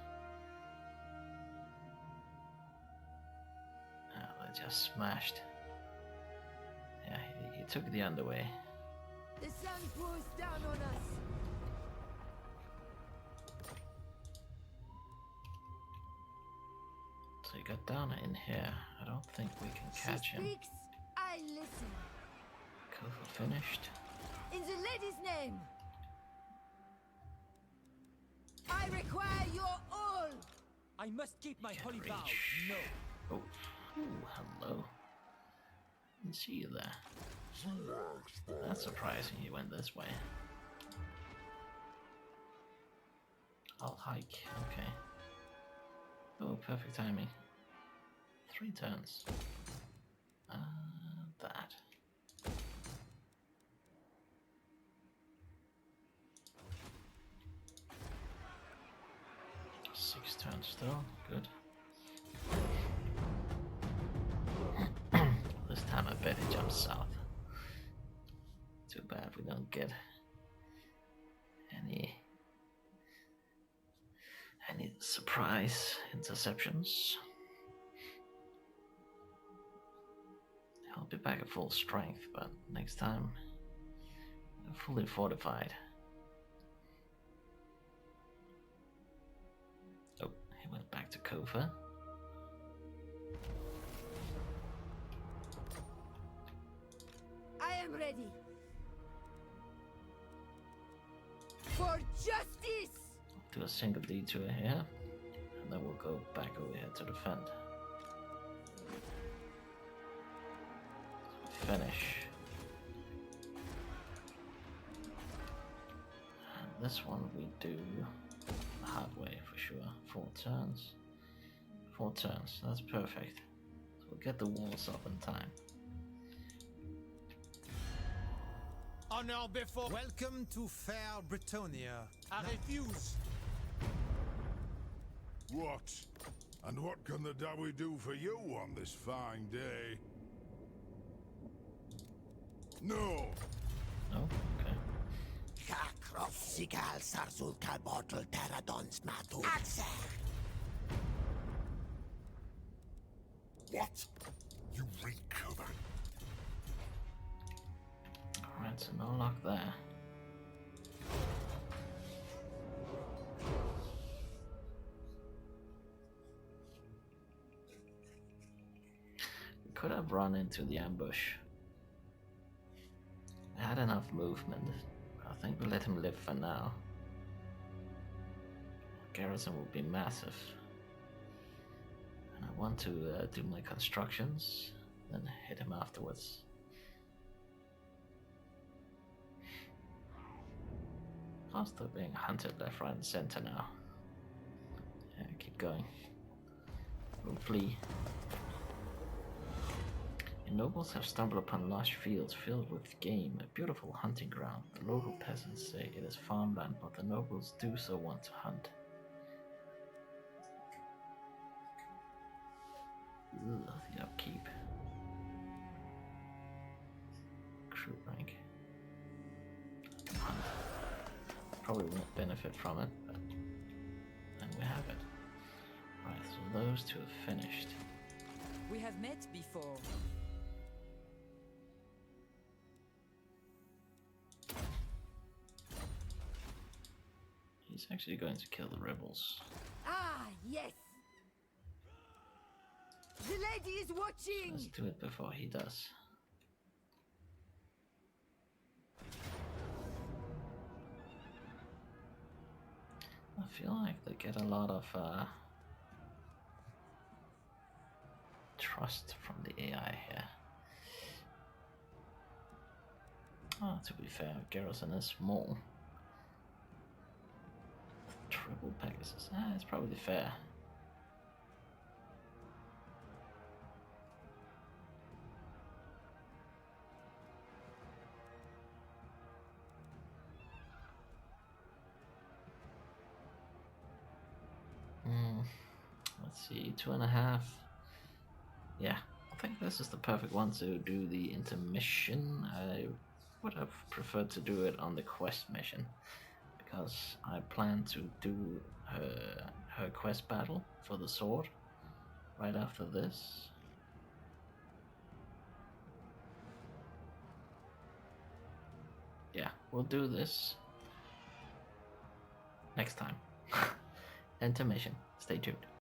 Oh, they just smashed. Yeah, he took the underway. The sun pours down on us. So he got down in here. I don't think we can catch She him. speaks, I listen. Kofa finished. In the lady's name. I require your all. I must keep my Can't holy vow. reach. No. Oh, ooh, hello. Didn't see you there. That's surprising you went this way. I'll hike, okay. Oh, perfect timing. 3 turns. That. Six turns still, good. This time I bet he jumps south. Too bad we don't get any surprise interceptions. I'll be back at full strength, but next time fully fortified. Oh, he went back to Kofa. I am ready. For justice! Do a single detour here, and then we'll go back over here to defend. Finish. And this one we do the hard way for sure. 4 turns. 4 turns, that's perfect. So we'll get the walls up in time. Honor before. Welcome to fair Britonia. I refuse. What? And what can the Dawi do for you on this fine day? No! Oh, okay. What? You reek of it. Alright, so no luck there. We could have run into the ambush. We had enough movement. I think we'll let him live for now. Garrison will be massive. And I want to do my constructions, then hit him afterwards. Faster being hunted left, right, and center now. Yeah, keep going. We'll flee. The nobles have stumbled upon lush fields filled with game, a beautiful hunting ground. The local peasants say it is farmland, but the nobles do so want to hunt. Ugh, the upkeep. Crew rank. Hunt. Probably won't benefit from it, but then we have it. Right, so those two have finished. We have met before. He's actually going to kill the rebels. Ah, yes! The lady is watching! Let's do it before he does. I feel like they get a lot of trust from the AI here. Oh, to be fair, Garrison is small. Triple Pegasus. It's probably fair. Let's see, 2.5. Yeah, I think this is the perfect one to do the intermission. I would have preferred to do it on the quest mission, because I plan to do her quest battle for the sword right after this. Yeah, we'll do this next time. Intermission. Stay tuned.